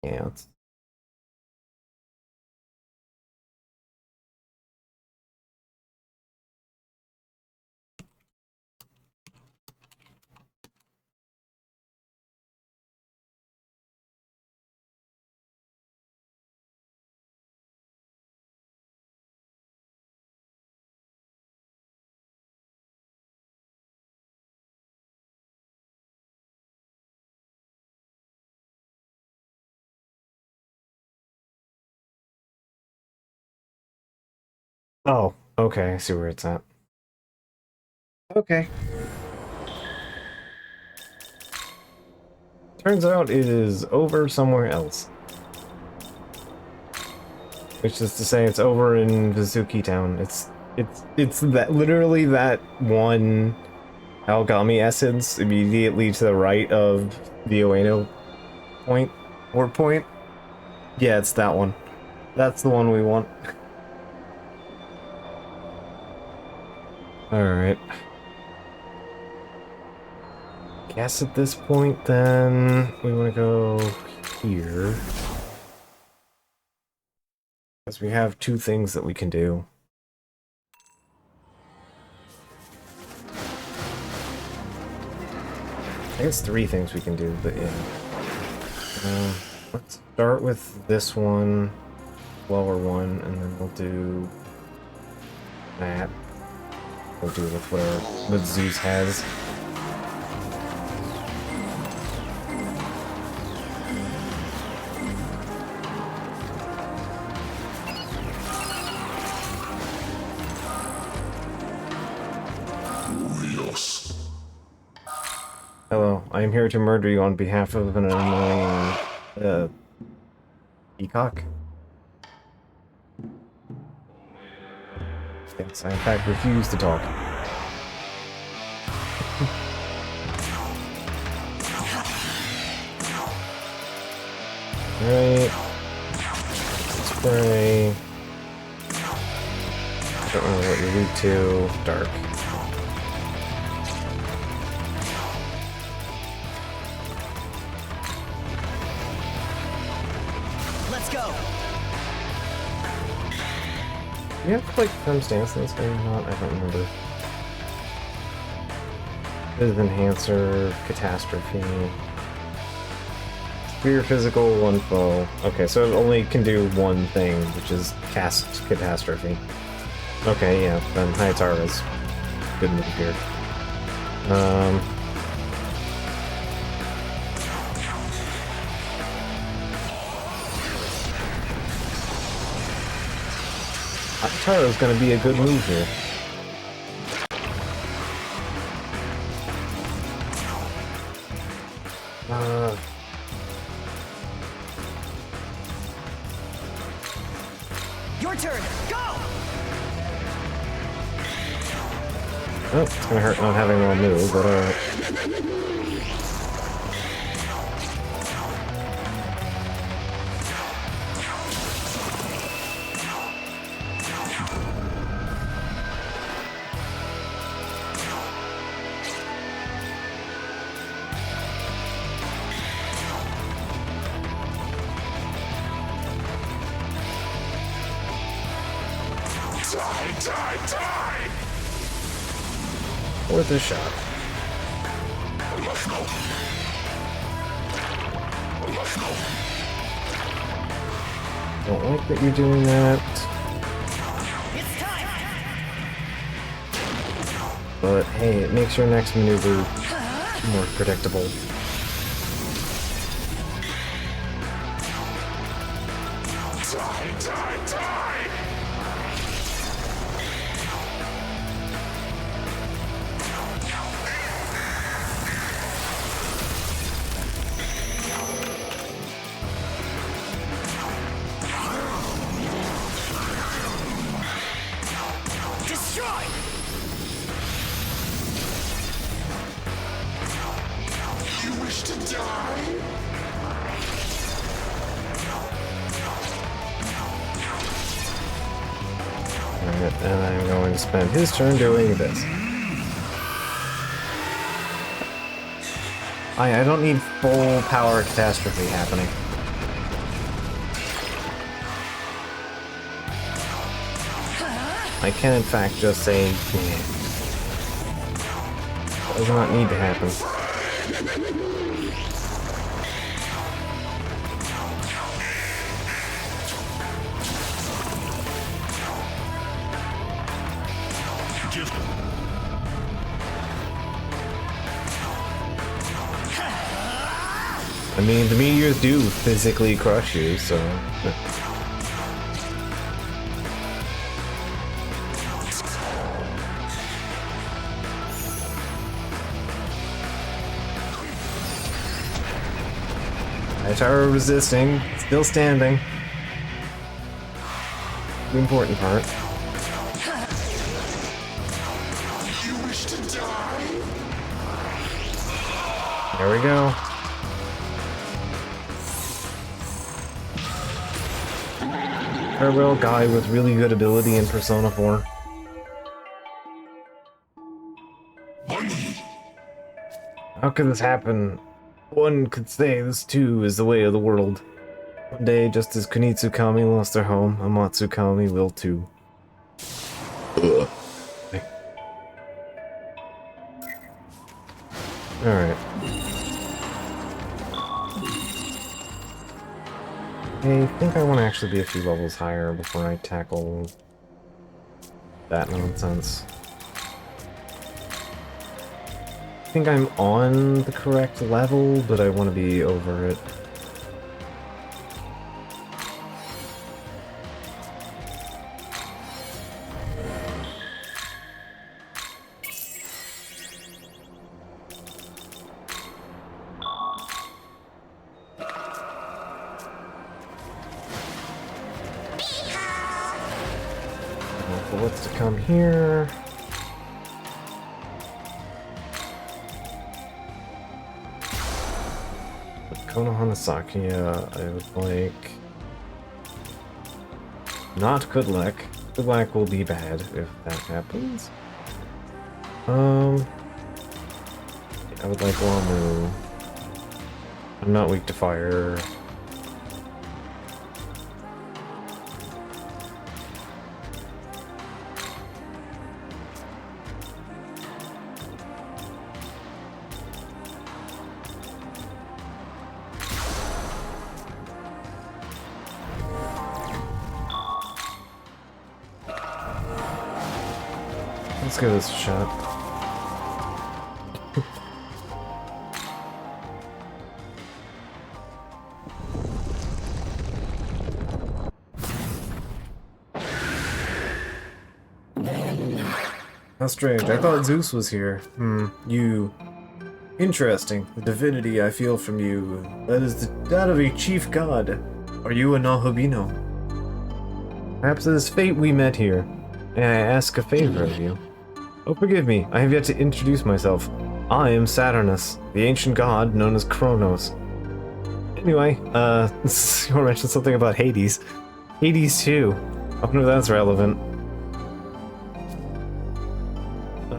Yeah, let's... Oh, okay, I see where it's at. Okay. Turns out it is over somewhere else. Which is to say it's over in Vizuki Town. It's that literally that one Algami essence immediately to the right of the Ueno point or point. Yeah, it's that one. That's the one we want. Alright. Guess at this point then we want to go here. Because we have two things that we can do. I guess three things we can do, but yeah. Let's start with this one, lower one, and then we'll do that. We'll do with what Zeus has. us. Hello, I am here to murder you on behalf of an annoying, peacock? Yes, I in fact refuse to talk. Alright. Spray. I don't know what you're weak to. Dark. Let's go. You have like firm stance in this game or not? I don't remember. This is Enhancer, Catastrophe. Spear Physical, one foe. Okay, so it only can do one thing, which is cast Catastrophe. Okay, yeah, then Hayatara's good move here. Hayatara's gonna be a good move here. Your turn. Go. Oh, it's gonna hurt not having one move, but alright. Die! Worth a shot. Let's go. Let's go. Don't like that you're doing that. It's time. But hey, it makes your next maneuver more predictable. Die! Destroy. You wish to die? Alright, and I'm going to spend his turn doing this. I don't need full power catastrophe happening. I can in fact just say, yeah. Does not need to happen. I mean, the meteors do physically crush you, so... Hayatara resisting, still standing. The important part. You wish to die? There we go. Farewell guy with really good ability in Persona 4. How could this happen? One could say this too is the way of the world. One day, just as Kunitsukami lost their home, Amatsukami will too. Alright. I think I want to actually be a few levels higher before I tackle that nonsense. I think I'm on the correct level, but I want to be over it. wants to come here. Konohanasakiya, I would like... Not Kudlek. Kudlek will be bad if that happens. I would like Wamu. I'm not weak to fire. Let's give this a shot. How strange. I thought Zeus was here. You... Interesting. The divinity I feel from you. That is that of a chief god. Are you a Nahabino? Perhaps it is fate we met here. May I ask a favor of you? Oh, forgive me. I have yet to introduce myself. I am Saturnus, the ancient god known as Kronos. Anyway, you mentioned something about Hades. Hades too. I wonder if that's relevant.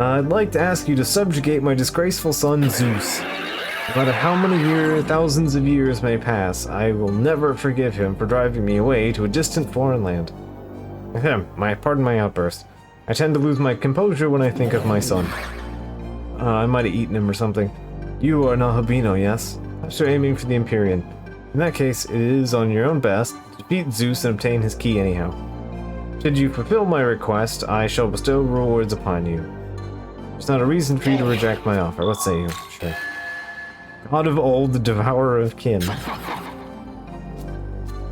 I'd like to ask you to subjugate my disgraceful son, Zeus. No matter how many thousands of years may pass, I will never forgive him for driving me away to a distant foreign land. Pardon my outburst. I tend to lose my composure when I think of my son. I might have eaten him or something. You are Nahabino, yes? Perhaps you're aiming for the Empyrean. In that case, it is on your own best to defeat Zeus and obtain his key anyhow. Should you fulfill my request, I shall bestow rewards upon you. There's not a reason for you to reject my offer. What say you? Sure. God of old, the devourer of kin.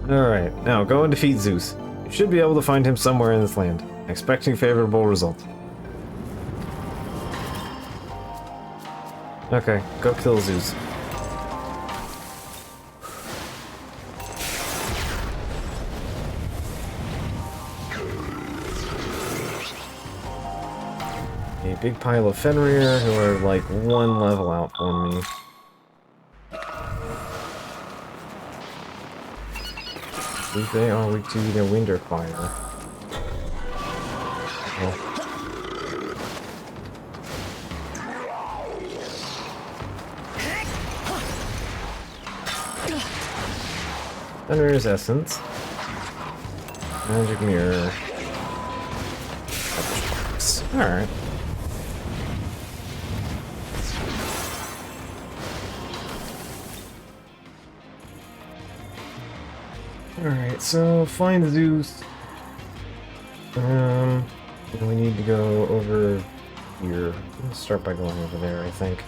Alright, now go and defeat Zeus. You should be able to find him somewhere in this land. Expecting favorable result. Okay, go kill Zeus. A big pile of Fenrir who are like one level out for me. They are weak to their wind or fire. Fenrir's essence. Magic mirror. Alright. Alright, so find Zeus. We need to go over here. Let's start by going over there, I think.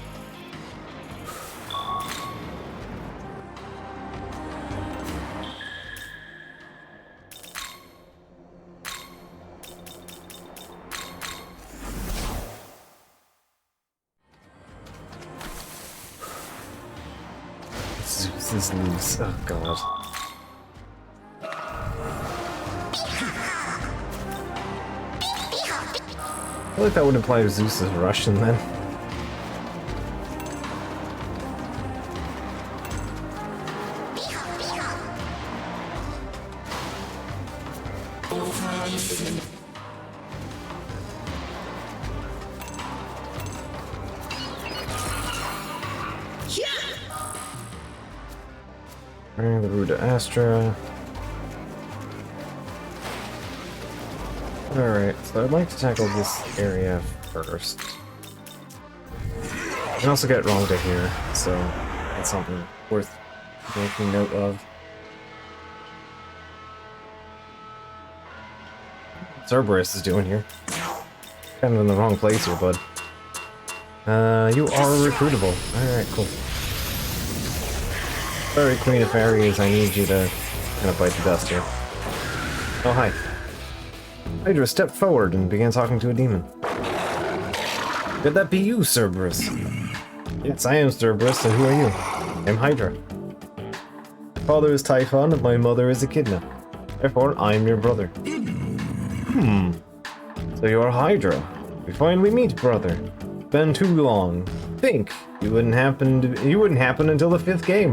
Zeus is loose. Oh god. I feel like that would imply Zeus is Russian then. Bring the root to Astra. Alright, so I'd like to tackle this area first. I can also get Rongda here, so that's something worth making note of. Cerberus is doing here. Kind of in the wrong place here, bud. You are recruitable. Alright, cool. Sorry, Queen of Fairies, I need you to kind of bite the dust here. Oh, hi. Hydra stepped forward and began talking to a demon. Could that be you, Cerberus? Yes, I am Cerberus, and who are you? I'm Hydra. My father is Typhon, and my mother is Echidna. Therefore, I am your brother. So you're Hydra. We finally meet, brother. Been too long. Think you wouldn't happen until the 5th game.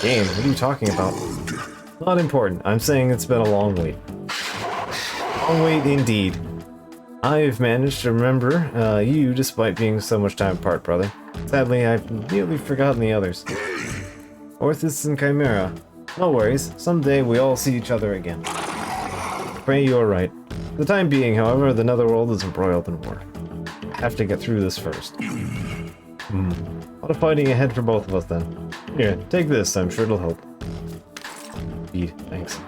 Game? What are you talking about? Not important. I'm saying it's been a long wait. Long wait indeed. I've managed to remember you despite being so much time apart, brother. Sadly, I've nearly forgotten the others. Orthus and Chimera. No worries. Someday we all see each other again. Pray you're right. For the time being, however, the Netherworld is embroiled in war. Have to get through this first. A lot of fighting ahead for both of us then. Here, take this. I'm sure it'll help. Indeed, thanks.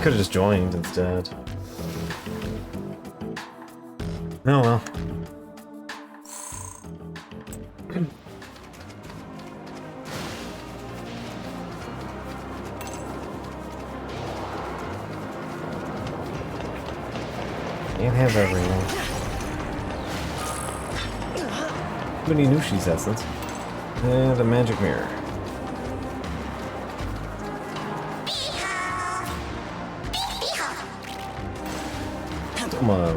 Could've just joined instead. Oh well. Can't have everything. Too many Nushi's essence. And a magic mirror.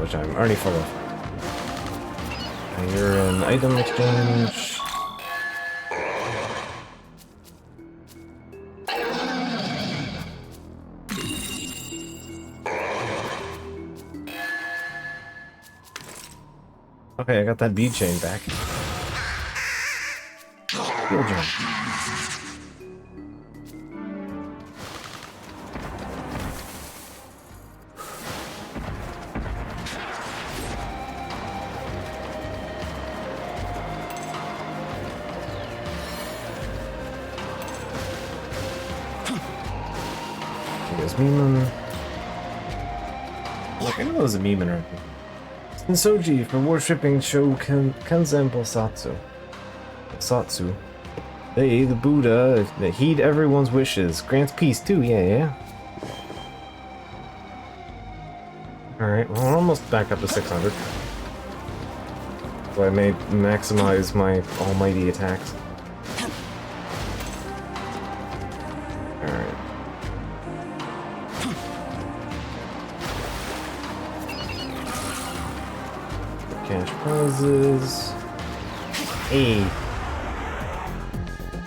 Which I'm already full of. And you're an item exchange. Okay, I got that bead chain back. Cool jump. Meme. Look, I know there's a meme in her. Sensoji for worshipping Sho Kanzen Bosatsu. Bosatsu. They, the Buddha, that heed everyone's wishes. Grants peace too, yeah. Alright, well, we're almost back up to 600. So I may maximize my almighty attacks. Cash prizes. Hey.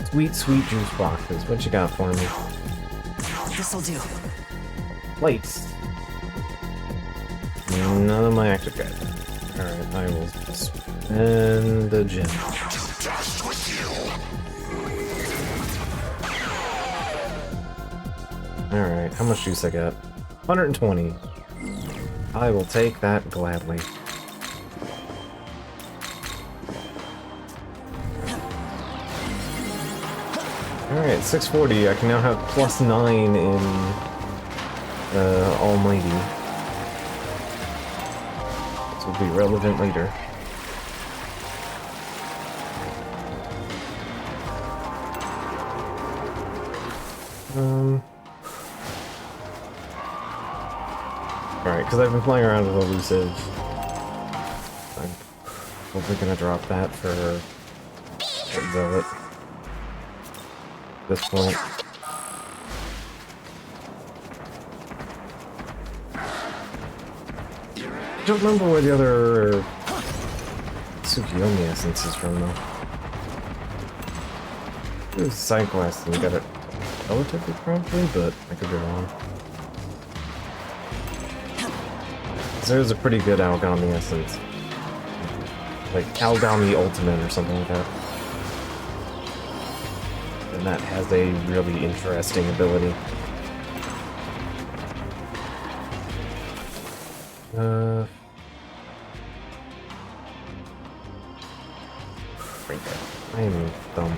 Sweet, sweet juice boxes. What you got for me? This'll do. Lights. None of my active guys. Alright, I will spend the gem. Alright, how much juice I got? 120. I will take that gladly. Alright, 640. I can now have +9 in Almighty. This will be relevant later. Alright, because I've been playing around with elusive. I'm probably gonna drop that for Zealot. At this point. I don't remember where the other Tsukiyomi essence is from though. It was a side quest and you got it relatively promptly, but I could be wrong. There's a pretty good Algami essence. Like Algami Ultimate or something like that. And that has a really interesting ability. Right there. I am dumb.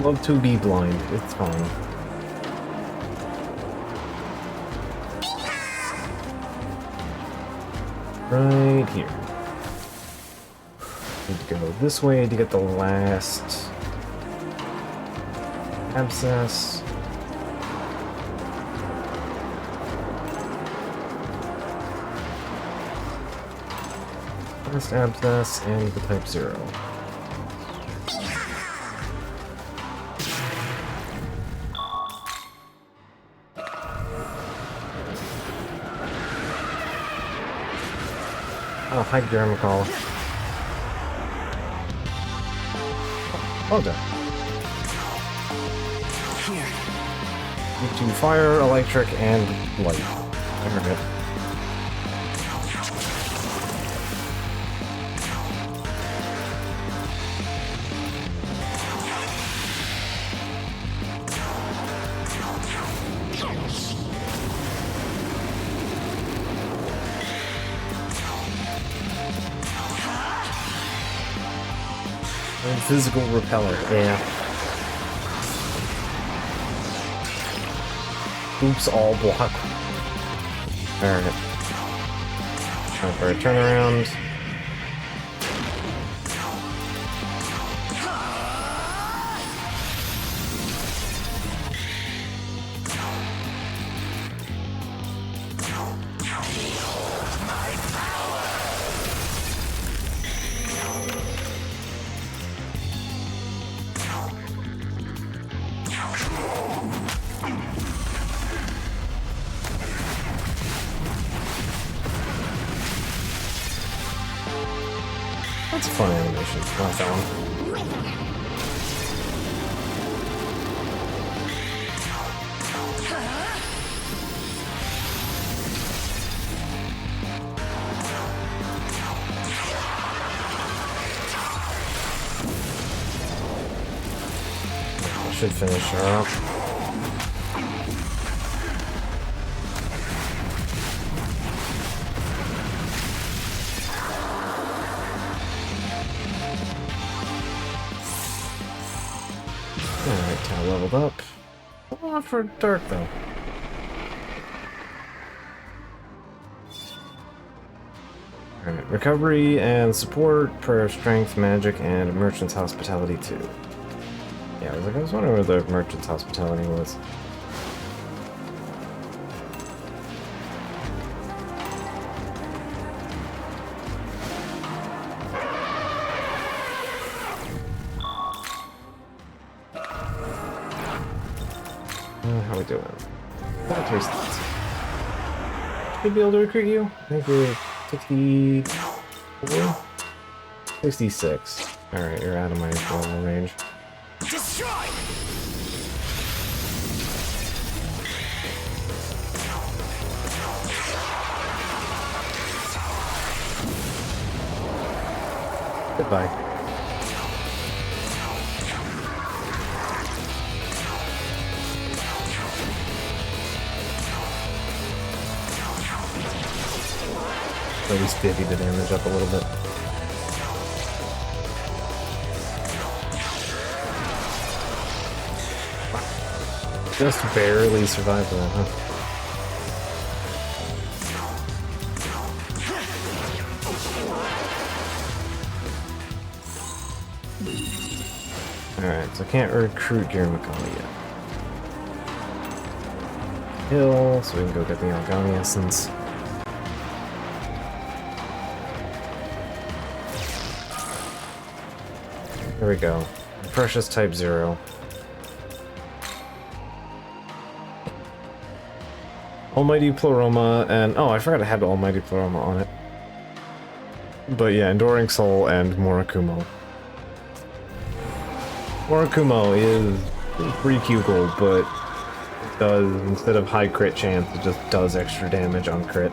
Love to be blind. It's fine. Right here. Need to go this way to get the last abscess. Last abscess and the type 0. Oh, hi, Jermical. Oh, there. Here. You do fire, electric, and light. Alright. And physical repeller, yeah. Oops, all block. Alright. Time for a turnaround. That's a fun animation. Not that one. I should finish her up. Alright, Tau leveled up. A lot for Dark, though. Alright, recovery and support, prayer, strength, magic, and merchant's hospitality, too. Yeah, I was wondering where the merchant's hospitality was. How we doing? About 3 slots. Should be able to recruit you. I think we're 64? 66. Alright, you're out of my normal range. Destroy! Goodbye. At least 50 the damage up a little bit. Just barely survived that, huh? Alright, so I can't recruit Jeremy yet. Hill, so we can go get the Algami Essence. There we go. Precious type 0. Almighty Pleroma, and oh, I forgot I had Almighty Pleroma on it. But yeah, Enduring Soul and Murakumo. Murakumo is pretty cute gold, but it does, instead of high crit chance, it just does extra damage on crit.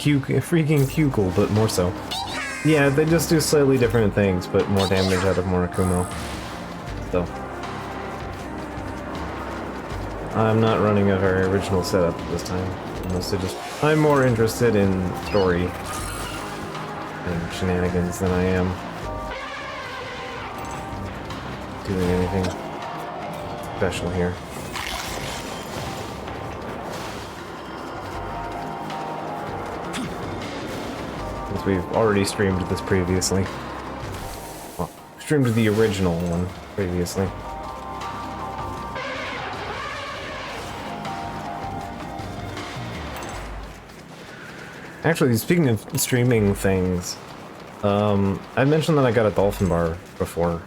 Freaking Kugel, but more so. Yeah, they just do slightly different things, but more damage out of Murakumo. So. I'm not running a very original setup this time. Mostly just, I'm more interested in story and shenanigans than I am doing anything special here. We've already streamed this previously. Well, streamed the original one previously. Actually, speaking of streaming things, I mentioned that I got a dolphin bar before,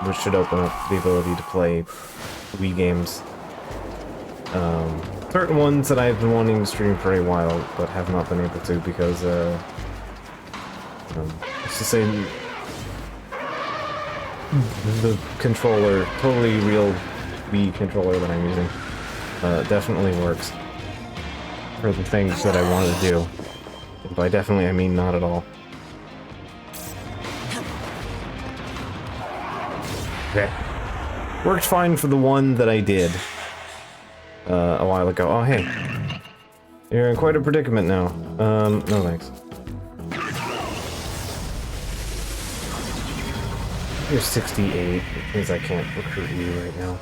which should open up the ability to play Wii games. Certain ones that I've been wanting to stream for a while, but have not been able to because, let's just say the controller, totally real Wii controller that I'm using, definitely works for the things that I want to do. And by definitely, I mean not at all. Okay. Worked fine for the one that I did a while ago. Oh, hey. You're in quite a predicament now. No thanks. You're 68, which means I can't recruit you right now.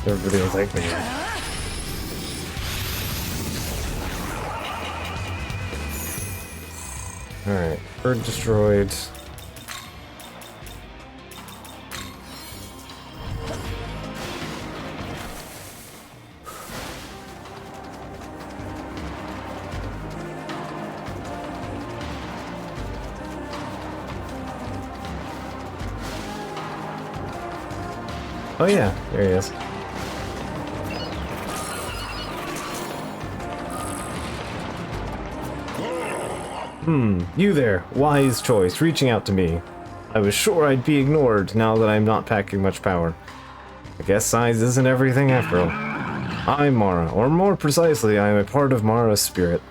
Everybody was like, man. Alright, bird destroyed. Oh yeah, there he is. You there. Wise choice, reaching out to me. I was sure I'd be ignored now that I'm not packing much power. I guess size isn't everything after all. I'm Mara, or more precisely, I am a part of Mara's spirit.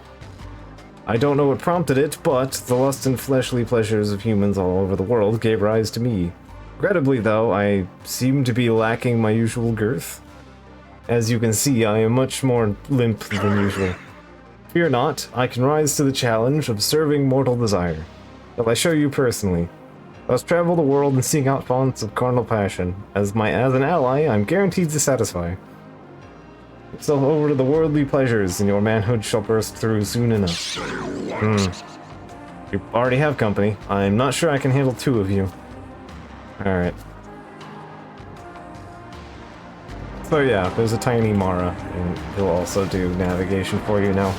I don't know what prompted it, but the lust and fleshly pleasures of humans all over the world gave rise to me. Regrettably, though, I seem to be lacking my usual girth. As you can see, I am much more limp than usual. Fear not, I can rise to the challenge of serving mortal desire. Shall I show you personally? Let's travel the world and seek out fonts of carnal passion. As an ally, I'm guaranteed to satisfy. Yourself over to the worldly pleasures, and your manhood shall burst through soon enough. You already have company. I'm not sure I can handle two of you. Alright. So yeah, there's a tiny Mara, and he'll also do navigation for you now.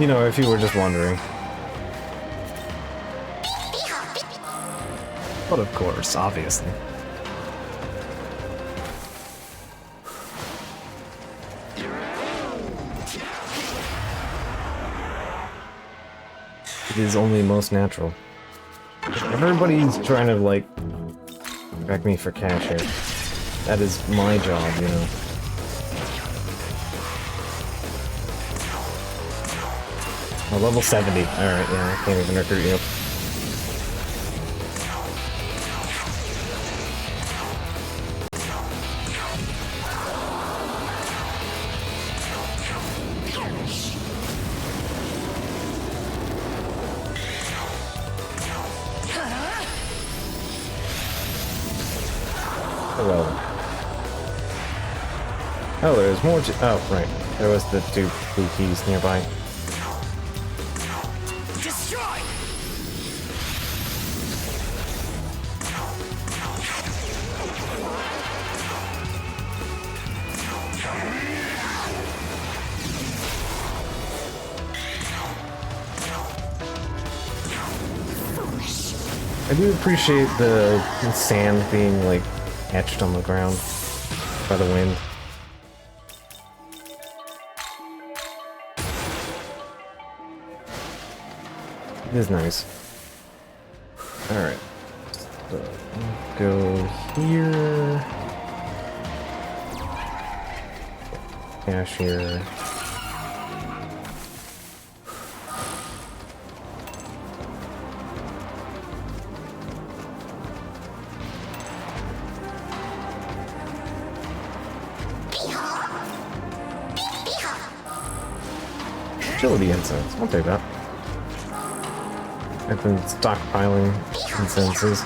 You know, if you were just wondering. But of course, obviously. It is only most natural. Everybody's trying to, like, back me for cash here. That is my job, you know. Oh, level 70. Alright, yeah, I can't even recruit you. Oh, there's more to— oh, right. There was the two blue keys nearby. Destroy! I do appreciate the sand being, like, etched on the ground by the wind. It is nice. Alright. So, go here. Cash here. Agility incense. I'll take that. I've been stockpiling incenses.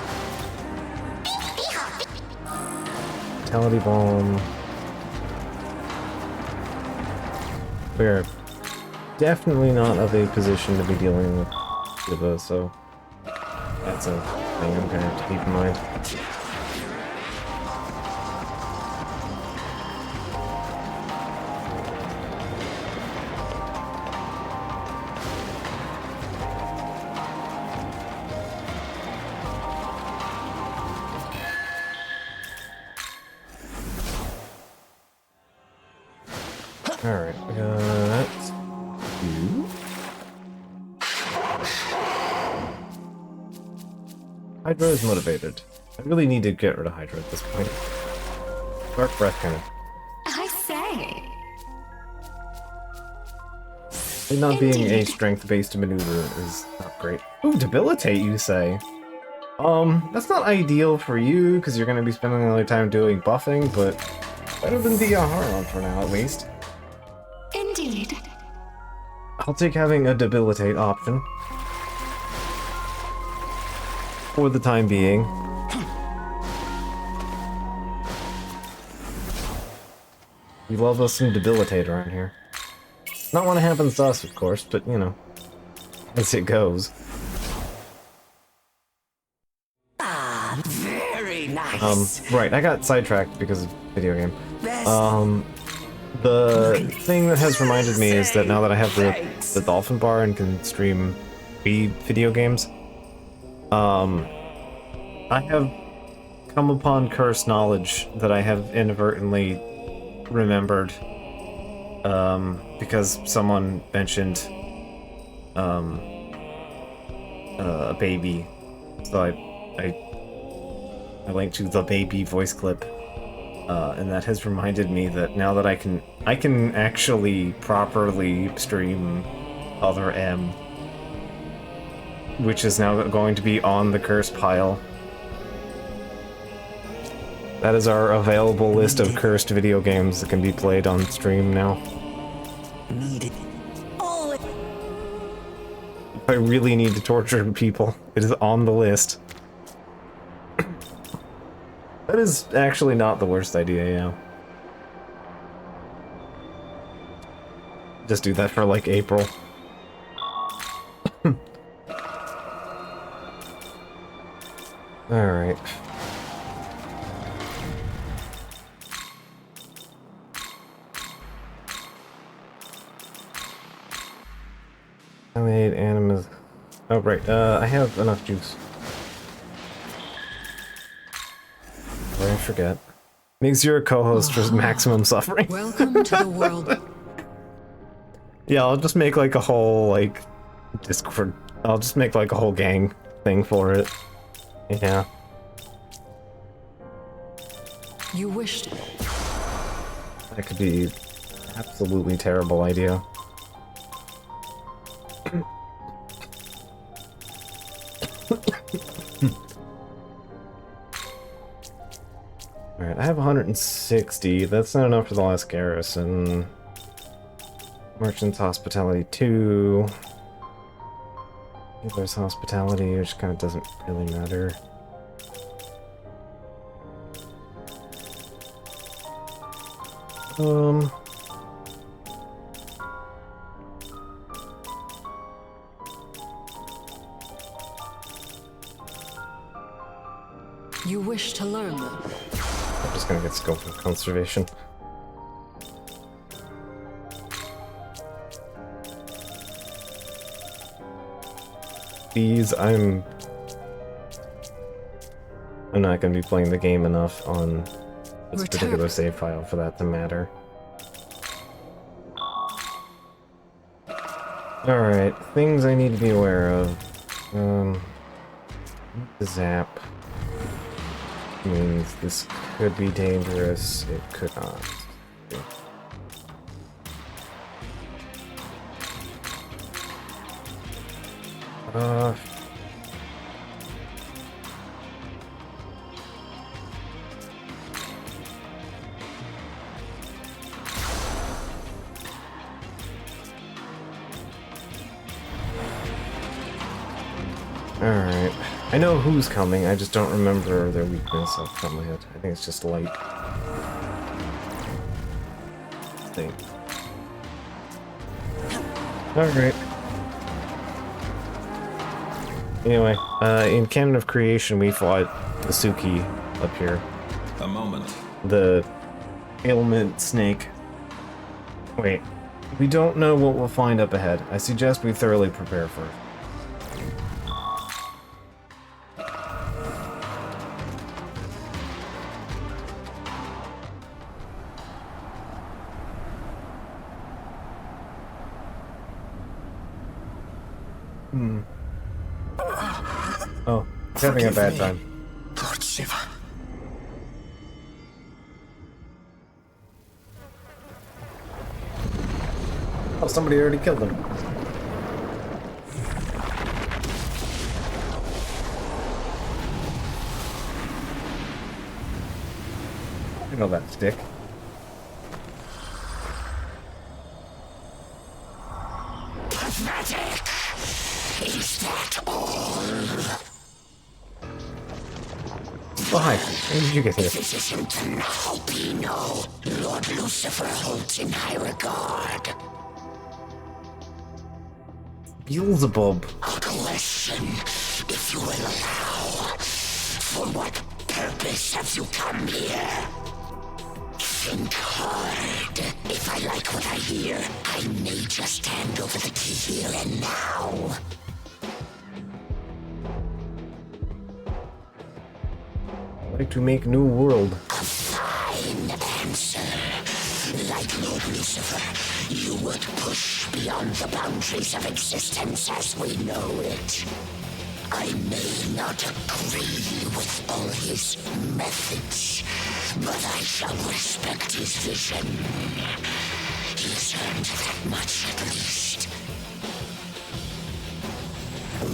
Vitality bomb. We're definitely not of a position to be dealing with Shiva, so that's a thing I'm gonna have to keep in mind. Alright, we got you. Hydra is motivated. I really need to get rid of Hydra at this point. Dark Breath kind of. I say. It not being a strength-based maneuver is not great. Ooh, debilitate, you say? That's not ideal for you, because you're going to be spending all your time doing buffing, but better than DRR for now, at least. Indeed. I'll take having a debilitate option. For the time being. We love us some debilitate around here. Not when it happens to us, of course, but, you know, as it goes. Ah, very nice. Right, I got sidetracked because of video game. The thing that has reminded me is that now that I have the Dolphin Bar and can stream Wii video games, I have come upon cursed knowledge that I have inadvertently remembered, because someone mentioned, a baby, so I linked to the baby voice clip, and that has reminded me that now that I can actually properly stream Other M, which is now going to be on the curse pile. That is our available list of cursed video games that can be played on stream now. Needed. If I really need to torture people, it is on the list. That is actually not the worst idea, yeah. Just do that for, like, April. Alright. I made animas. Oh, right, I have enough juice. Before I forget. Makes your co-host for maximum suffering. Welcome to the world. Yeah, I'll just make like a whole, like, Discord. I'll just make like a whole gang thing for it. Yeah. You wished. That could be absolutely terrible idea. Alright, I have 160. That's not enough for the last garrison. Merchant's Hospitality 2. Healer's Hospitality, which kind of doesn't really matter. You wish to learn them. I'm just gonna get scope of conservation. These, I'm not gonna be playing the game enough on this particular save file for that to matter. Alright, things I need to be aware of. Zap means this could be dangerous, it could not. Alright. I know who's coming, I just don't remember their weakness off the top of my head. I think it's just light. Think. Alright. Anyway, in Canon of Creation, we fought the Suki up here. A moment. The ailment snake. Wait. We don't know what we'll find up ahead. I suggest we thoroughly prepare for it. Oh, he's having a bad time. Lord Shiva. Oh, somebody already killed him. I know that stick. Pathetic. Is that all? Oh, hi. How did you get here? This isn't an albino. Lord Lucifer holds in high regard. Beelzebub. A question, if you will allow. For what purpose have you come here? Think hard. If I like what I hear, I may just hand over the key here and now. I'd like to make new world. A fine answer. Like Lord Lucifer, you would push beyond the boundaries of existence as we know it. I may not agree with all his methods, but I shall respect his vision. He's earned that much at least.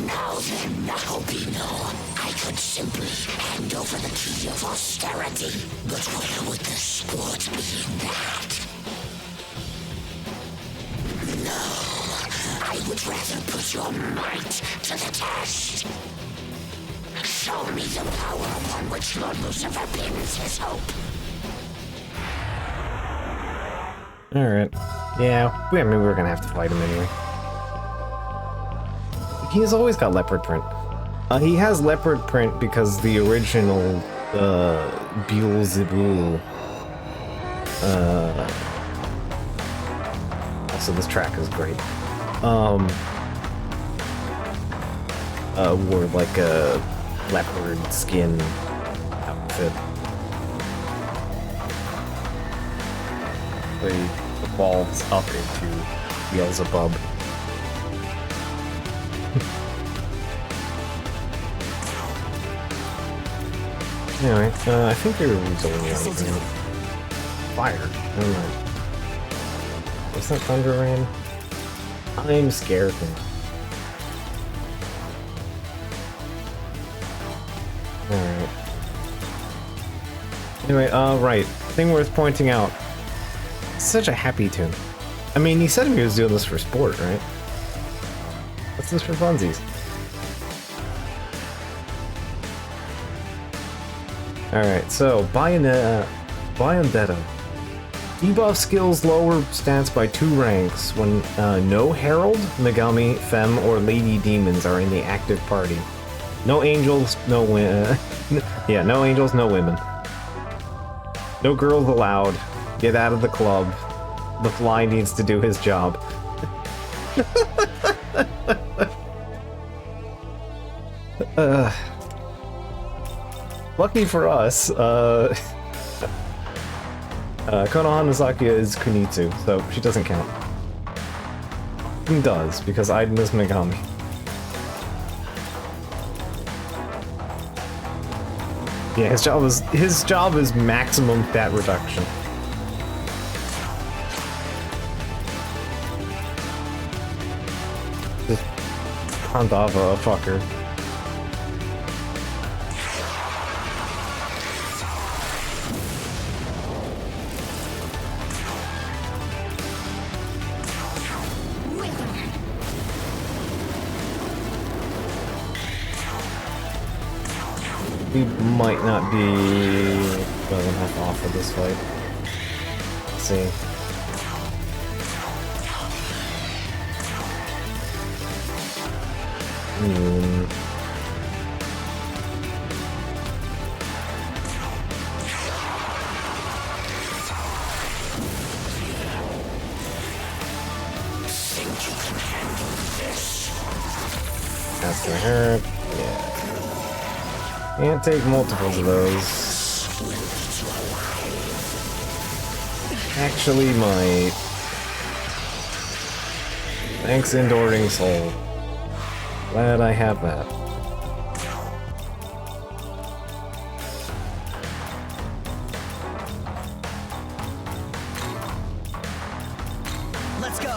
Now then, Albino, I could simply hand over the key of austerity, but where would the sport be in that? No, I would rather put your might to the test. Show me the power upon which Lord Lucifer pins his hope. Alright. Yeah, I mean, we're gonna have to fight him anyway. He's always got leopard print. He has leopard print because the original, Beelzebul, also this track is great, wore like a leopard skin outfit. He evolves up into Beelzebub. Anyway, I think they were only on fire. Never mind. Is that Thunder Rain? I'm scared now. Alright. Anyway, right. Thing worth pointing out. Such a happy tune. I mean, he said he was doing this for sport, right? What's this for funsies? Alright, so, Bayonetta. Debuff skills lower stats by 2 ranks when no Herald, Megami, Femme, or Lady Demons are in the active party. No angels, no women. Yeah, no angels, no women. No girls allowed. Get out of the club. The fly needs to do his job. Lucky for us, Konoha Nozakia is Kunitsu, so she doesn't count. He does, because Aiden is Megami. Yeah, his job is maximum stat reduction. Just Kandava, a fucker. we might not be well enough off for this fight. Let's see. That's gonna hurt. Yeah. Can't take multiples of those. Actually might. Thanks, Enduring Soul. Glad I have that. Let's go.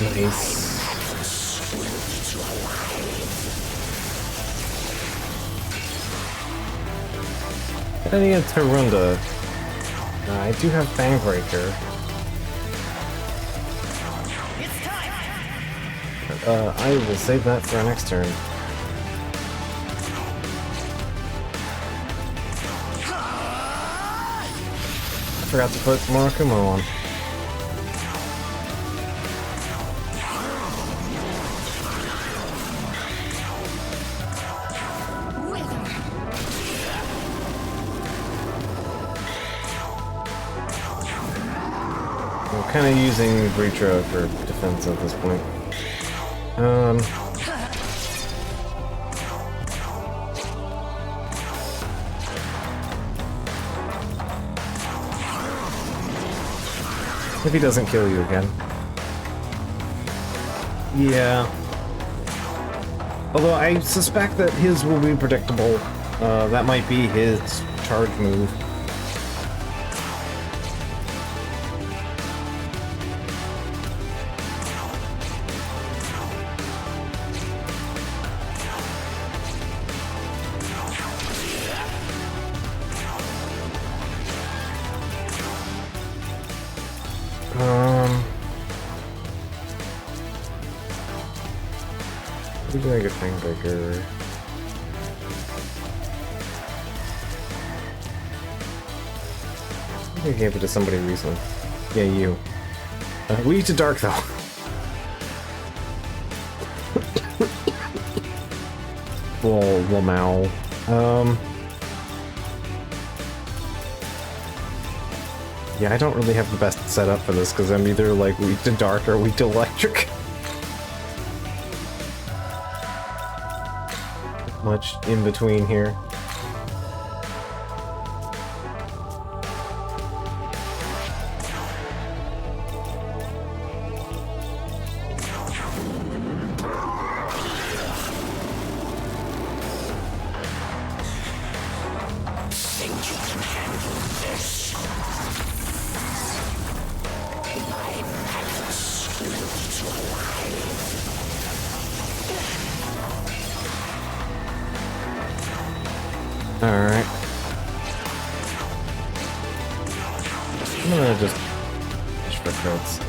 Nice. I need a Tarunda. I do have Bangbreaker. I will save that for our next turn. I forgot to put Murakumo on. I'm kind of using Breacher for defense at this point. If he doesn't kill you again. Yeah. Although I suspect that his will be predictable. That might be his charge move. Who did I get Bangbreaker? I think I gave it to somebody recently. Yeah, you. Weak to Dark, though. Lamau. Yeah, I don't really have the best setup for this, because I'm either, like, weak to Dark or weak to Electric. Much in between here. Alright. I'm gonna just fish for crits.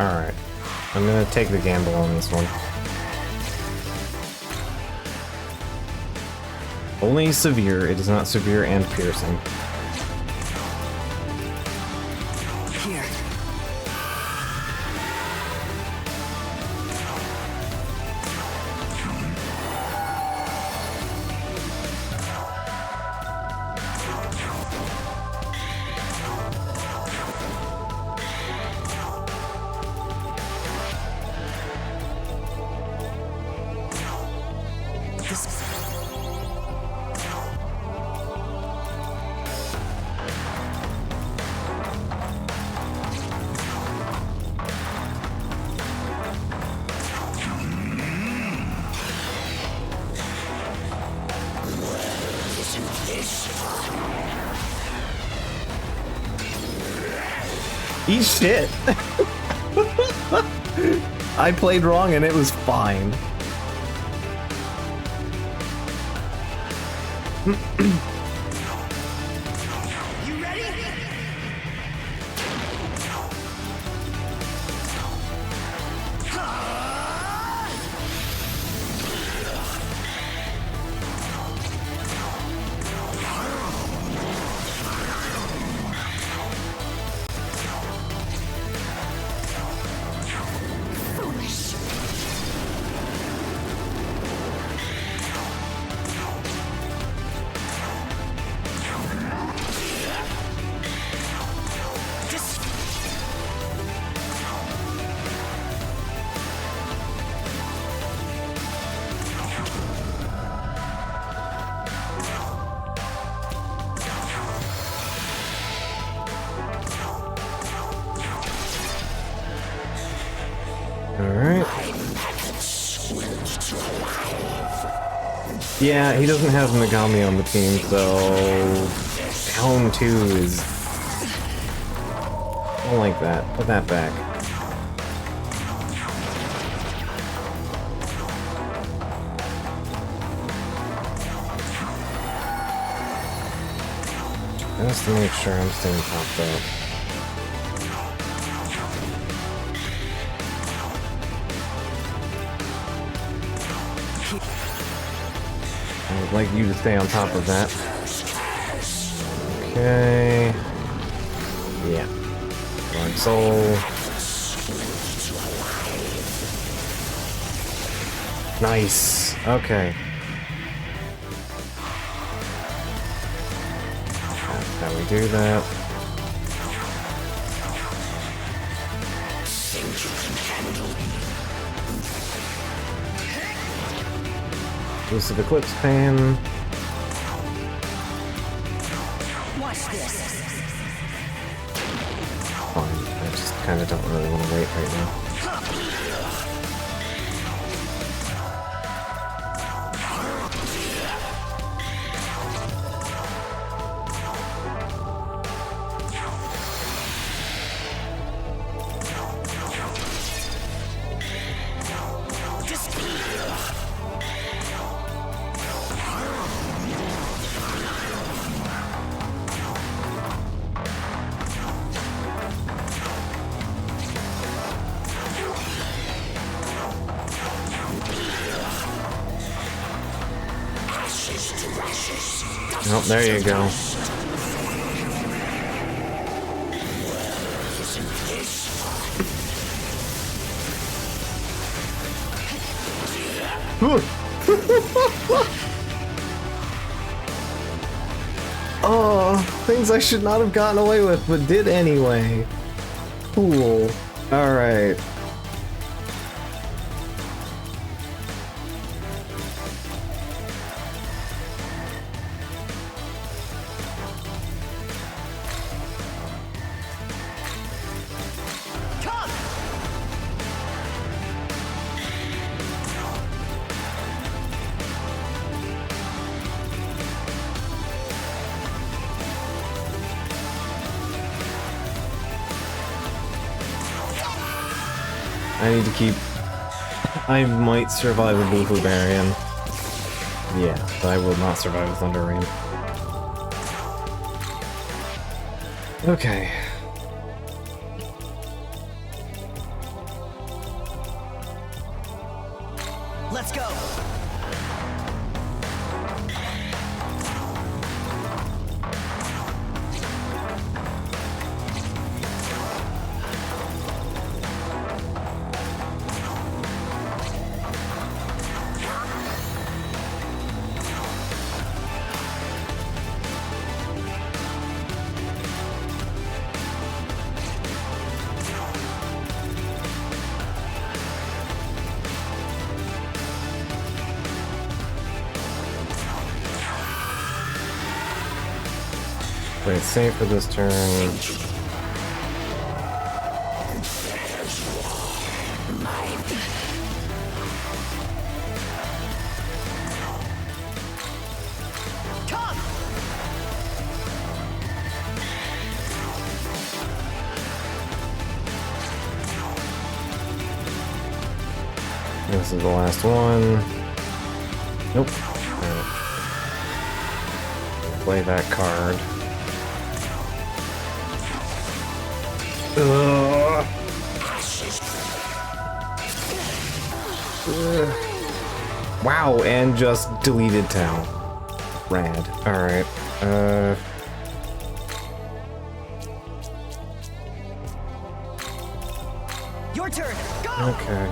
Alright. I'm gonna take the gamble on this one. Only severe, it is not severe and piercing. Here. Eat shit. I played wrong and it was fine. You ready? Alright. Yeah, he doesn't have Megami on the team, so Helm 2 is... I don't like that. Put that back. Just to make sure I'm staying topped up. I would like you to stay on top of that. Okay. Yeah. One soul. Nice. Okay. That's how we do that. Elusive Eclipse Pan. Watch this. Fine. I just kind of don't really want to wait right now. Oh, there you go. Oh, things I should not have gotten away with, but did anyway. Cool. Alright. I need to keep... I might survive a Blue Barbarian. Yeah, but I will not survive a Thunder Rain. Okay. Let's go. Wait, save for this turn. This is the last one. Nope. Alright. Play that card. Ugh. Ugh. Wow, and just deleted town. Rad. Alright. Your turn. Go. Okay.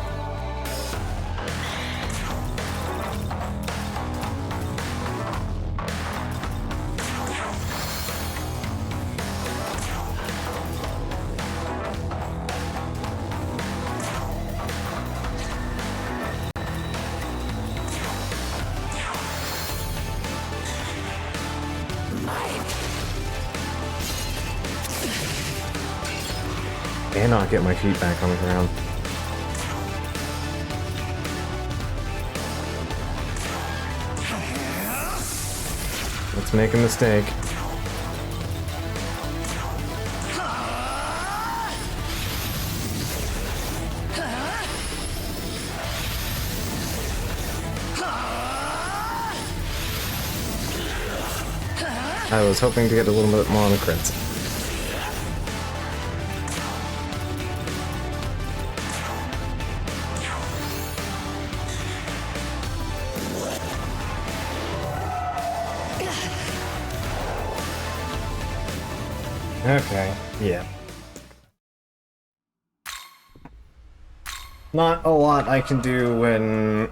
Cannot get my feet back on the ground. Let's make a mistake. I was hoping to get a little bit more on the crits. Okay, yeah. Not a lot I can do when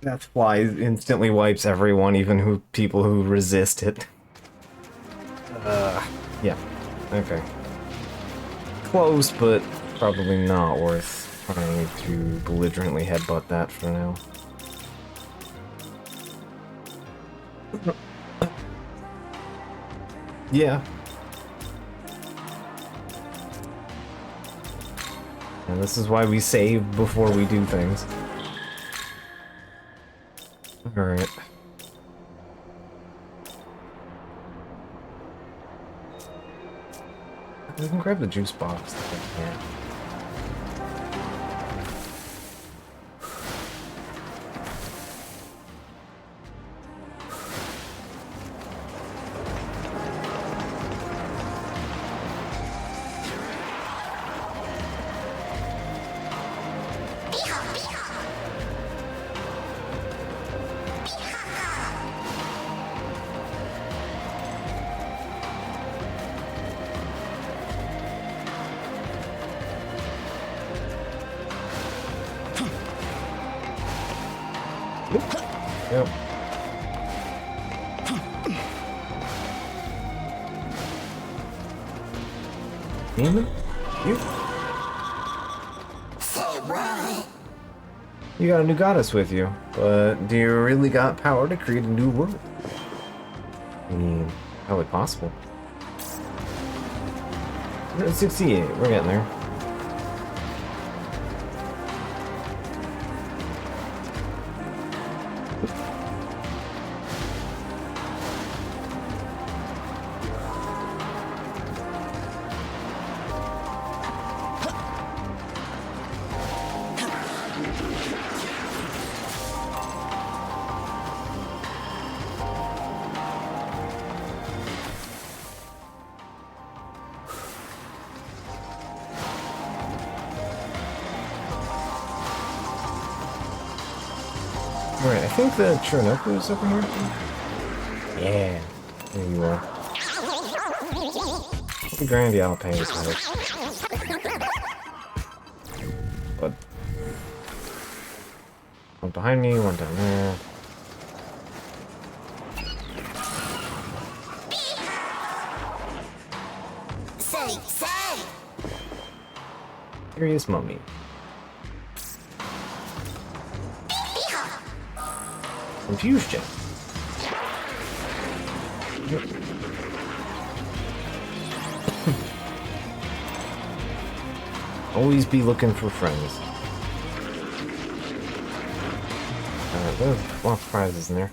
Deathfly instantly wipes everyone, even people who resist it. Yeah. Okay. Close, but probably not worth trying to belligerently headbutt that for now. Yeah. And this is why we save before we do things. Alright. I can grab the juice box. Yeah. Yep. Nina? You? So right. You got a new goddess with you, but do you really got power to create a new world? I mean, probably possible. 168, we're getting there. Alright, I think the Chirinoku is over here. Yeah, there you are. The Grandy I'll pay is right. But one behind me, one down there. Say. Curious mummy. Confusion. Always be looking for friends. There's lots of prizes in there.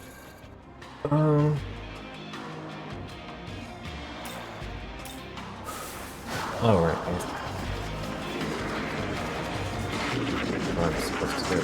Oh, right. where I'm supposed to go.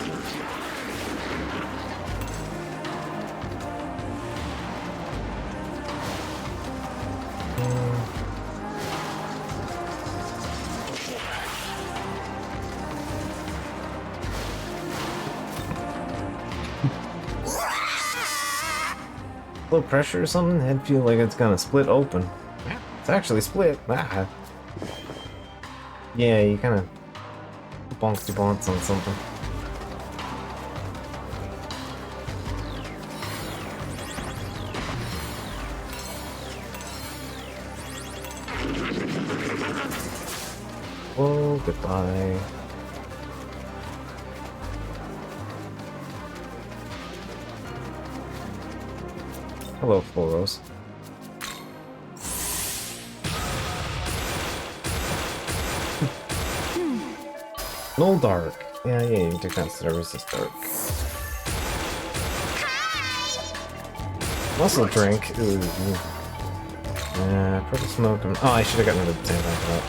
Low pressure or something? I'd feel like it's gonna split open. It's actually split. Ah. Yeah, you kind of bonky bonks on something. Oh, goodbye. Hello, Floros. No dark. Yeah, you can take that service as dark. Muscle drink. Ooh. Yeah, purple smoke. Oh, I should have gotten rid of the sand after that.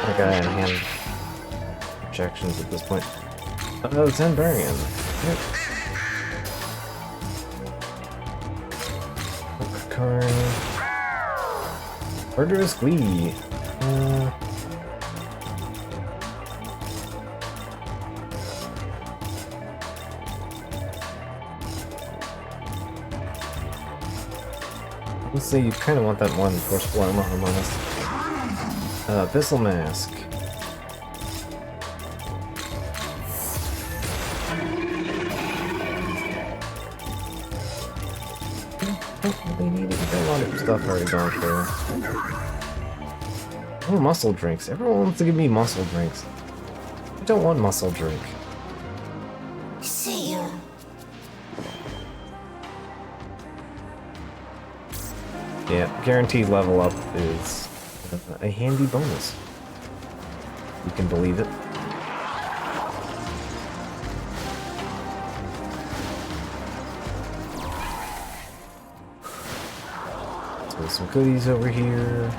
I got hand projections at this point. Oh, Zenbarian. Yep. Karn. Murderous Glee. Let's say you kind of want that one Force Blowing Harmonist. Abyssal Mask. They need it. Got a lot of stuff already going through. Oh, muscle drinks. Everyone wants to give me muscle drinks. I don't want muscle drink. See you. Yeah, guaranteed level up is a handy bonus. You can believe it. So some goodies over here.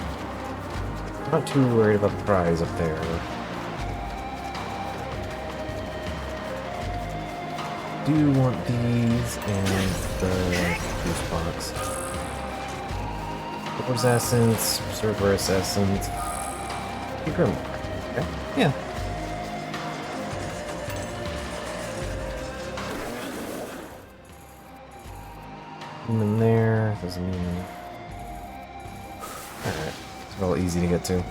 Not too worried about the prize up there. Do want these and the juice box. Force Essence, Cerberus Essence. Grim. Okay. Yeah. In there, doesn't mean. Alright. It's real easy to get to.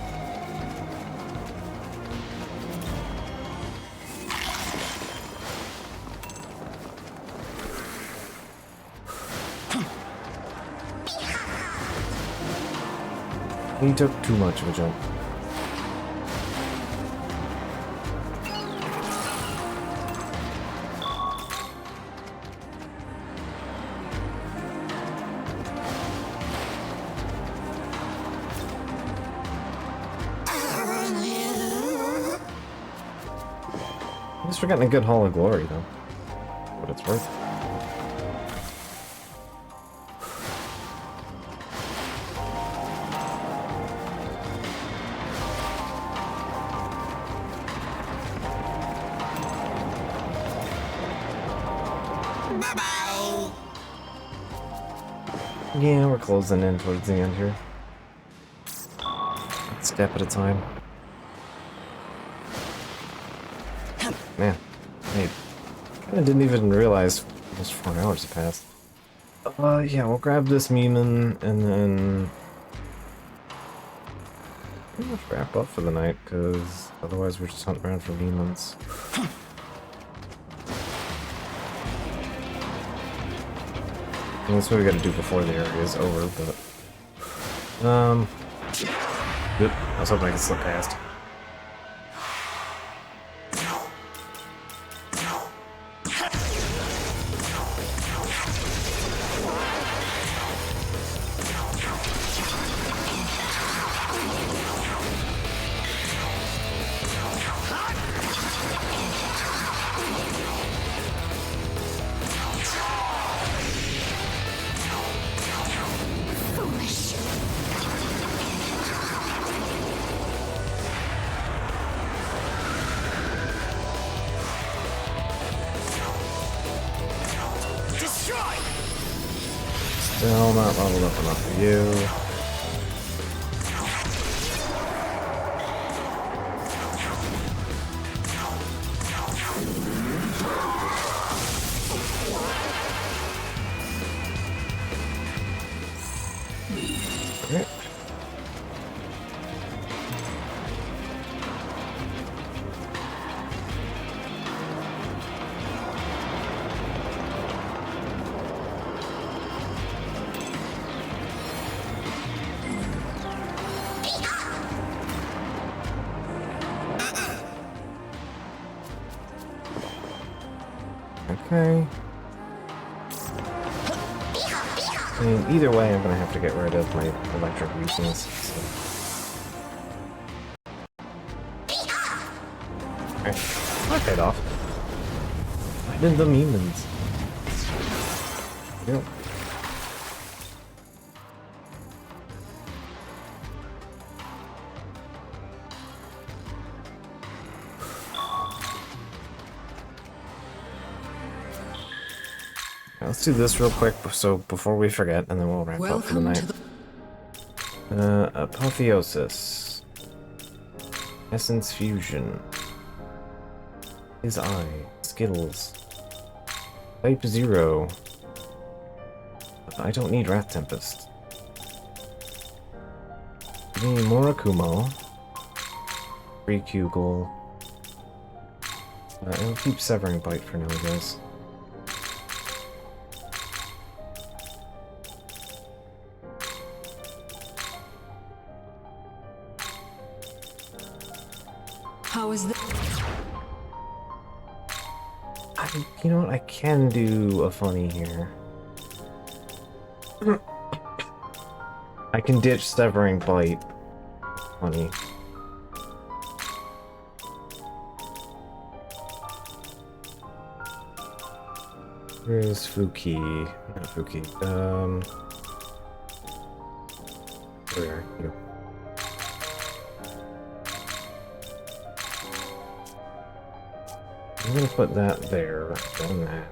He took too much of a jump. At least we're getting a good Hall of Glory, though. What it's worth. Yeah, we're closing in towards the end here. One step at a time. Man, I kinda didn't even realize almost 4 hours have passed. Yeah, we'll grab this Meeman and then pretty much wrap up for the night, because otherwise we're just hunting around for Meemans. That's what we gotta do before the area is over, but... Oop, I was hoping I could slip past. Still not leveled up enough for you. Okay. Okay. I mean, either way, I'm gonna have to get rid of my electric weakness. So. Okay. That paid off. I did the demons. Yep. Let's do this real quick, so before we forget, and then we'll wrap up for the night. Apotheosis. Essence fusion. His eye. Skittles. Type 0. I don't need Wrath Tempest. Give me Murakumo. Free Kugel. I'll keep Severing Bite for now, I guess. How is this? You know what? I can do a funny here. I can ditch Severing Bite. Funny. Where's Fuki? Not Fuki. Where are you? I'm gonna put that there, then that.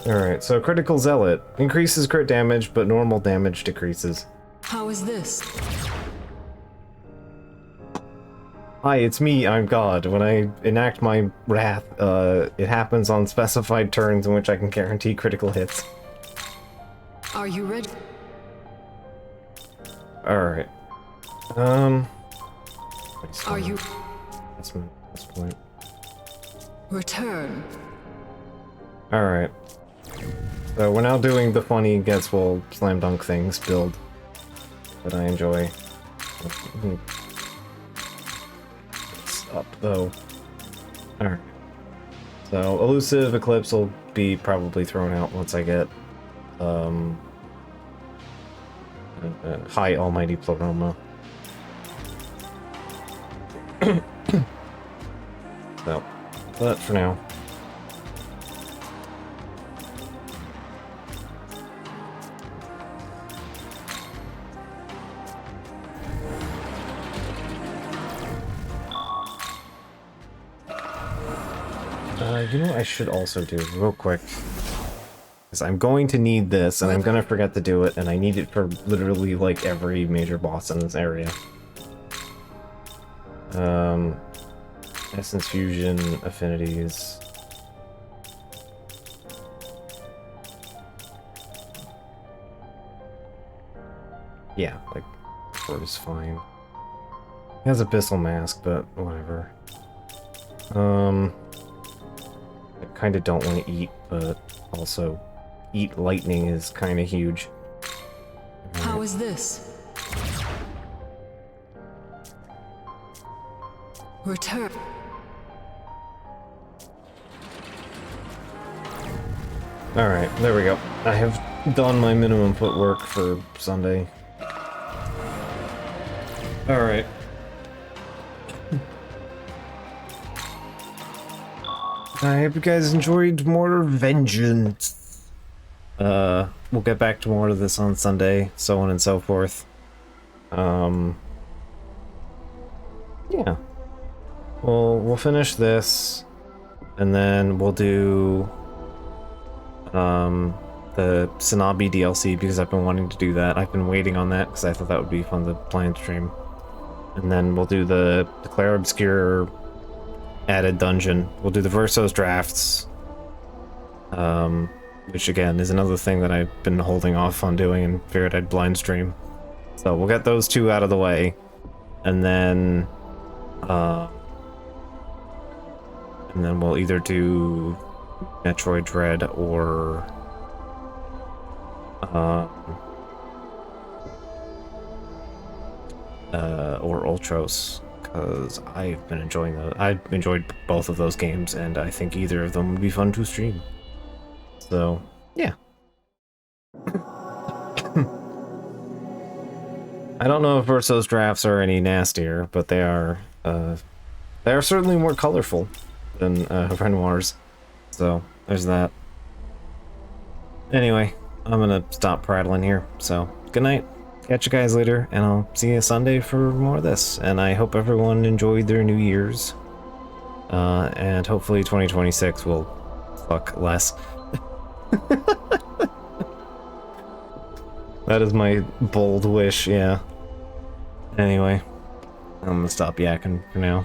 Alright, so Critical Zealot. Increases crit damage, but normal damage decreases. How is this? Hi, it's me, I'm God. When I enact my wrath, it happens on specified turns in which I can guarantee critical hits. Are you ready? Alright. Are you... That's my last point. Return. Alright. So we're now doing the funny gets well slam dunk things build that I enjoy. It's up though. Alright. So Elusive Eclipse will be probably thrown out once I get High Almighty Pleroma. So, but for now. You know what I should also do, real quick? Because I'm going to need this, and I'm gonna forget to do it, and I need it for literally, like, every major boss in this area. Essence Fusion, Affinities. Yeah, like, Sword is fine. It has Abyssal Mask, but whatever. I kinda don't want to eat, but also eat lightning is kinda huge. How is this? Return. Alright, there we go. I have done my minimum footwork for Sunday. Alright. I hope you guys enjoyed more Vengeance. We'll get back to more of this on Sunday, so on and so forth. Yeah. Well, we'll finish this, and then we'll do the Shinobi DLC because I've been wanting to do that. I've been waiting on that because I thought that would be fun to play and stream. And then we'll do the Declare Obscure added dungeon. We'll do the Versos drafts, which again is another thing that I've been holding off on doing and figured I'd blind stream. So we'll get those two out of the way, and then we'll either do Metroid Dread or Ultros, because I've been enjoying those. I've enjoyed both of those games, and I think either of them would be fun to stream. So, yeah. I don't know if Verso's drafts are any nastier, but they are certainly more colorful than Renoir's. So, there's that. Anyway, I'm gonna stop prattling here, so good night. Catch you guys later, and I'll see you Sunday for more of this. And I hope everyone enjoyed their New Year's. And hopefully 2026 will fuck less. That is my bold wish, yeah. Anyway, I'm gonna stop yakking for now.